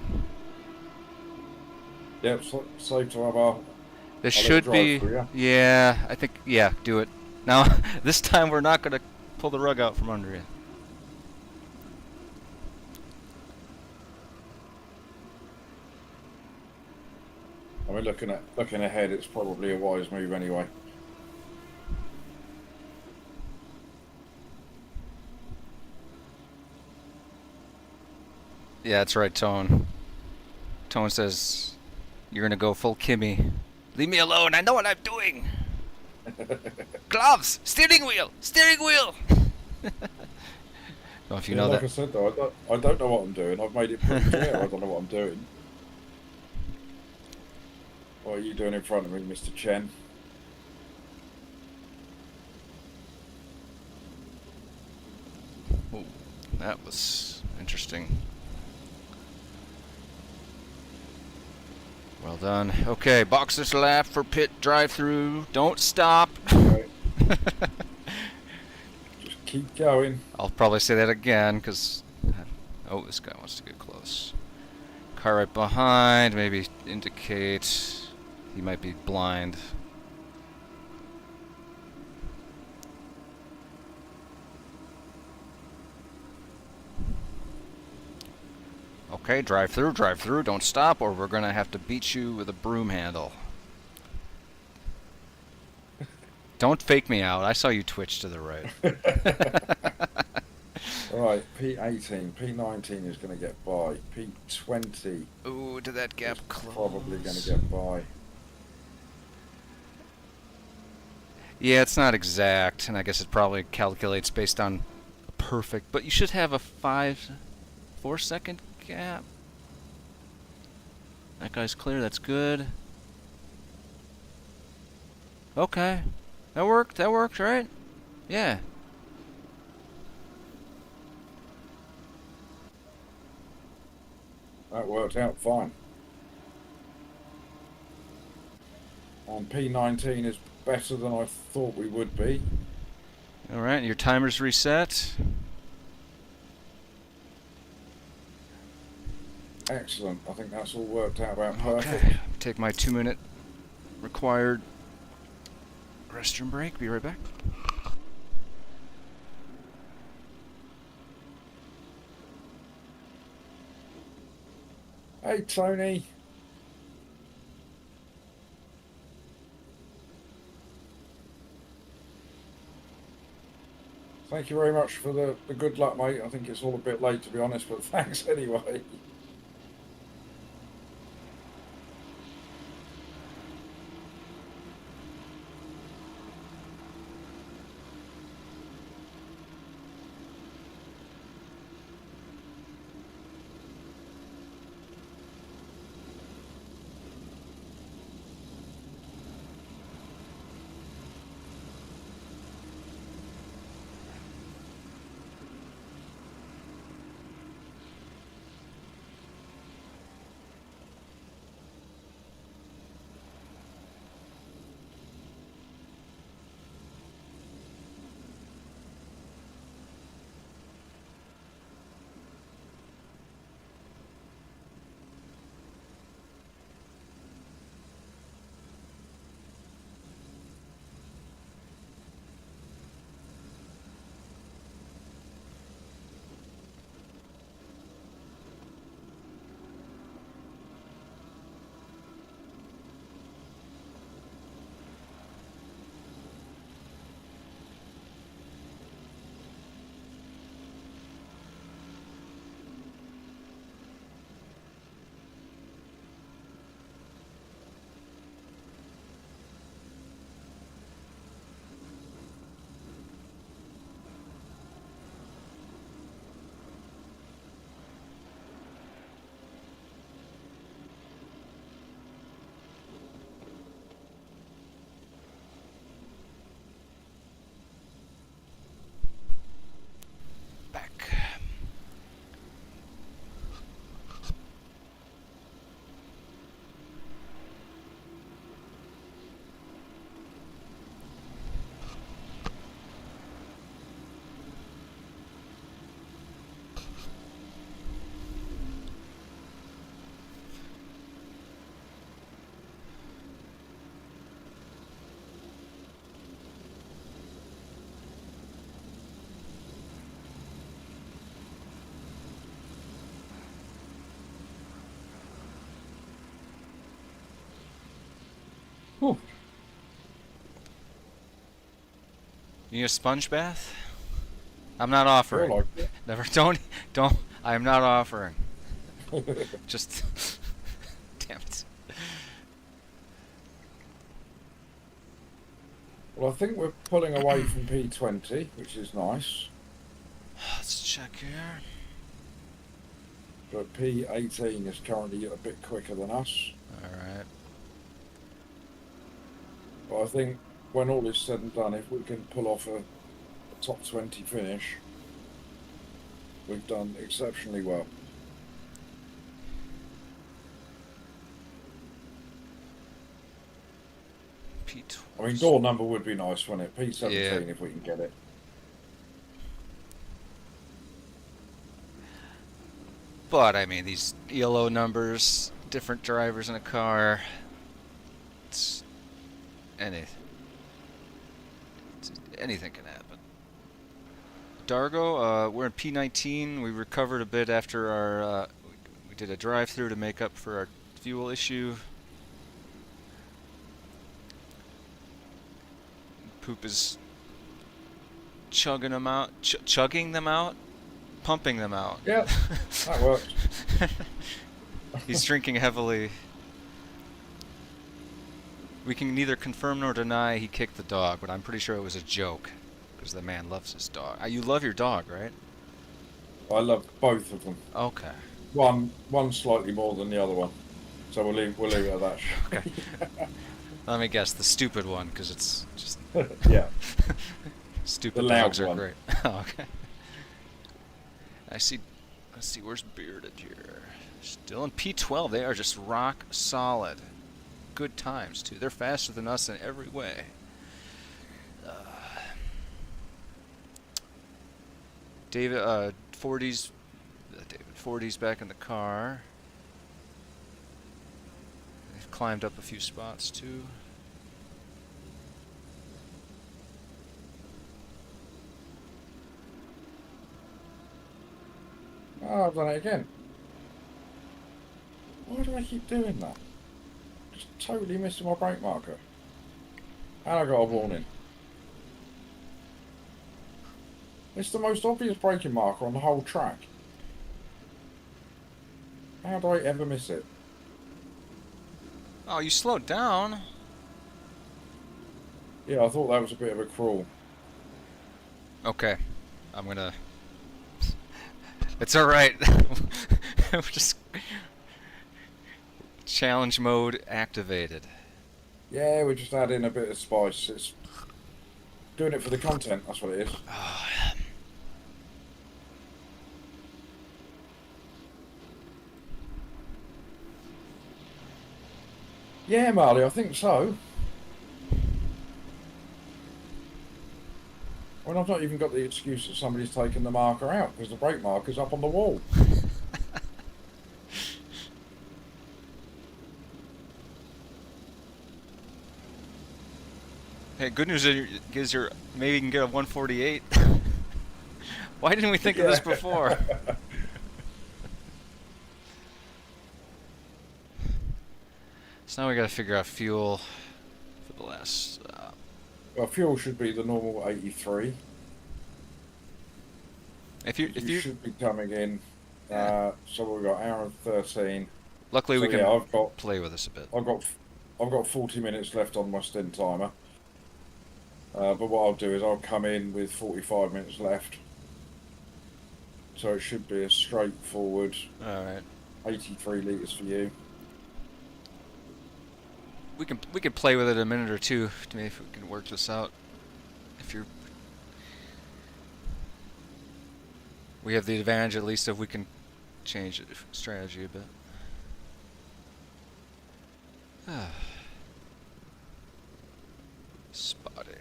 Yeah, safe to have our. This I'll let should you be. drive through, Yeah, I think. Yeah, do it. Now, this time we're not going to pull the rug out from under you. I mean, looking ahead, it's probably a wise move anyway. Yeah, that's right, Tone. Tone says you're going to go full Kimmy. Leave me alone. I know what I'm doing. Gloves, steering wheel, steering wheel. Well, if you know like that. I said, though, I don't know what I'm doing. I've made it pretty clear. I don't know what I'm doing. What are you doing in front of me, Mr. Chen? Ooh, that was interesting. Well done. Okay, box this lap for pit drive-through. Don't stop. Right. Just keep going. I'll probably say that again because. Oh, this guy wants to get close. Car right behind. Maybe indicate. He might be blind. Okay, drive through, don't stop, or we're gonna have to beat you with a broom handle. Don't fake me out. I saw you twitch to the right. Right, P18, P19 is going to get by. P20 Ooh, did that gap is close? probably going to get by. Yeah, it's not exact, and I guess it probably calculates based on perfect. But you should have a 4 second gap. That guy's clear. That's good. Okay. That worked. That worked, right? Yeah. That worked out fine. And P19 is better than I thought we would be. All right. Your timer's reset. Excellent. I think that's all worked out about Okay. perfect. Take my 2-minute required restroom break. Be right back. Hey, Tony. Thank you very much for the good luck, mate. I think it's all a bit late, to be honest, but thanks anyway. Back. Whew. You need a sponge bath? I'm not Feel offering. like it. Never. Don't. I am not offering. Just. Damn it. Well, I think we're pulling away from P20, which is nice. Let's check here. But P18 is currently a bit quicker than us. All right. But I think when all is said and done, if we can pull off a top 20 finish, we've done exceptionally well. P12. I mean, door number would be nice, wouldn't it? P17 Yeah. if we can get it. But I mean, these ELO numbers, different drivers in a car. It's anything can happen. Dargo, we're in P19. We recovered a bit after our we did a drive-through to make up for our fuel issue. Poop is chugging them out, chugging them out, pumping them out. Yeah, that works. He's drinking heavily. We can neither confirm nor deny he kicked the dog, but I'm pretty sure it was a joke, because the man loves his dog. You love your dog, right? I love both of them. Okay. one slightly more than the other one. So we'll leave it at that. Okay. Let me guess, the stupid one, because it's just Yeah, the stupid loud dogs are one. great. Oh, okay. I see. Let's see. Where's Bearded here? Still in P12. They are just rock solid. Good times too. They're faster than us in every way. David, 40s. David 40's back in the car. They've climbed up a few spots too. Oh, I've done it again. Why do I keep doing that? Just totally missing my brake marker. And I got a warning. It's the most obvious braking marker on the whole track. How do I ever miss it? Oh, you slowed down. Yeah, I thought that was a bit of a crawl. Okay, I'm gonna. It's all right. We're just challenge mode activated. Yeah, we're just adding a bit of spice. It's doing it for the content, that's what it is. Yeah, Marley, I think so. Well, I've not even got the excuse that somebody's taken the marker out because the brake marker's up on the wall. Hey, good news is you're maybe you can get a 148. Why didn't we think of this before? So now we got to figure out fuel for the last. Well, fuel should be the normal 83. If You you, should be coming in. yeah. So we've got hour and 13. Luckily So we can yeah, I've got play with this a bit. I've got I've got 40 minutes left on my stint timer. But what I'll do is I'll come in with 45 minutes left. So it should be a straightforward All right. 83 litres for you. We can play with it a minute or two to maybe if we can work this out. If you're, we have the advantage at least if we can change the strategy a bit. Spotting.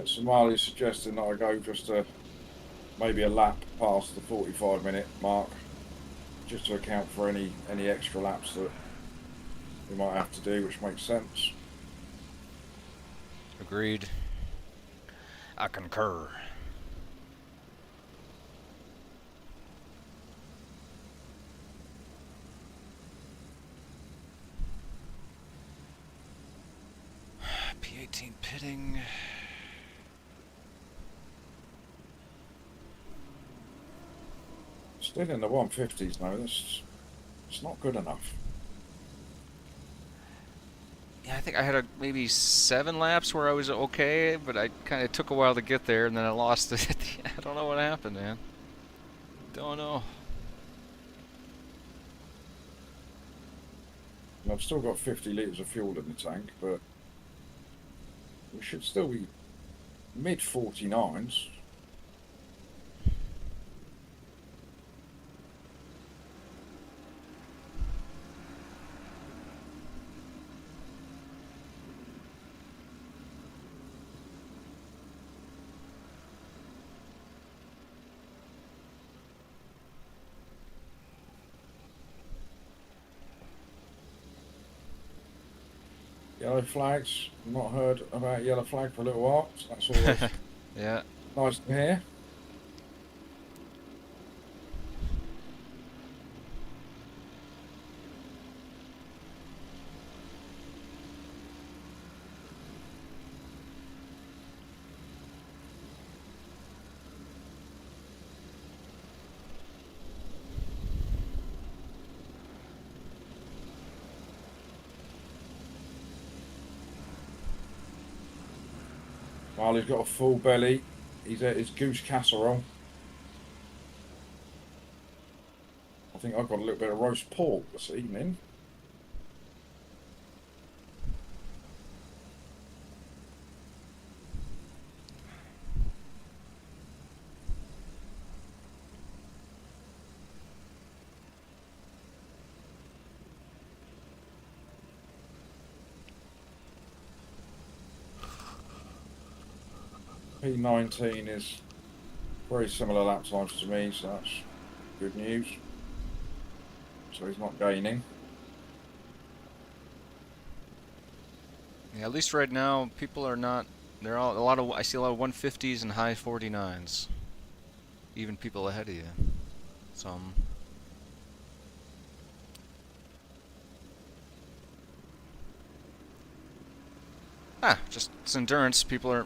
Somali's suggesting that I go just maybe a lap past the 45-minute mark, just to account for any extra laps that we might have to do, which makes sense. Agreed. I concur. P18 pitting. Still in the 150s now. It's not good enough. Yeah, I think I had maybe 7 laps where I was okay, but I kind of took a while to get there, and then I lost it at the end. I don't know what happened, man. Don't know. And I've still got 50 litres of fuel in the tank, but we should still be mid 49s. Yellow flags. Not heard about yellow flag for a little while, so that's always Yeah. nice to hear. While he's got a full belly, he's at his goose casserole. I think I've got a little bit of roast pork this evening. P19 is very similar lap times to me, so that's good news. So he's not gaining. Yeah, at least right now, people are not. They're all a lot of. I see a lot of 150s and high 49s. Even people ahead of you. Some. Just it's endurance. People are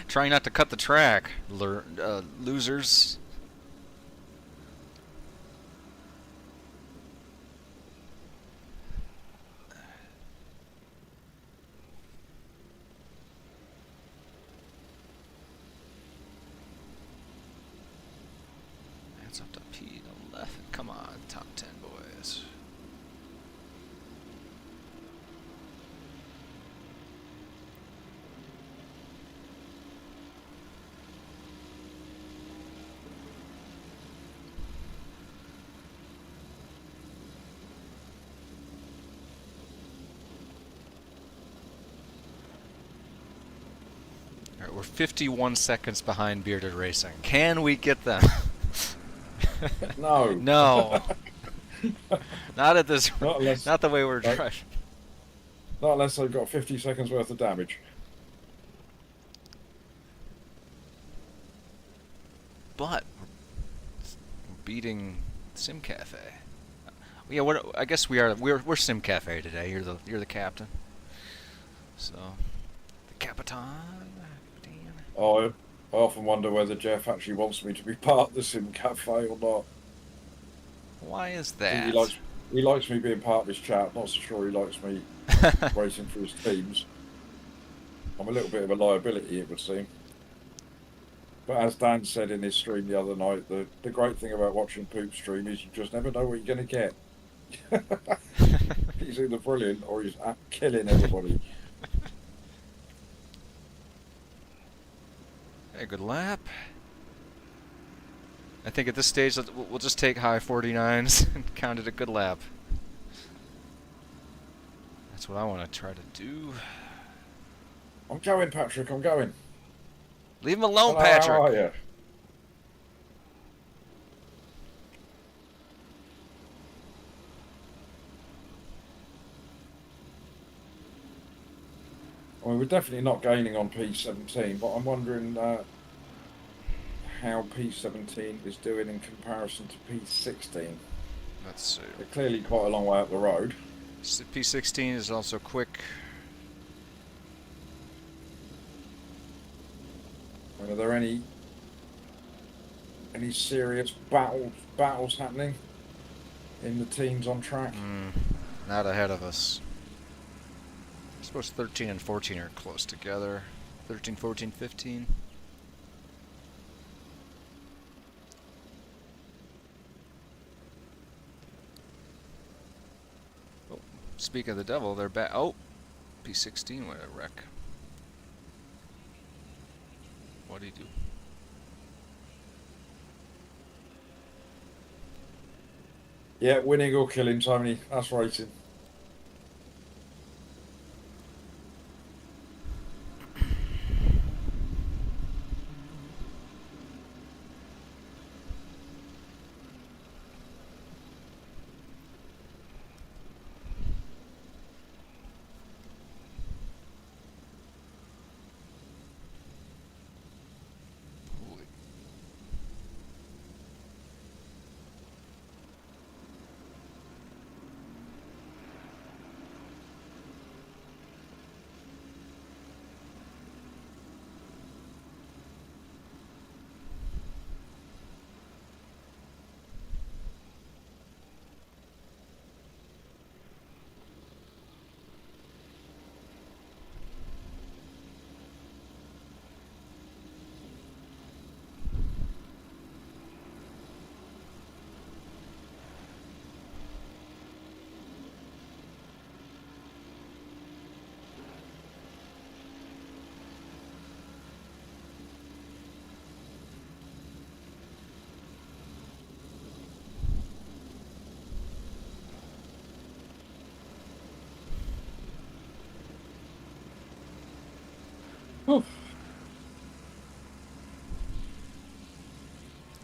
trying not to cut the track. Losers. It's up to P11. Come on, top 10 boys. All right, we're 51 seconds behind Bearded Racing. Can we get them? No. No. Not at this. Not unless, Not the way we're no. driving. Not unless they've got 50 seconds worth of damage. But we're beating Sim Cafe. Yeah, I guess we are. We're Sim Cafe today. You're the captain. So the Capitan. I often wonder whether Jeff actually wants me to be part of the Sim Cafe or not. Why is I think that? he likes me being part of his chat. Not so sure he likes me racing for his teams. I'm a little bit of a liability, it would seem. But as Dan said in his stream the other night, the great thing about watching Poop stream is you just never know what you're going to get. He's either brilliant or he's killing everybody. Hey, good lap. I think at this stage we'll just take high 49s and count it a good lap. That's what I want to try to do. I'm going, Patrick. I'm going. Leave him alone, Hello, Patrick. How are you? I mean, we're definitely not gaining on P17, but I'm wondering how P17 is doing in comparison to P16. Let's see. They're clearly quite a long way up the road. P16 is also quick. And are there any serious battles happening in the teams on track? Not ahead of us. I suppose 13 and 14 are close together. 13, 14, 15. Oh, speak of the devil, they're back. Oh, P16 went a wreck. What'd he do? Yeah, winning or killing, Tony. That's racing.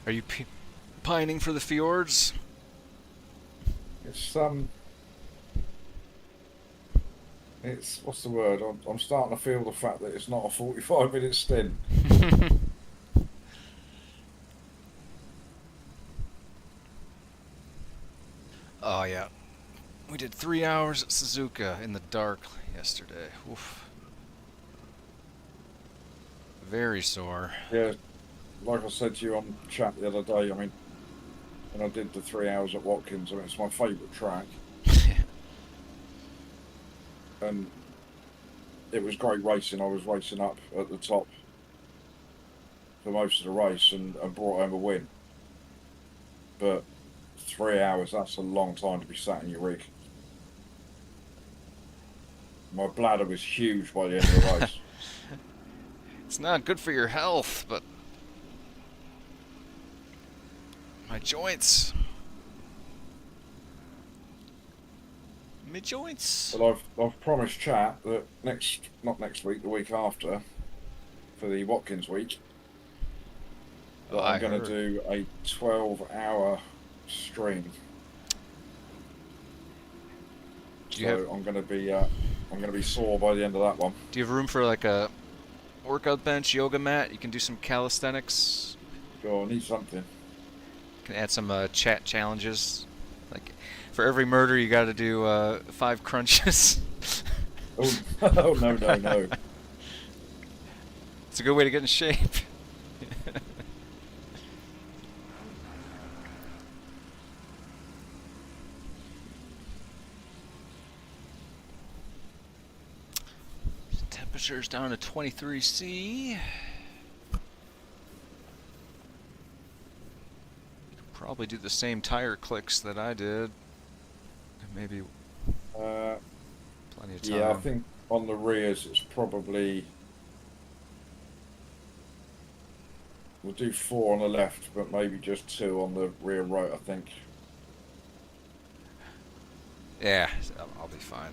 Are you pining for the fjords? It's it's what's the word? I'm starting to feel the fact that it's not a 45-minute stint. Oh yeah, we did 3 hours at Suzuka in the dark yesterday. Oof. Very sore. Yeah, like I said to you on chat the other day. I mean, when I did the 3 hours at Watkins, I mean, it's my favourite track, and it was great racing. I was racing up at the top for most of the race and brought home a win. But 3 hours, that's a long time to be sat in your rig. My bladder was huge by the end of the race. It's not good for your health, but my joints. My joints. But I've promised chat that not next week, the week after, for the Watkins week, that I'm going to do a 12-hour stream. So I'm going to be sore by the end of that one. Do you have room for like a workout bench, yoga mat? You can do some calisthenics. Go on, need something. Can add some chat challenges. Like for every murder, you got to do 5 crunches. Oh, oh no. It's a good way to get in shape. Temperature's down to 23°C. Probably do the same tire clicks that I did. Maybe plenty of time. Yeah, I think on the rears it's probably... We'll do 4 on the left, but maybe just 2 on the rear right, I think. Yeah, I'll be fine.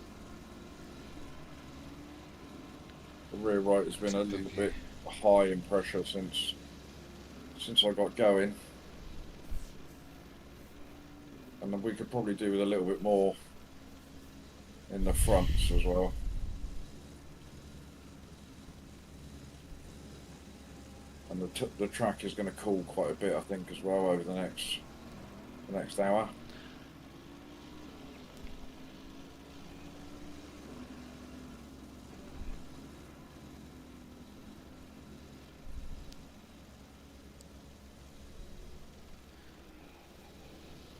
The rear right has been a little bit high in pressure since I got going. And then we could probably do with a little bit more in the fronts as well. And the track is going to cool quite a bit, I think, as well over the next hour.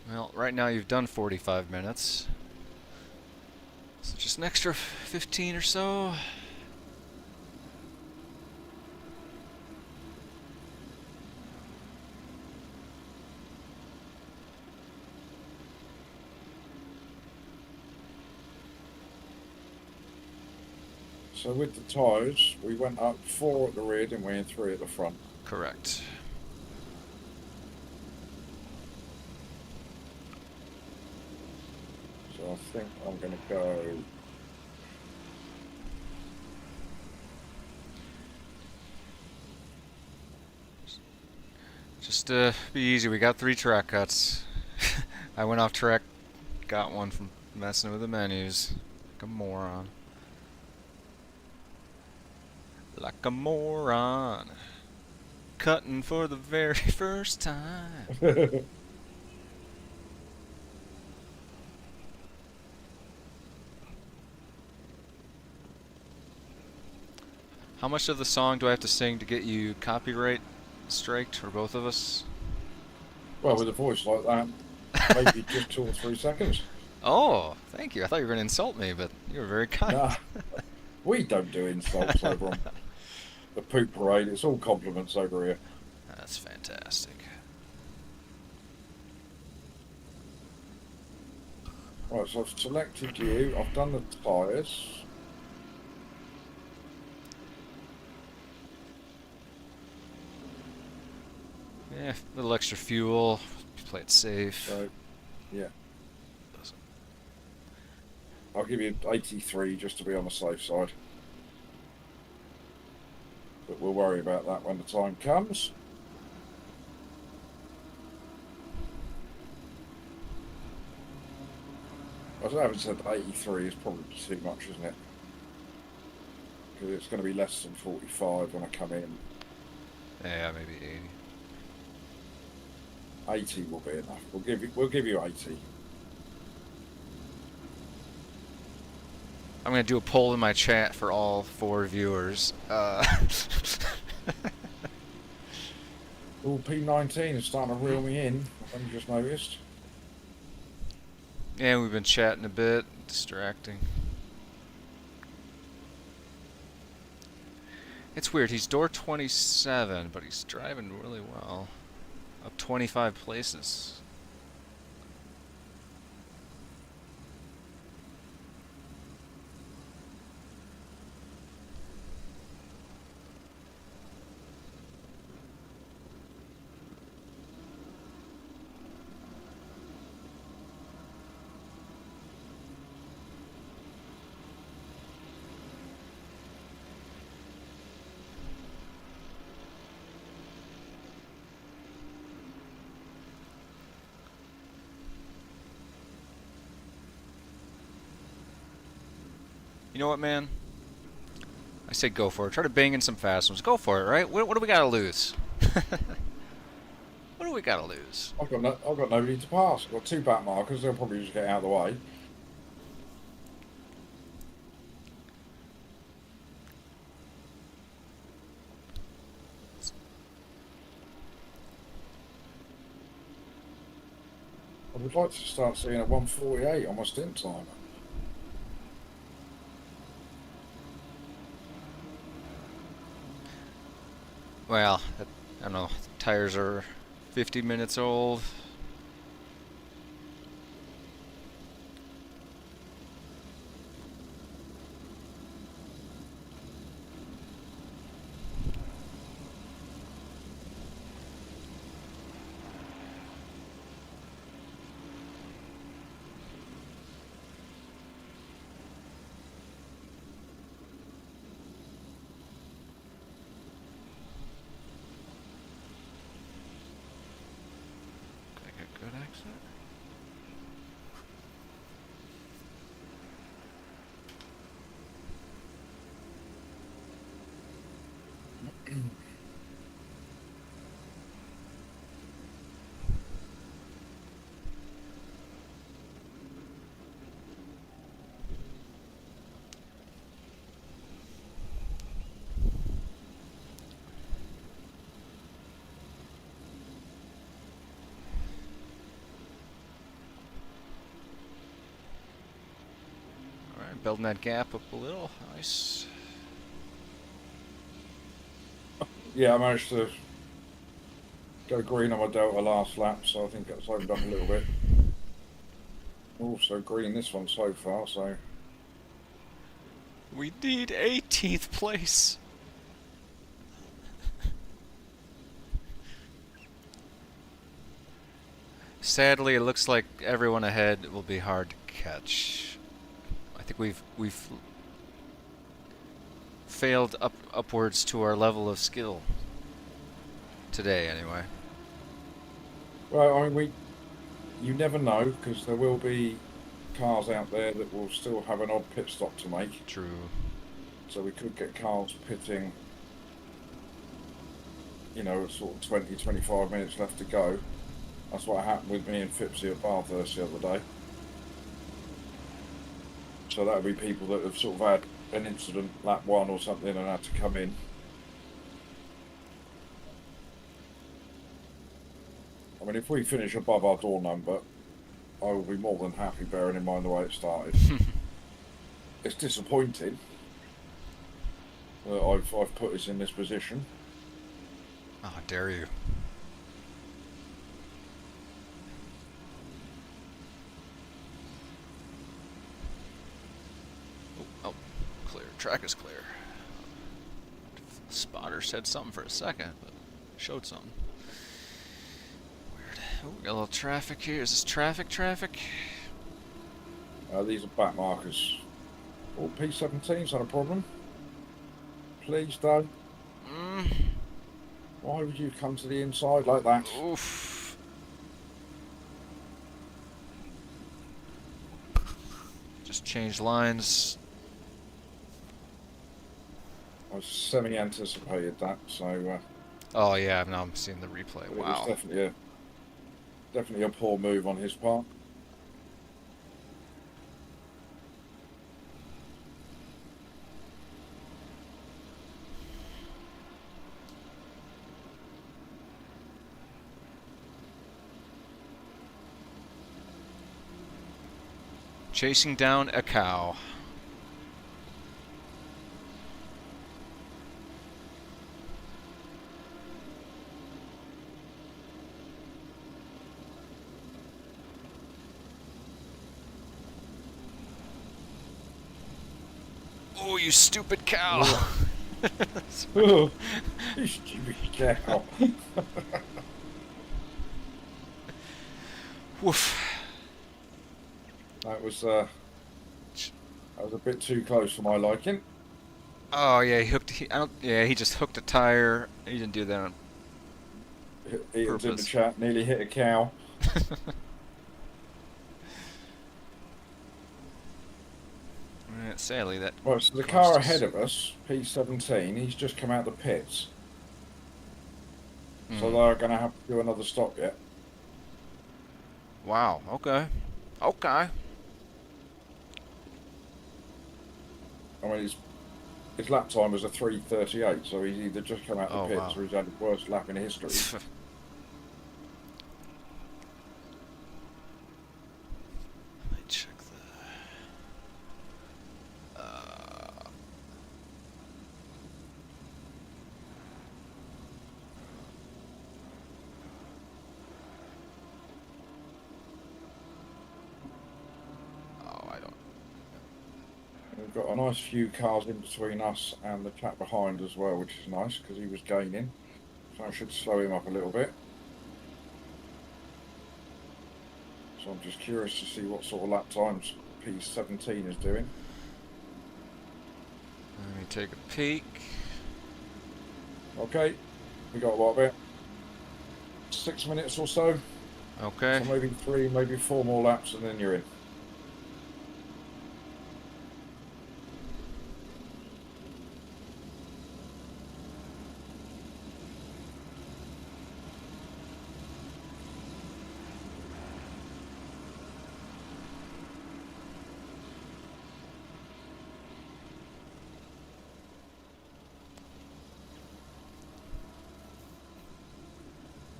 Well, right now you've done 45 minutes. So just an extra 15 or so. So with the tyres, we went up 4 at the rear, didn't we, and 3 at the front. Correct. So I think I'm going to go... Just be easy. We got 3 track cuts. I went off track, got one from messing with the menus. Like a moron. Like a moron. Cutting for the very first time. How much of the song do I have to sing to get you copyright striked for both of us? Well, with a voice like that, maybe just 2 or 3 seconds. Oh, thank you. I thought you were going to insult me, but you were very kind. Nah, we don't do insults over on the Poop Parade. It's all compliments over here. That's fantastic. Right, so I've selected you. I've done the tyres. Yeah, a little extra fuel. Play it safe. So, yeah. I'll give you 83 just to be on the safe side. but we'll worry about that when the time comes. I haven't said 83 is probably too much, isn't it? Because it's going to be less than 45 when I come in. Yeah, maybe 80. 80 will be enough. We'll give you 80. I'm gonna do a poll in my chat for all 4 viewers. Oh, P19 is starting to reel me in. I've only just noticed. Yeah, we've been chatting a bit, distracting. It's weird, he's door 27, but he's driving really well. Up 25 places. You know what, man? I say go for it. Try to bang in some fast ones. Go for it, right? What do we got to lose? What do we got to lose? I've got nobody to pass. I've got 2 back markers. They'll probably just get out of the way. I would like to start seeing a 148 on my stint timer. Well, I don't know. Tires are 50 minutes old. Good exit. Building that gap up a little. Nice. Yeah, I managed to go green on my Delta last lap, so I think that's opened up a little bit. Also green this one so far, so... We need 18th place. Sadly, it looks like everyone ahead will be hard to catch. I think we've failed upwards to our level of skill today, anyway. Well, I mean, you never know, because there will be cars out there that will still have an odd pit stop to make. True. So we could get cars pitting, you know, sort of 20, 25 minutes left to go. That's what happened with me and Fipsy at Bathurst the other day. So that would be people that have sort of had an incident lap 1 or something and had to come in. I mean, if we finish above our door number, I will be more than happy, bearing in mind the way it started. It's disappointing that I've put us in this position. Oh, how dare you. Oh, clear. Track is clear. Spotter said something for a second, but showed something. Weird. Oh, we got a little traffic here. Is this traffic? These are back markers. Oh, P17's not a problem. Please don't. Mm. Why would you come to the inside like that? Oof. Just change lines. I semi-anticipated that, so Oh yeah, now I'm seeing the replay. but it was Wow. definitely a poor move on his part. Chasing down a cow. Oh, you stupid cow. Oh, you stupid cow. Woof. That was a bit too close for my liking. Oh yeah, he hooked. I don't. Yeah, he just hooked a tire. He didn't do that on Ian's in the purpose. chat, nearly hit a cow. Right, sadly, that Well, so the cost car us. ahead of us, P17, he's just come out the pits. So Hmm. they're going to have to do another stop yet. Wow. Okay. Okay. I mean, his lap time was a 3:38, so he's either just come out the Oh pits wow. or he's had the worst lap in history. Let me check the. Oh, I don't. We've got a nice few cars in between us and the chap behind as well, which is nice because he was gaining. So I should slow him up a little bit. So I'm just curious to see what sort of lap times P17 is doing. Let me take a peek. Okay, we got what, about 6 minutes or so. Okay. So maybe 3, maybe 4 more laps and then you're in.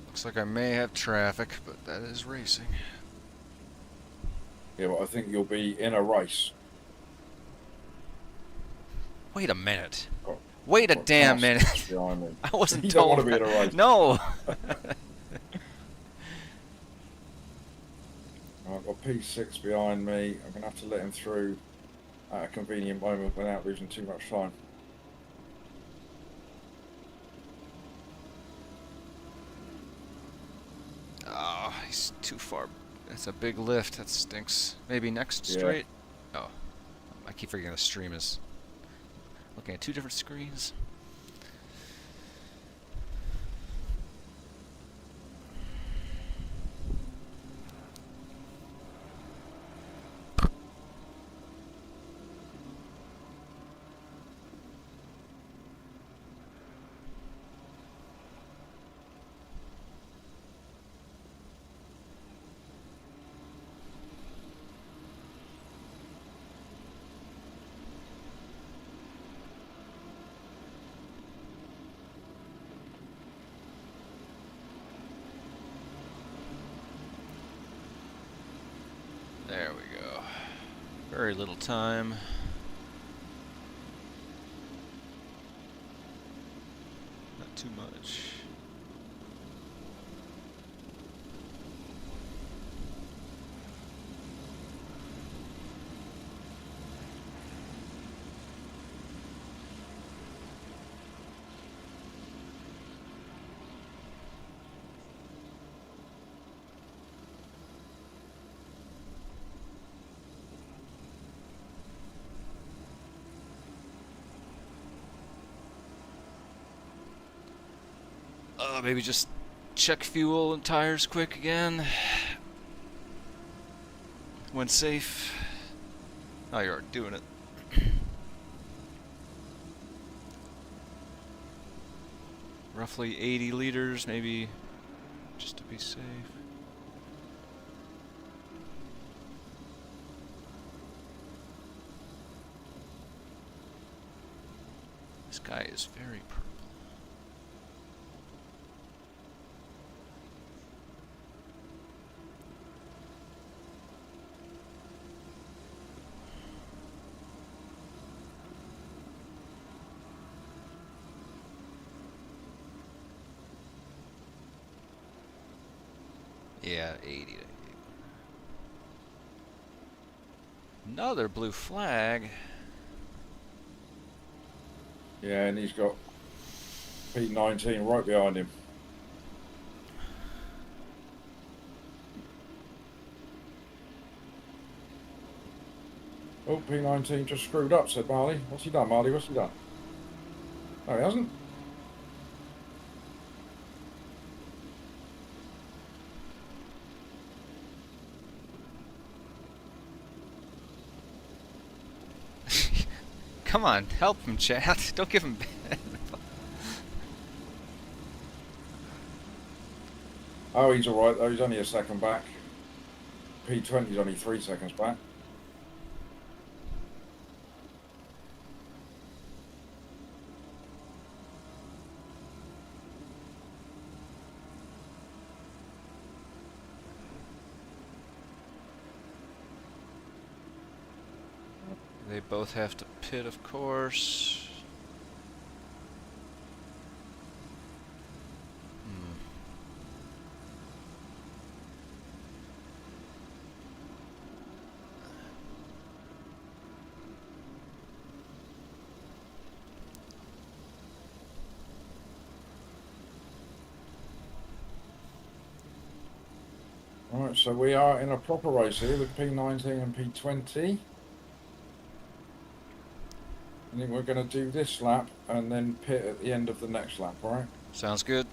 Looks like I may have traffic, but that is racing. Yeah, but I think you'll be in a race. Wait a minute. Got, Wait a got damn car minute. six behind me. I wasn't You don't want told. to be in a race. No. I've got P6 behind me. I'm going to have to let him through at a convenient moment without losing too much time. Oh, he's too far. That's a big lift. That stinks. Maybe next Yeah. straight. Oh, I keep forgetting the stream is looking at two different screens. There we go. Very little time. Not too much. Maybe just check fuel and tires quick again. When safe. Oh, you're already doing it. Roughly 80 liters, maybe, just to be safe. This guy is very purple. Yeah, 80. Another blue flag. Yeah, and he's got P19 right behind him. Oh, P19 just screwed up, said Marley. What's he done, Marley? What's he done? No, he hasn't. Come on, help him, chat. Don't give him bad. Oh, he's alright though. He's only a second back. P20's only 3 seconds back. They both have to pit, of course. Alright, so we are in a proper race here with P19 and P20. I think we're going to do this lap and then pit at the end of the next lap, alright? Sounds good.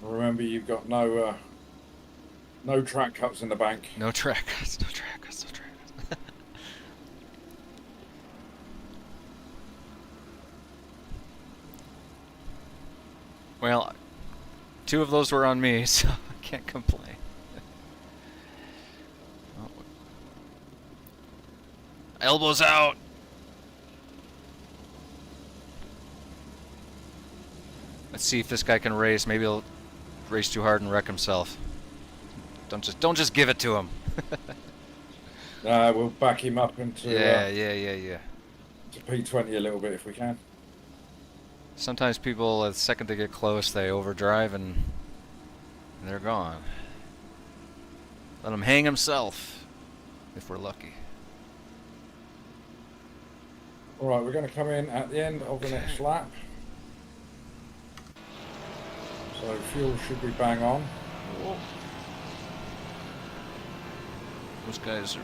Remember, you've got no track cuts in the bank. No track cuts, no track cuts, no track cuts. Well, 2 of those were on me, so I can't complain. Oh. Elbows out! Let's see if this guy can race. Maybe he'll race too hard and wreck himself. Don't just give it to him. We'll back him up into Yeah. to P20 a little bit if we can. Sometimes people, the second they get close, they overdrive and they're gone. Let him hang himself, if we're lucky. Alright, we're going to come in at the end of the next lap. So fuel should be bang on. Whoa. Those guys are...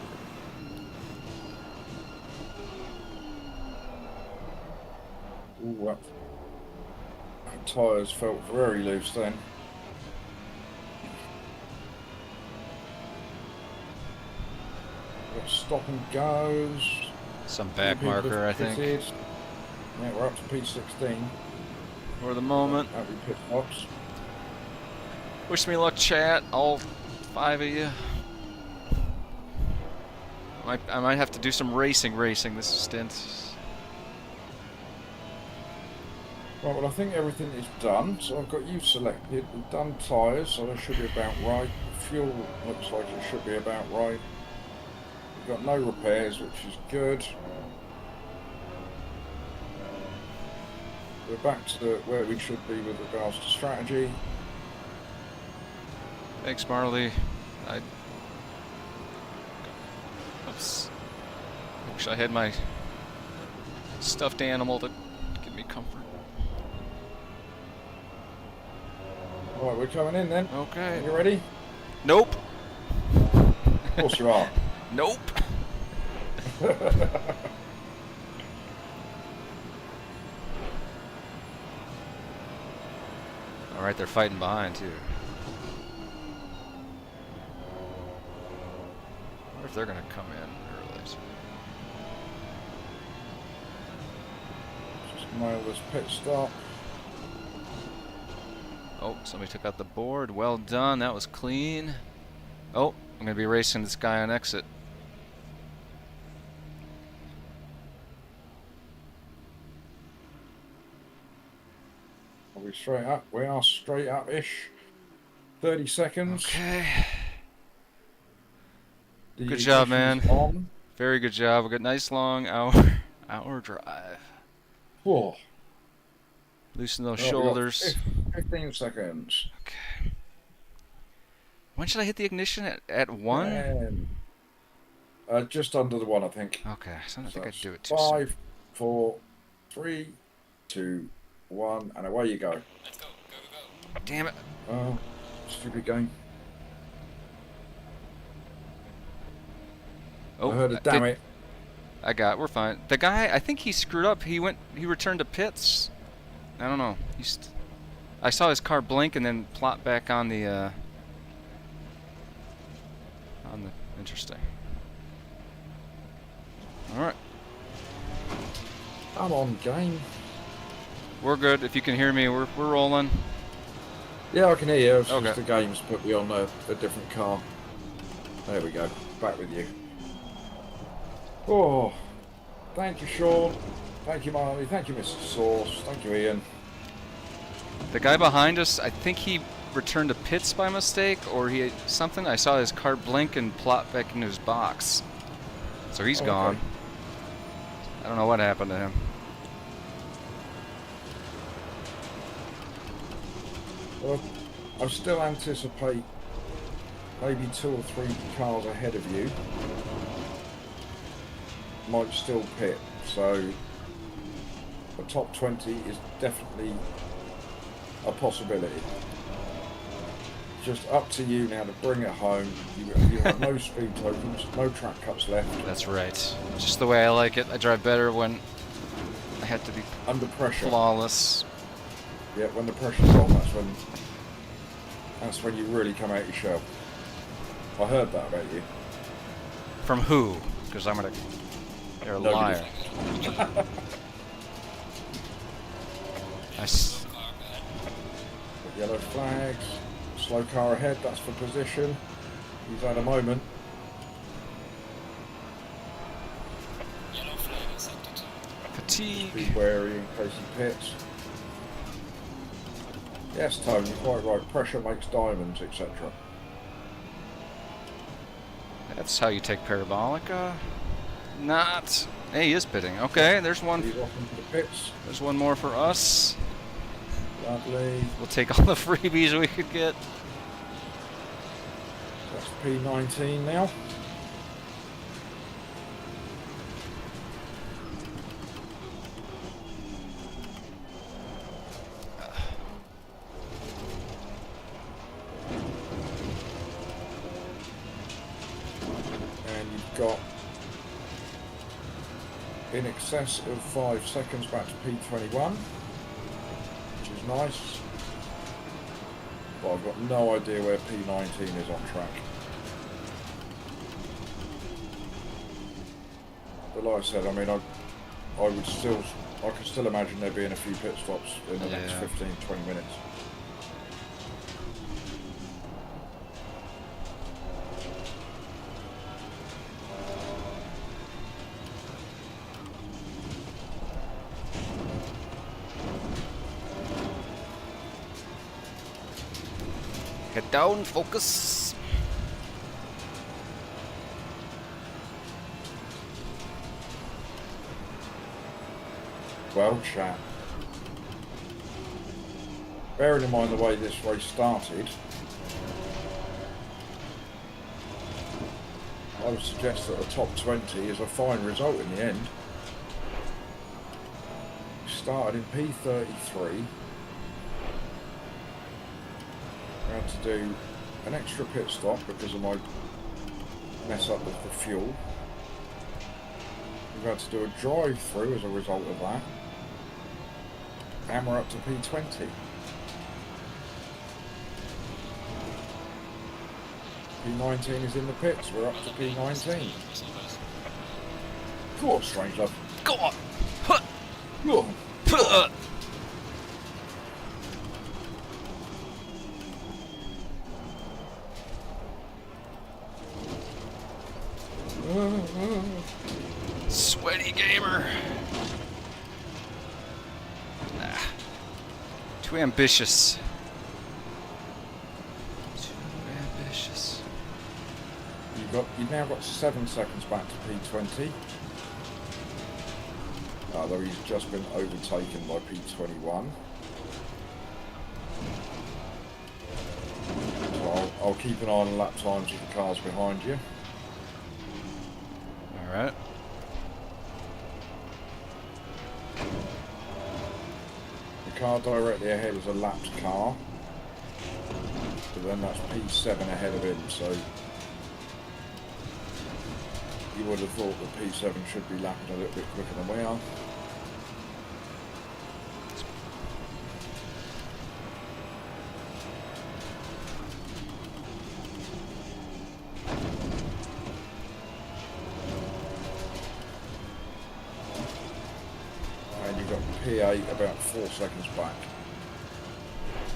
Ooh, that tyres felt very loose then. Got stop and goes. Some back marker, I think. Yeah, we're up to P16. For the moment. That'll be pit stops. Wish me luck, chat. All 5 of you. I might have to do some racing this stint. Right, well, I think everything is done. So I've got you selected. We've done tyres, so that should be about right. Fuel looks like it should be about right. We've got no repairs, which is good. We're back to where we should be with regards to strategy. Thanks, Marley. Oops. Wish I had my stuffed animal to give me comfort. All right, we're coming in then. Okay. You ready? Nope. Of course you are. Nope. All right, they're fighting behind too. I wonder if they're gonna come in early. Just nail this pit stop. Oh, somebody took out the board. Well done. That was clean. Oh, I'm gonna be racing this guy on exit. Are we straight up? We are straight up-ish. 30 seconds. Okay. The Good job, ignition's man. On. Very good job. We got a nice long hour drive. Whoa. Loosen those Right, we got shoulders. 15 seconds. Okay. When should I hit the ignition? At 1? 10. Just under the 1, I think. Okay, so I don't think I'd that's do it too 5, soon. 4, 3, 2, 1, and away you go. Let's go, go, go, Damn it. Oh, stupid game. Oh, I heard it, damn it. We're fine. The guy, I think he screwed up. He returned to pits. I don't know. I saw his car blink and then plop back on the interesting. All right. Come on, game. We're good. If you can hear me, we're rolling. Yeah, I can hear you. It's Okay. just the game's put me on a different car. There we go. Back with you. Oh, thank you, Sean. Thank you, Marley. Thank you, Mr. Sauce. Thank you, Ian. The guy behind us, I think he returned to pits by mistake, or he something. I saw his car blink and plop back into his box. So he's gone. Okay. I don't know what happened to him. Well, I still anticipate maybe 2 or 3 cars ahead of you might still pit, so the top 20 is definitely a possibility. Just up to you now to bring it home. You have no speed tokens, no track cuts left. That's right. Just the way I like it. I drive better when I have to be Under pressure. flawless. Yeah, when the pressure's on, that's when you really come out your shell. I heard that about you. From who? Because you're a Nobody. liar. Car bad. Yellow flags. Slow car ahead, that's for position. He's had a moment. Yellow flag in sector 2. Fatigue. Be wary in case he pits. Yes, Tony, you're quite right. Pressure makes diamonds, etc. That's how you take parabolica. Not. Hey, he is pitting. Okay, there's one. He's off into the pits. There's one more for us. Lovely. We'll take all the freebies we could get. That's P19 now. And you've got in excess of 5 seconds back to P21, which is nice. But I've got no idea where P19 is on track. But like I said, I mean, I could still imagine there being a few pit stops in the next 15, 20 minutes. Head down, focus. Well, chat. Bearing in mind the way this race started, I would suggest that a top 20 is a fine result in the end. started in P33. I had to do an extra pit stop because of my mess up with the fuel. We've had to do a drive-through as a result of that. And we're up to P20. P19 is in the pits. We're up to P19. Go on, Strangelove. Go on. Go on. Sweaty gamer. Too ambitious. Too ambitious. You've now got 7 seconds back to P20. Though he's just been overtaken by P21. So I'll keep an eye on lap times of the cars behind you. Alright. The car directly ahead is a lapped car. But then that's P7 ahead of him, so you would have thought that P7 should be lapping a little bit quicker than we are. P8 about 4 seconds back,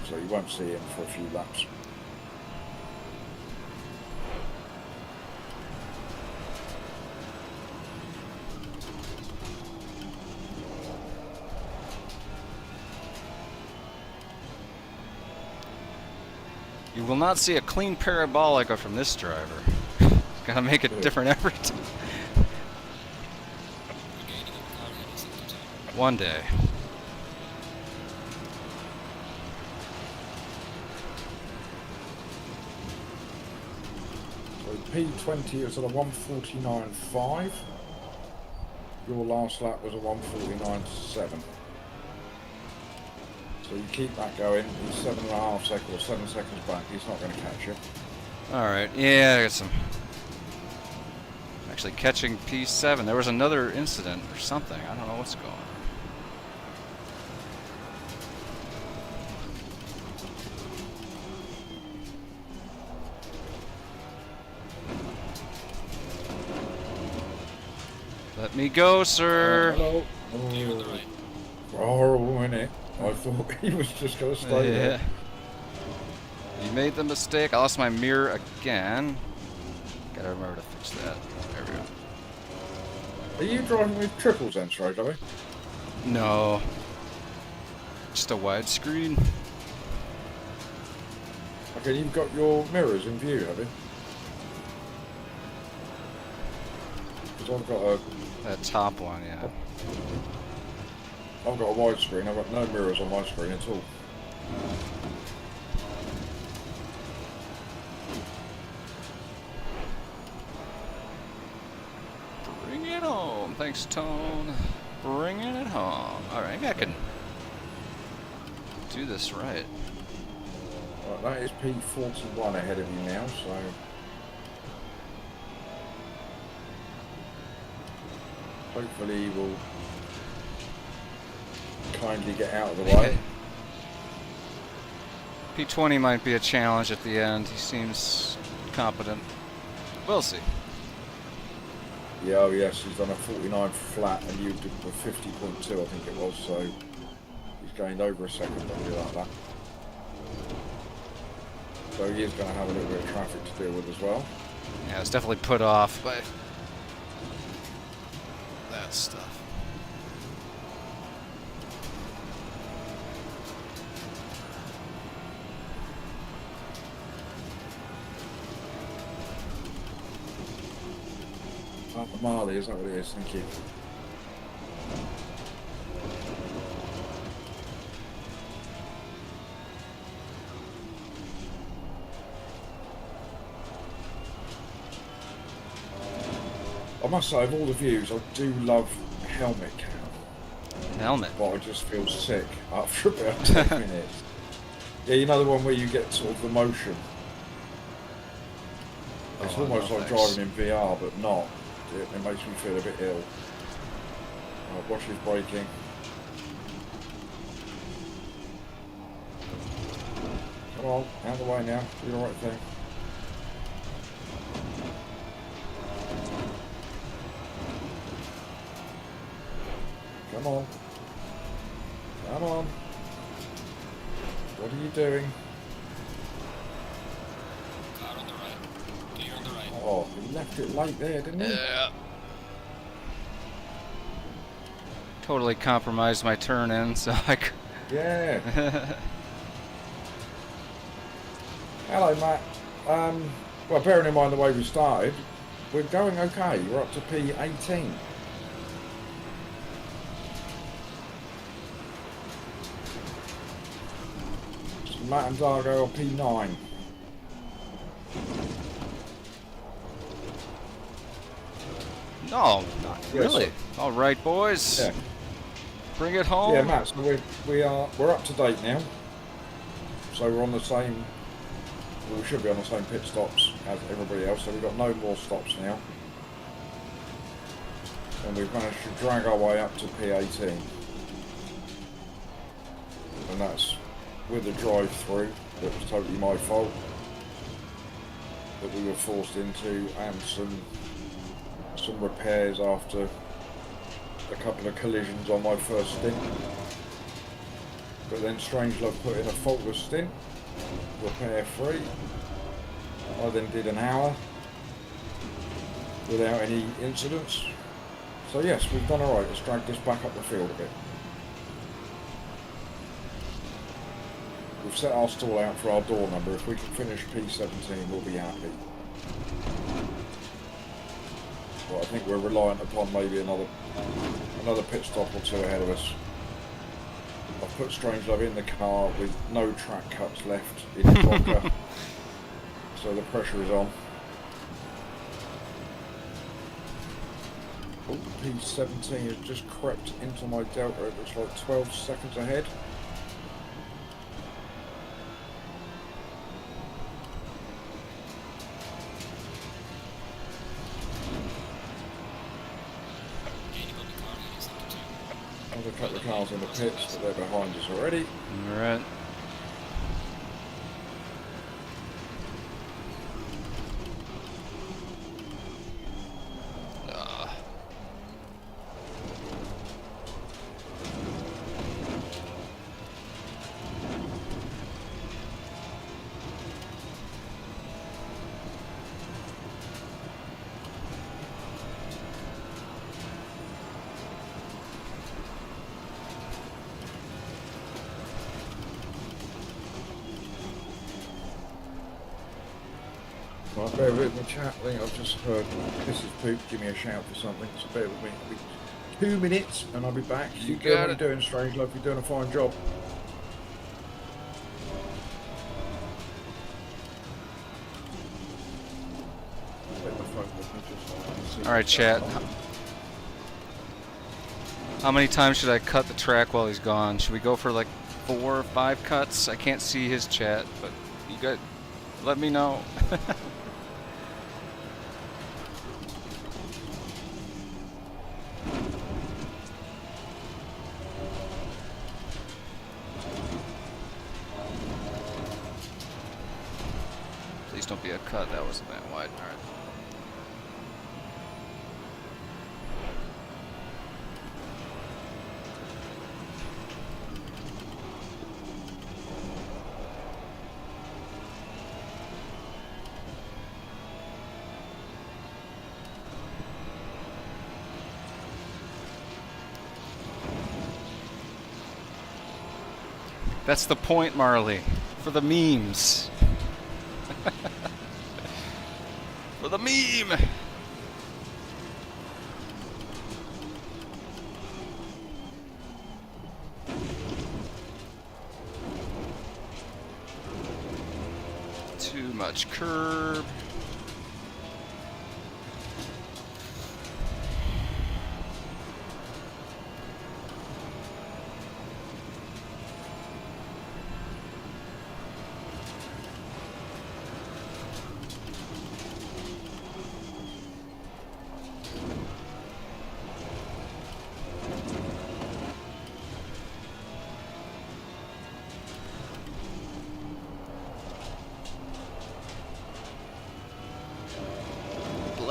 so you won't see him for a few laps. You will not see a clean parabolica from this driver. Gotta make a different effort. One day. So P20 is at a 1:49.5. Your last lap was a 1:49.7. So you keep that going. He's 7.5 seconds or 7 seconds back. He's not going to catch you. Alright, yeah, I got some. Actually catching P7. There was another incident or something. I don't know what's going on. Let me go, sir. Hello. You're on the right. Oh, in it. I thought he was just going to stay there. You made the mistake. I lost my mirror again. Gotta remember to fix that. There we go. Are you driving with triples then, straight away? No. Just a widescreen. Okay, you've got your mirrors in view, have you? Because I've got a... That top one, yeah. I've got a widescreen. I've got no mirrors on my screen at all. Bring it home. Thanks, Tone. Bringing it home. Alright, maybe I can do this right. Right, that is P41 ahead of you now, so... hopefully he will kindly get out of the way. P20 might be a challenge at the end. He seems competent. We'll see. Yeah, oh yes, he's done a 49 flat and you did a 50.2 I think it was, so he's gained over a second on you like that. So he is going to have a little bit of traffic to deal with as well. Yeah, it's definitely put off by that stuff. Marley, is that what it is? Thank you. I must say, of all the views, I do love helmet cam. helmet. but I just feel sick after about 10 minutes. Yeah, you know the one where you get sort of the motion? It's Oh, almost no, like thanks. driving in VR, but not. It makes me feel a bit ill. Watch his braking. Come on, out of the way now. Do the right thing. Come on. Come on. What are you doing? Car on the right. Clear on the right. Oh, he left it late there, didn't he? Yeah. Totally compromised my turn in, so I could. Yeah. Hello, Matt. Well, bearing in mind the way we started, we're going okay. We're up to P18. So Matt and Dargo are P9. No, not really. Yes. All right, boys. Yeah. Bring it home. Yeah, Matt. So we're up to date now. So we're on the same. Well, we should be on the same pit stops as everybody else. So we've got no more stops now. And we've managed to drag our way up to P18. And that's with the drive-through. That was totally my fault. That we were forced into, and some repairs after a couple of collisions on my first stint. But then Strangelove put in a faultless stint, repair free. I then did an hour without any incidents. So yes, we've done alright. Let's drag this back up the field a bit. We've set our stall out for our door number. If we can finish P17, we'll be happy. But I think we're reliant upon maybe another pit stop or two ahead of us. I've put Strangelove in the car with no track cuts left in his locker, so the pressure is on. Oh, P17 has just crept into my delta. It looks like 12 seconds ahead. Gaining on the car heading sector 2. There's a couple of cars in the pits, but they're behind us already. All right. Right, bear with me, chat. I think I've just heard Mrs Poop give me a shout for something, so bear with me. It'll be 2 minutes and I'll be back. You Keep doing got what you're doing, Strangelove. You're doing a fine job. Take my phone with me just so I can see. All right, chat. How many times should I cut the track while he's gone? Should we go for like 4 or 5 cuts? I can't see his chat, but you got. Let me know. Please don't be a cut. That wasn't that wide. All right. That's the point, Marley. For the memes. For the meme. Too much curb.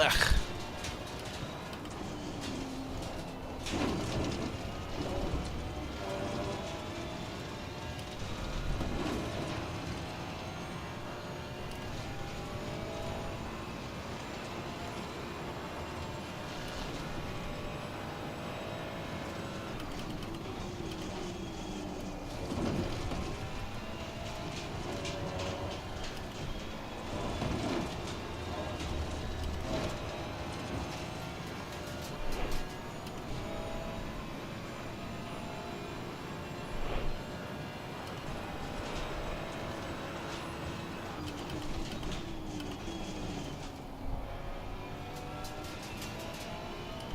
Blech.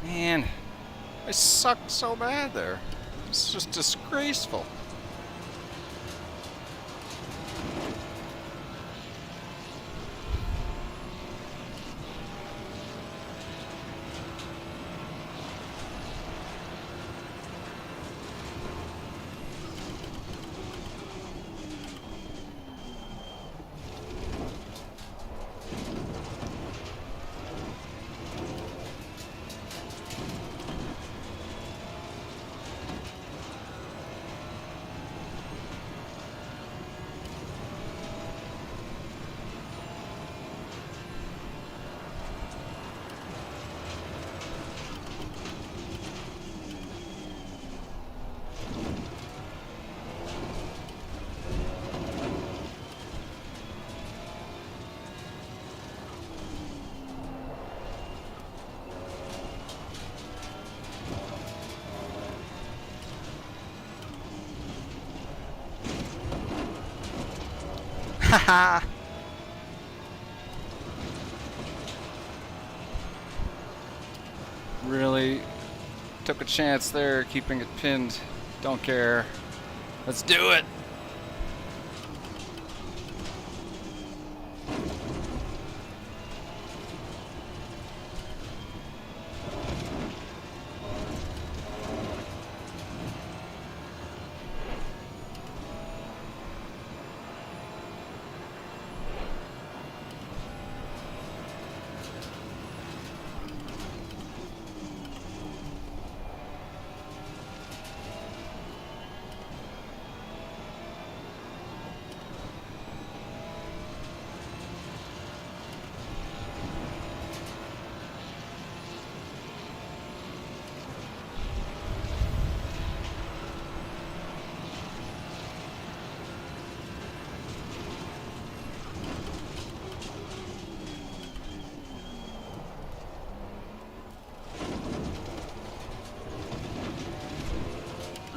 Man, I sucked so bad there. It's just disgraceful. Haha! Really took a chance there, keeping it pinned. Don't care. Let's do it!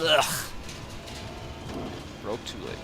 Ugh. Broke too late.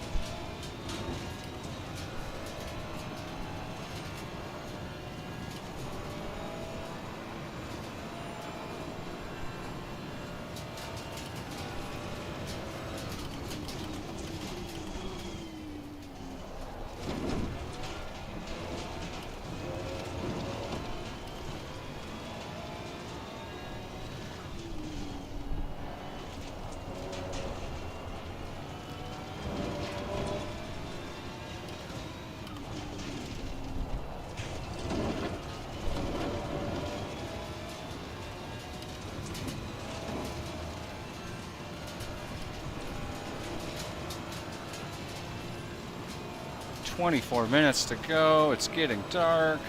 "24 minutes to go. It's getting dark."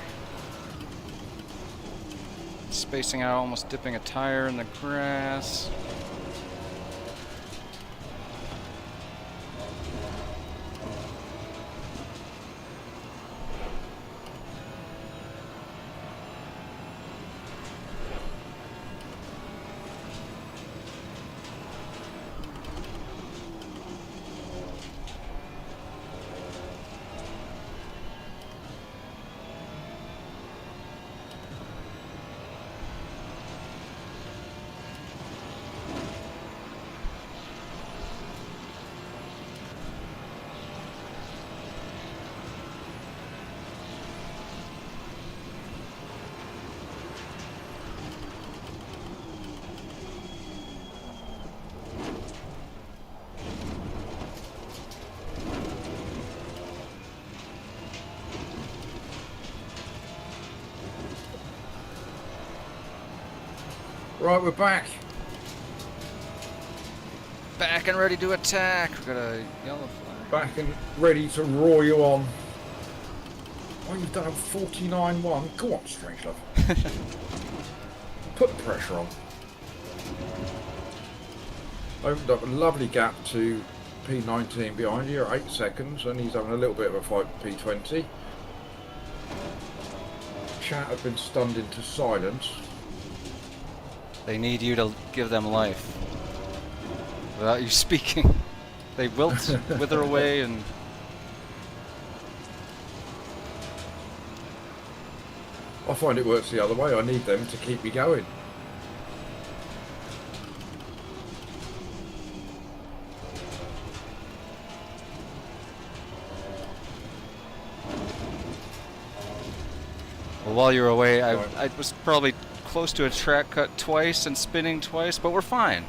Spacing out, almost dipping a tire in the grass. Right, we're back. Back and ready to attack. We've got a yellow flag. Back and ready to roar you on. Oh, you've done a 49-1. Go on, Strangelove. Put the pressure on. Opened up a lovely gap to P19 behind you, 8 seconds, and he's having a little bit of a fight with P20. Chat have been stunned into silence. They need you to give them life. Without you speaking, they wilt, wither away, and... I find it works the other way. I need them to keep me going. Well, while you were away, I was probably close to a track cut twice and spinning twice, but we're fine.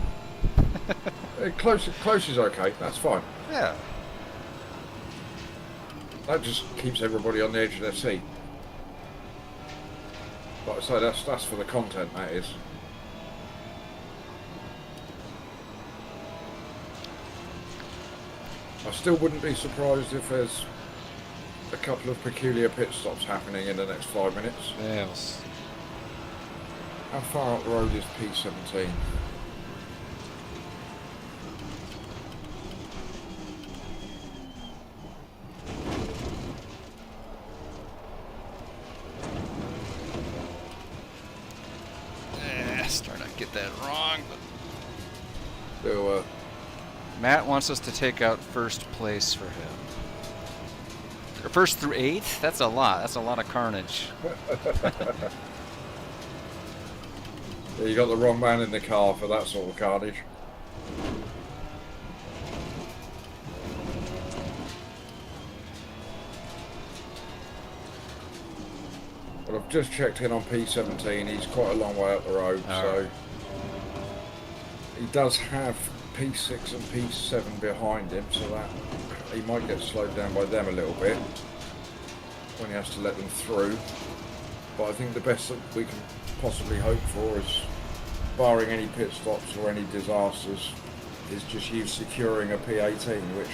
Close is okay. That's fine. Yeah. That just keeps everybody on the edge of their seat. Like I say, that's for the content, that is. I still wouldn't be surprised if there's a couple of peculiar pit stops happening in the next 5 minutes. Yes. How far up the road is P17? Starting to get that wrong, but... So, Matt wants us to take out first place for him. Or first through 8th? That's a lot. That's a lot of carnage. you got the wrong man in the car for that sort of carnage. Well, I've just checked in on P17. He's quite a long way up the road, so he does have P6 and P7 behind him, so that he might get slowed down by them a little bit when he has to let them through. But I think the best that we can possibly hope for is, barring any pit stops or any disasters, is just you securing a P18, which,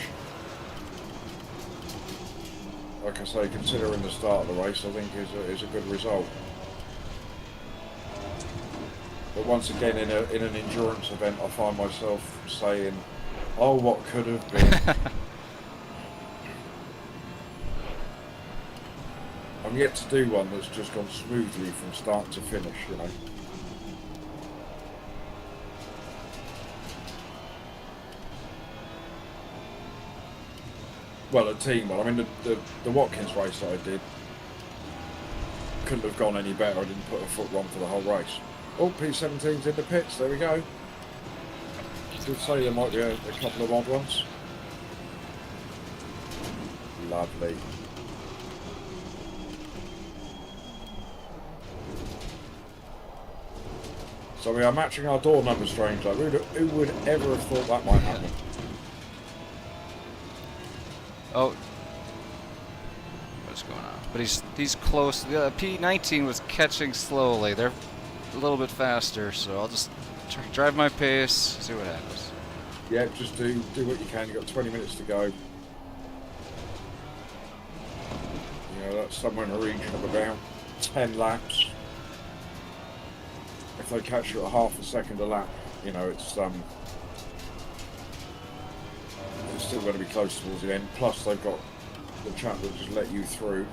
like I say, considering the start of the race, I think is a good result. But once again, in an endurance event, I find myself saying, "Oh, what could have been." I'm yet to do one that's just gone smoothly from start to finish, you know. Well, a team one. I mean, the Watkins race that I did couldn't have gone any better. I didn't put a foot wrong for the whole race. Oh, P17's in the pits. There we go. Did say there might be a couple of odd ones. Lovely. So we are matching our door number, strange. Like, who would ever have thought that might happen? Oh, what's going on? But he's close. The P19 was catching slowly. They're a little bit faster, so I'll just drive my pace, see what happens. Yeah, just do what you can. You've got 20 minutes to go. You know, that's somewhere in the region of about 10 laps. If they catch you at half a second a lap, you know, it's still going to be close towards the end. Plus, they've got the chap that just let you through.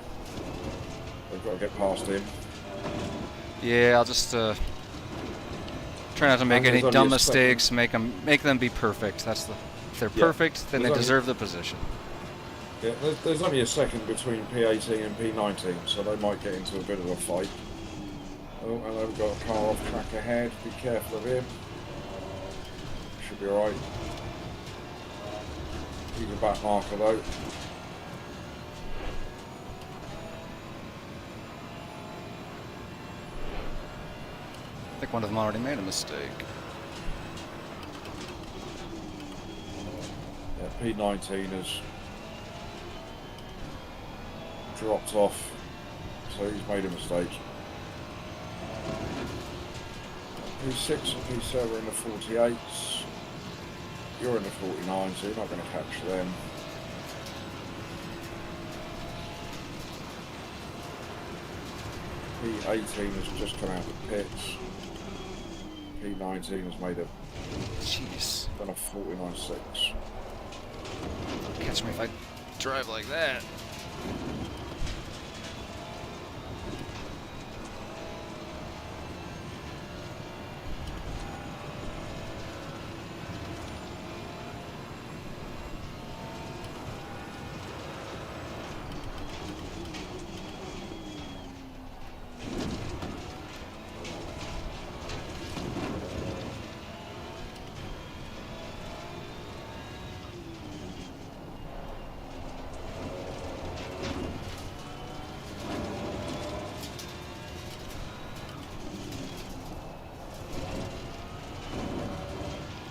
They've got to get past him. Yeah, I'll just try not to make any dumb mistakes. Make them be perfect. That's the. If they're perfect, then they deserve the position. Yeah, there's only a second between P18 and P19, so they might get into a bit of a fight. Oh, and they've got a car off track ahead. Be careful of him. Should be alright. He's a back marker though. I think one of them already made a mistake. Yeah, P19 has dropped off, so he's made a mistake. P6 and P7 are in the 48s. You're in the 49s, so you're not going to catch them. P18 has just come out of the pits. P19 has made a Jeez. done a 49.6. Catch me if I drive like that.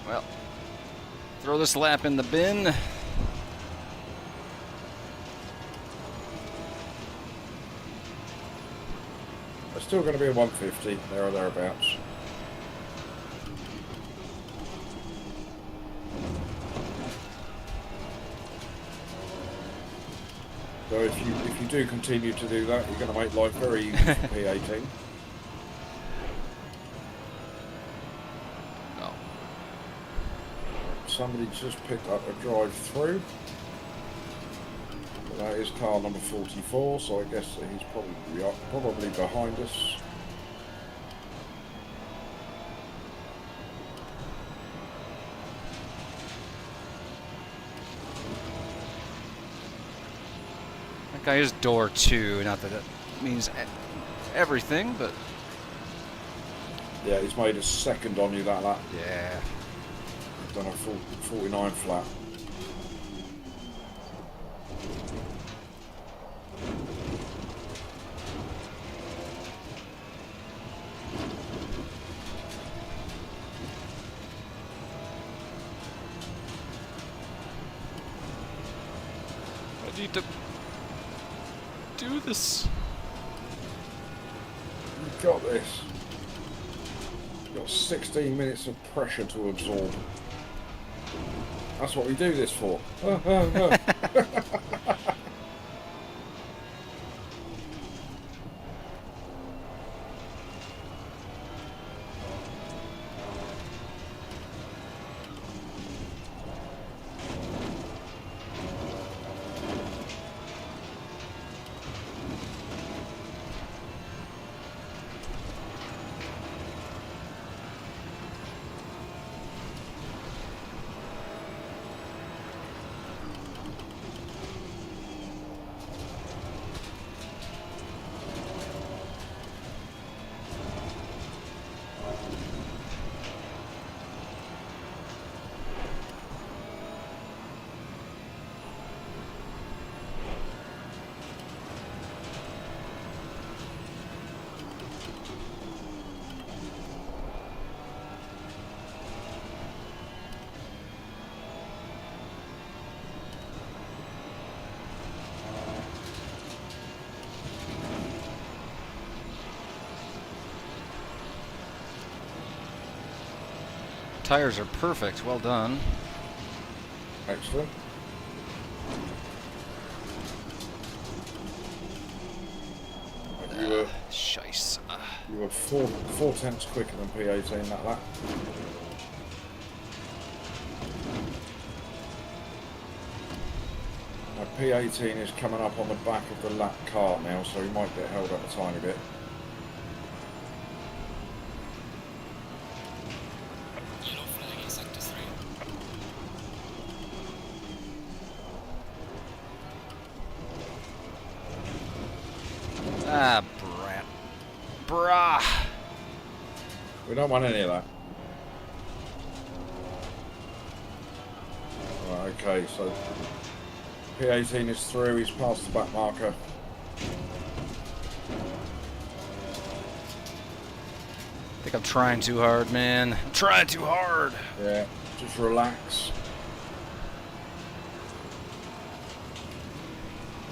Well, throw this lap in the bin. It's still going to be a 150, there or thereabouts. So if you do continue to do that, you're going to make life very easy for P18. No. Somebody just picked up a drive-through. That is car number 44, so I guess that he's probably behind us. That guy is door 2. Not that it means everything, but Yeah, he's made a second on you that lap. yeah. He's done a 49 flat. I need to do this. You've got this. You've got 16 minutes of pressure to absorb. That's what we do this for. Tires are perfect. Well done. Excellent. Shice. You were four tenths quicker than P18 that lap. Now P18 is coming up on the back of the lap car now, so he might get held up a tiny bit. Yellow flag in sector 3. Ah, brat. Brah. We don't want any of that. Right, okay, so P18 is through, he's past the back marker. I think I'm trying too hard, man. I'm trying too hard. Yeah, just relax.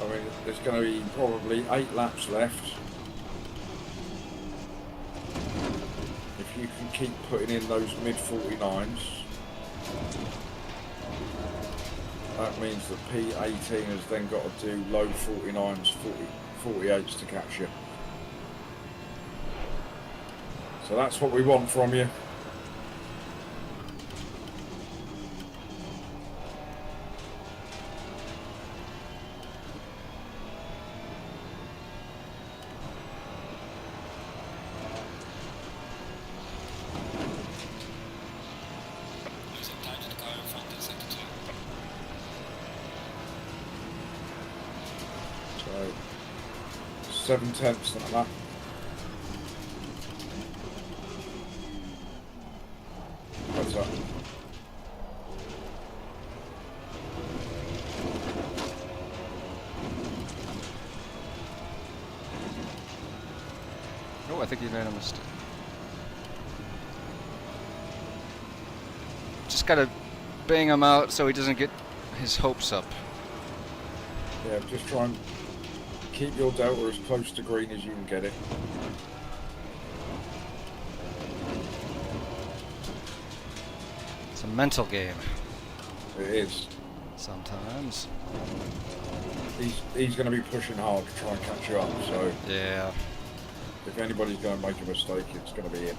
I mean, there's going to be probably 8 laps left. If you can keep putting in those mid 49s, that means that P18 has then got to do low 49s, 48s to catch you. So that's what we want from you. Losing time to the car in front in sector 2. So 7/10 like that. What's that? Oh, I think he made a mistake. Just gotta bang him out so he doesn't get his hopes up. Yeah, just try and keep your delta as close to green as you can get it. It's a mental game. It is. Sometimes. He's going to be pushing hard to try and catch you up, so Yeah. if anybody's going to make a mistake, it's going to be him.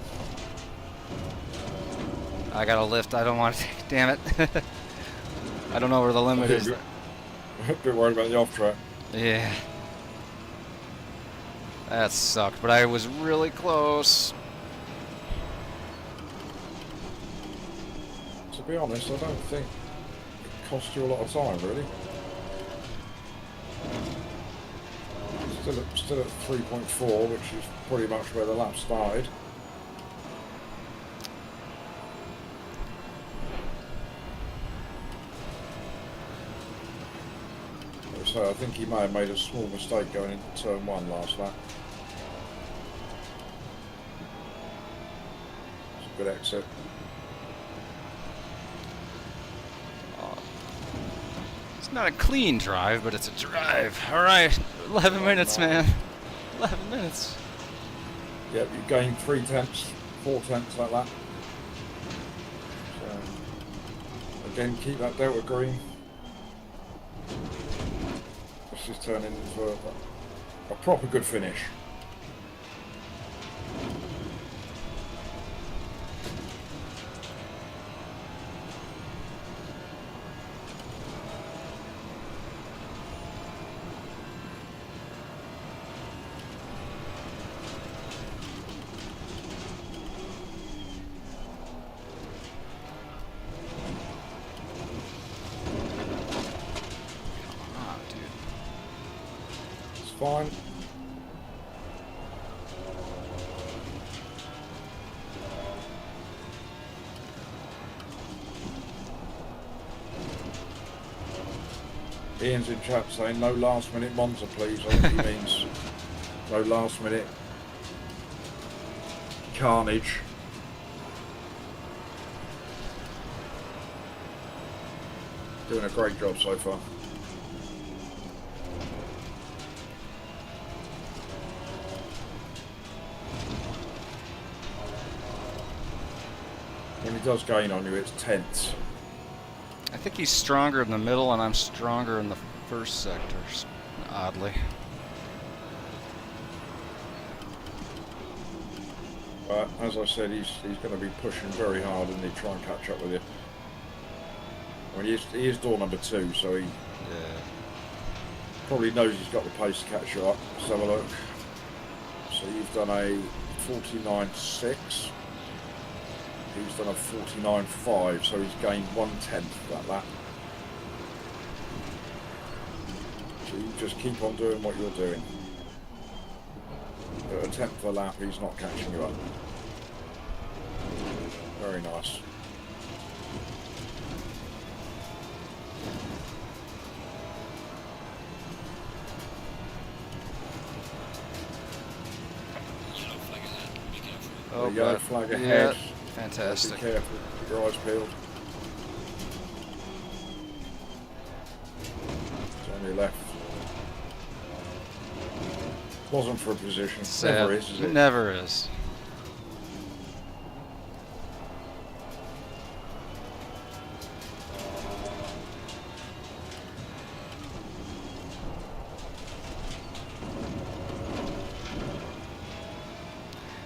I got a lift. I don't want to take. Damn it. I don't know where the limit is. A bit worried about the off track. Yeah. That sucked, but I was really close. To be honest, I don't think it cost you a lot of time, really. Still at 3.4, which is pretty much where the lap started. So I think he may have made a small mistake going into turn 1 last lap. It's a good exit. It's not a clean drive, but it's a drive. All right, 11 minutes, man. 11 minutes. Yeah, you gain 3/10, 4/10 like that. So, again, keep that delta green. This is turning into a proper good finish. Fine. Ian's in chat saying no last minute Monza please. I think he means no last minute carnage. Doing a great job so far. When he does gain on you, it's tense. I think he's stronger in the middle, and I'm stronger in the first sector, oddly. But as I said, he's going to be pushing very hard, and he try and catch up with you. I mean, he is door number 2, so he probably knows he's got the pace to catch you up. Let's have a look. So you've done a 49.6. He's done a 49.5, so he's gained 1/10 that lap. So you just keep on doing what you're doing. At a 10th of a lap, he's not catching you up. Very nice. Yellow flag ahead. Be careful. Oh, The yellow but- flag yeah, ahead. fantastic. Be careful, keep your eyes peeled. It's on your left. Wasn't for a position. Sad. Never is it? Never is.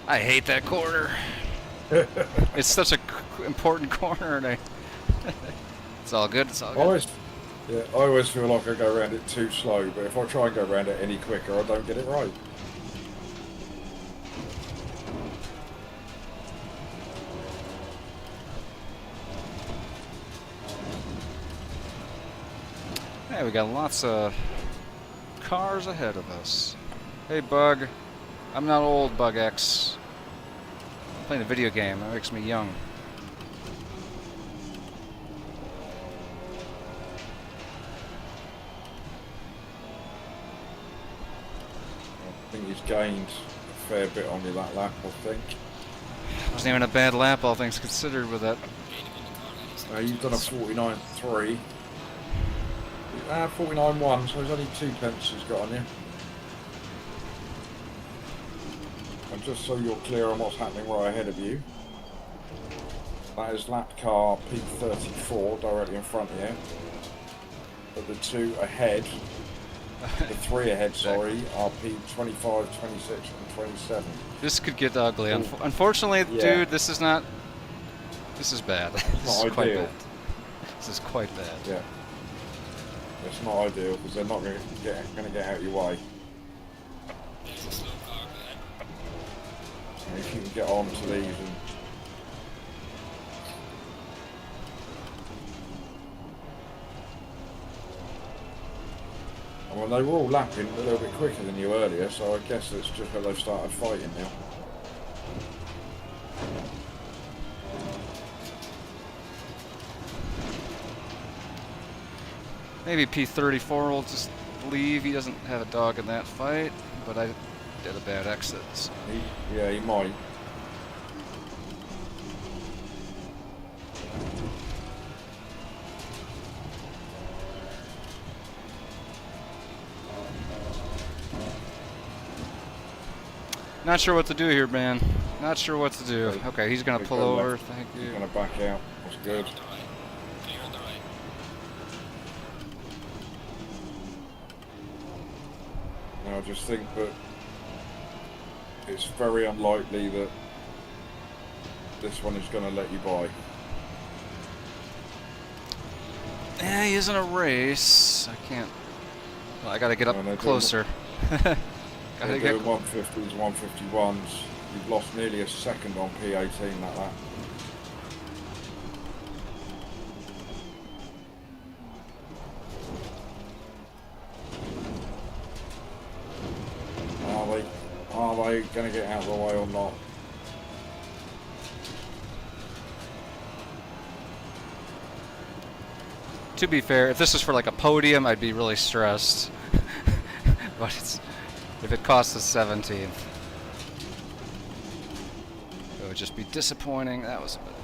I hate that corner. It's such a important corner, and it's all good. It's all I good. always, yeah, I always feel like I go around it too slow, but if I try and go around it any quicker, I don't get it right. Hey, we got lots of cars ahead of us. Hey, Bug. I'm not old, Bug X. I'm playing a video game. That makes me young. I think he's gained a fair bit on you that lap, I think. Wasn't even a bad lap, all things considered, with that. You've done a 49.3. 49.1, so there's only 2 tenths he's got on you. And just so you're clear on what's happening right ahead of you, that is lap car P34 directly in front of you. But the 2 ahead, the 3 ahead, sorry, are P25, 26 and 27. This could get ugly. Unfortunately, Yeah. dude, this is not... This is bad. This is quite bad. This is quite bad. Yeah. It's not ideal because they're not going to get out of your way. There's a slow car, man. And if you can get on to these and well, they were all lapping a little bit quicker than you earlier, so I guess it's just that they've started fighting now. Maybe P34 will just leave. He doesn't have a dog in that fight, but I did a bad exit. So. Yeah, he might. Not sure what to do here, man. Not sure what to do. Okay, he's gonna pull over. Left. Thank He's you. going to back out. That's good. On the right. Clear on the right. Now I just think that it's very unlikely that this one is going to let you by. Yeah, he is in a race. I can't. Well, I gotta get up No, no, closer. They're Gotta get. doing 150s, 151s. You've lost nearly a second on P18 like that. Are they going to get out of the way or not? To be fair, if this was for like a podium, I'd be really stressed. But if it costs us 17th, it would just be disappointing. That was a bit.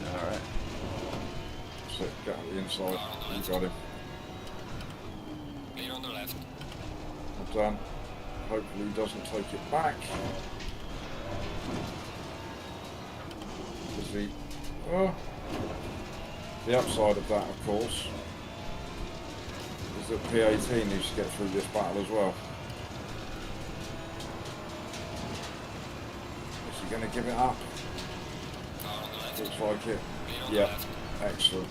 All right. So get on the inside. You got him. Clear on the left. Well done. Hopefully he doesn't take it back. Is he? Oh. The upside of that, of course, is that P18 needs to get through this battle as well. Is he going to give it up? Car on the left. Looks like it. Clear on the Yeah, left. excellent.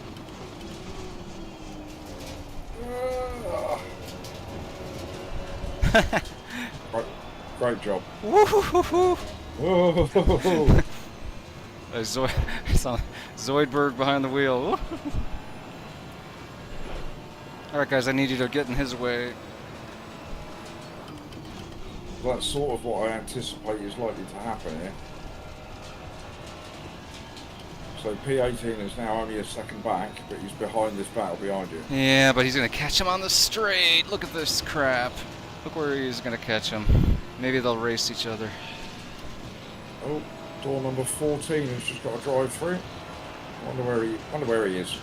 Great job. Woo-hoo-hoo-hoo. Whoa. Zoidberg behind the wheel. Alright guys, I need you to get in his way. That's sort of what I anticipate is likely to happen here. So P18 is now only a second back, but he's behind this battle behind you. Yeah, but he's gonna catch him on the straight. Look at this crap. Look where he's gonna catch him. Maybe they'll race each other. Oh, door number 14 has just got to drive through. Wonder where he is.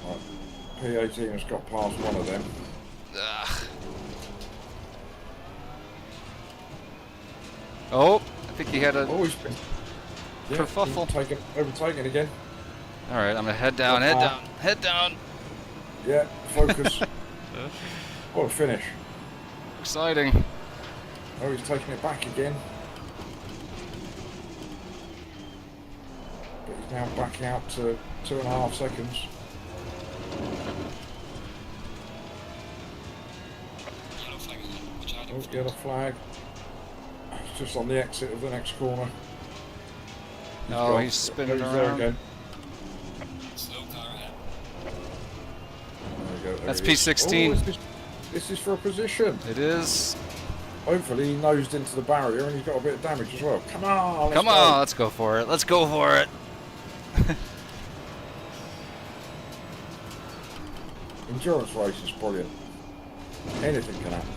Right. P18 has got past one of them. Ugh. Oh, I think he had a Oh, he's been kerfuffle. Overtaken again. Alright, I'm gonna head down, head down, head down. Yeah, focus. What a finish. Exciting. Oh, he's taking it back again. But he's now back out to 2.5 seconds. Yellow flag again. Watch out in Oh, front. yellow flag. It's just on the exit of the next corner. Oh, gone. he's spinning There there around. again. Slow car ahead. There we go. There That's he is. P16. Oh, this is for a position. It is. Hopefully he nosed into the barrier and he's got a bit of damage as well. Come on, let's Come go. on, let's go for it. Let's go for it. Endurance race is brilliant. Anything can happen.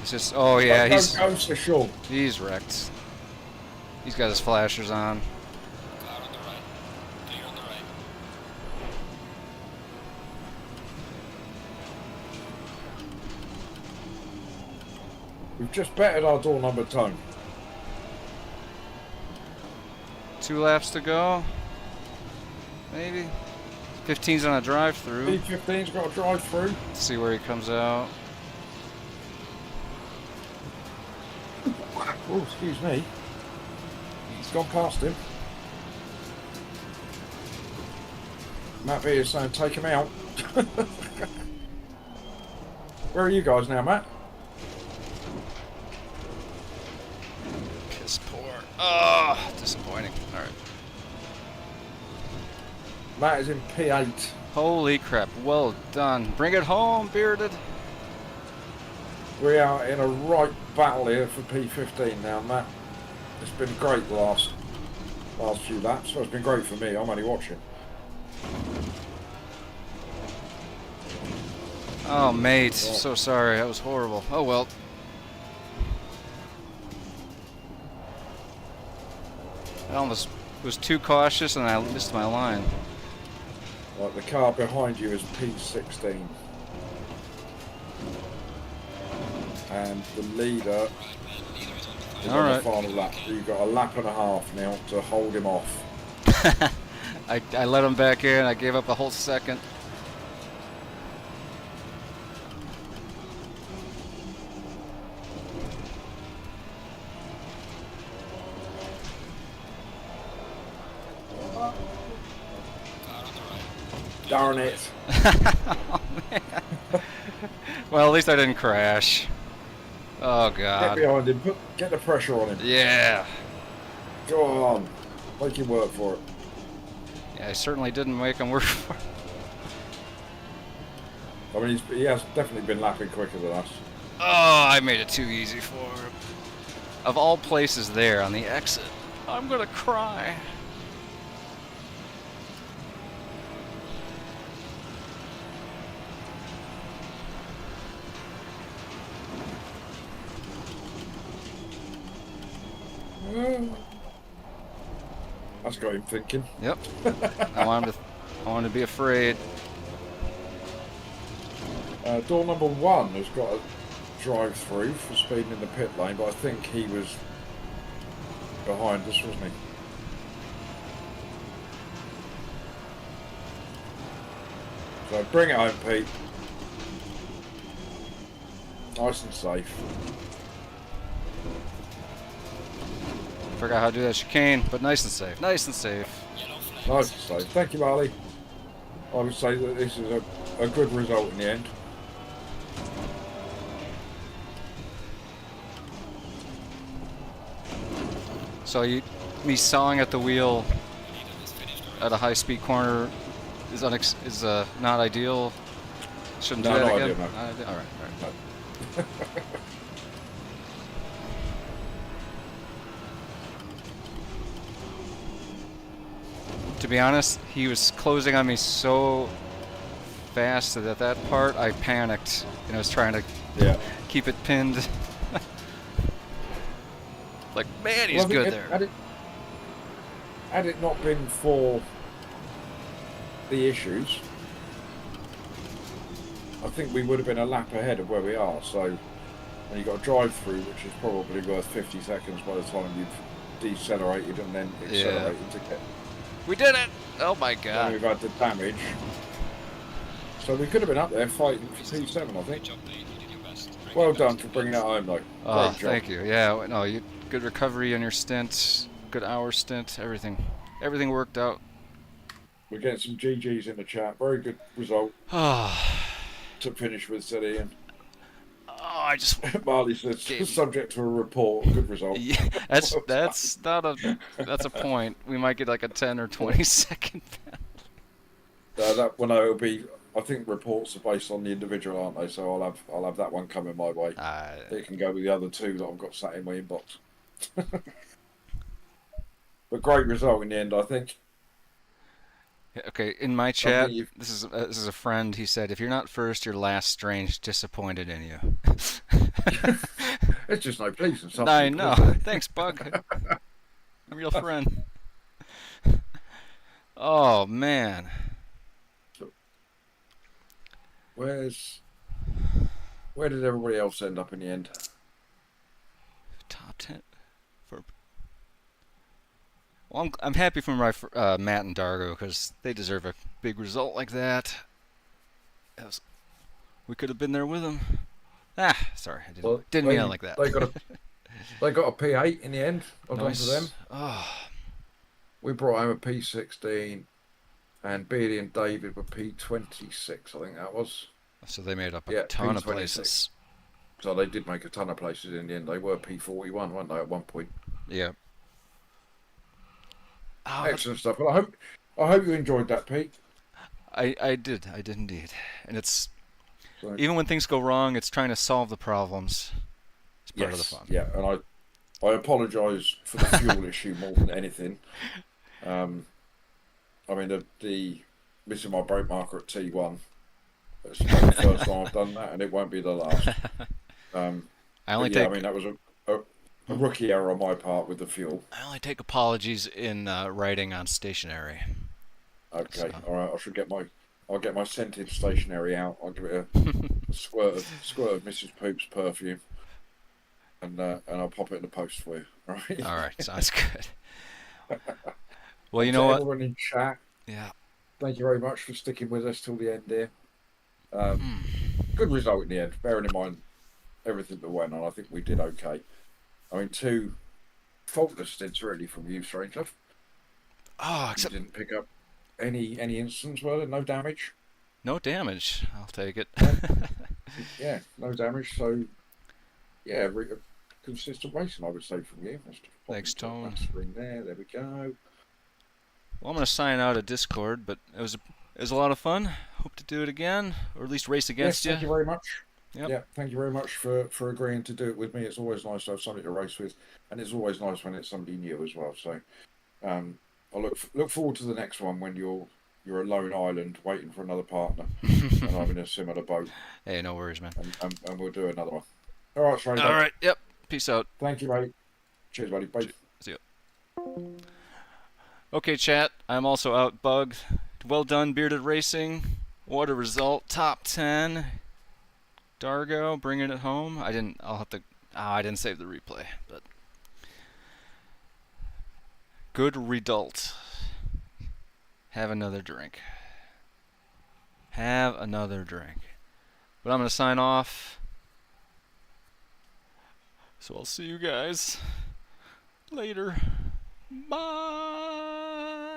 He's just. Oh yeah, Go, he's wrecked. He's got his flashers on. Car on the right. Clear on the right. We've just bettered our door number tone. 2 laps to go. Maybe. 15's on a drive-through. P15's got a drive through. Let's see where he comes out. Oh, excuse me. He's gone past him. Matt B is saying take him out. Where are you guys now, Matt? Piss poor. Oh, disappointing. All right. Matt is in P8. Holy crap. Well done. Bring it home, Bearded. We are in a right battle here for P15 now, Matt. It's been great the last few laps. Well, it's been great for me. I'm only watching. Oh, mate. So sorry. That was horrible. Oh, well. I almost was too cautious and I missed my line. Like the car behind you is P16. And the leader is All on right. the final lap. So you've got a lap and a half now to hold him off. I let him back in. I gave up a whole second. Darn it. Oh, man. Well, at least I didn't crash. Oh, Get God. behind him. Get the pressure on him. Yeah. Go on. Make him work for it. Yeah, I certainly didn't make him work for it. I mean, he has definitely been lapping quicker than us. Oh, I made it too easy for him. Of all places there on the exit, I'm gonna cry. That's got him thinking. Yep. I want him to be afraid. Door number 1 has got a drive-through for speeding in the pit lane, but I think he was behind us, wasn't he? So bring it home, Pete. Nice and safe. Forgot how to do that chicane, but nice and safe. Nice and safe. Yellow flag. Nice and safe. Thank you, Marley. I would say that this is a good result in the end. So me sawing at the wheel at a high-speed corner is not ideal. Shouldn't do No, that no again. idea, man. Not ideal. All right. To be honest, he was closing on me so fast that at that part I panicked and I was trying to Yeah. keep it pinned. Like, man, he's Well, I think good there. Had it not been for the issues, I think we would have been a lap ahead of where we are. So, and you've got a drive-through, which is probably worth 50 seconds by the time you've decelerated and then accelerated to get We did it! Oh my Then god. we've had the damage. So we could have been up there fighting for P7, I Good think. job, Dave. You did your best. Bring Well it back done to for the bringing it pits. home, though. Oh, Great job. thank you. Yeah, no, good recovery on your stint, good hour stint, everything worked out. We're getting some GGs in the chat. Very good result Oh, to finish with, said Ian. I just Marley says, gave. subject to a report, good result. Yeah, Well that's not a that's a point. We might get like a 10 or 20 second. that well, no, it'll be. I think reports are based on the individual, aren't they? So I'll have that one coming my way. It can go with the other two that I've got sat in my inbox. But great result in the end, I think. Okay, in my I chat, think you've. this is a friend. He said, "If you're not first, you're last. Strange, disappointed in you." It's just no peace and I something, know. isn't it? Thanks, Bug. Real friend. Oh man. Where's where did everybody else end up in the end? Top 10 for. Well, I'm happy for my Matt and Dargo because they deserve a big result like that. We could have been there with them. Ah, sorry, I Well, didn't mean it like that. they got a P8 in the end. Well done to them. Nice. Oh, We brought home a P16, and Beardy and David were P26. I think that was. so they made up a Yeah, ton of P26. places. So they did make a ton of places in the end. They were P41, weren't they, at one point? Yeah. Oh, Excellent stuff. Well, I hope you enjoyed that, Pete. I did indeed. And it's So, even when things go wrong, it's trying to solve the problems. It's part of the fun. Yeah, and I apologise for the fuel issue more than anything. I mean the missing my brake marker at T1. It's not the first time I've done that, and it won't be the last. I only But yeah, take I mean that was a rookie error on my part with the fuel. apologies in writing on stationery. Okay, So. all right. I'll get my scented stationery out. I'll give it a squirt of Mrs Poop's perfume, and I'll pop it in the post for you. All right. All right, sounds good. Well, you And know to what? everyone in chat, Yeah. thank you very much for sticking with us till the end there. Good result in the end, bearing in mind everything that went on. I think we did okay. I mean, two faultless stints really from you, Stranger. Oh, You except didn't pick up any instance, were there? No damage? no damage. I'll take it. Yeah, no damage. So, yeah, consistent racing, I would say, from you. Thanks, Tone. Screen there we go. Well, I'm gonna sign out of Discord, but it was a lot of fun. Hope to do it again, or at least race against Thank you very much. Yep. Yeah, thank you very much for agreeing to do it with me. It's always nice to have somebody to race with, and it's always nice when it's somebody new as well. So, I look forward to the next one when you're a lone island waiting for another partner, and I'm in a similar boat. Hey, no worries, man. And we'll do another one. All right, Stranger. All right. Yep. Peace out. Thank you, mate. Cheers, buddy. Bye. See ya. Okay, chat. I'm also out. Bug. Well done, Bearded Racing. What a result. Top 10. Dargo bringing it home. I'll have to. I didn't save the replay, but good result. Have another drink. Have another drink. But I'm gonna sign off. So I'll see you guys later. Bye.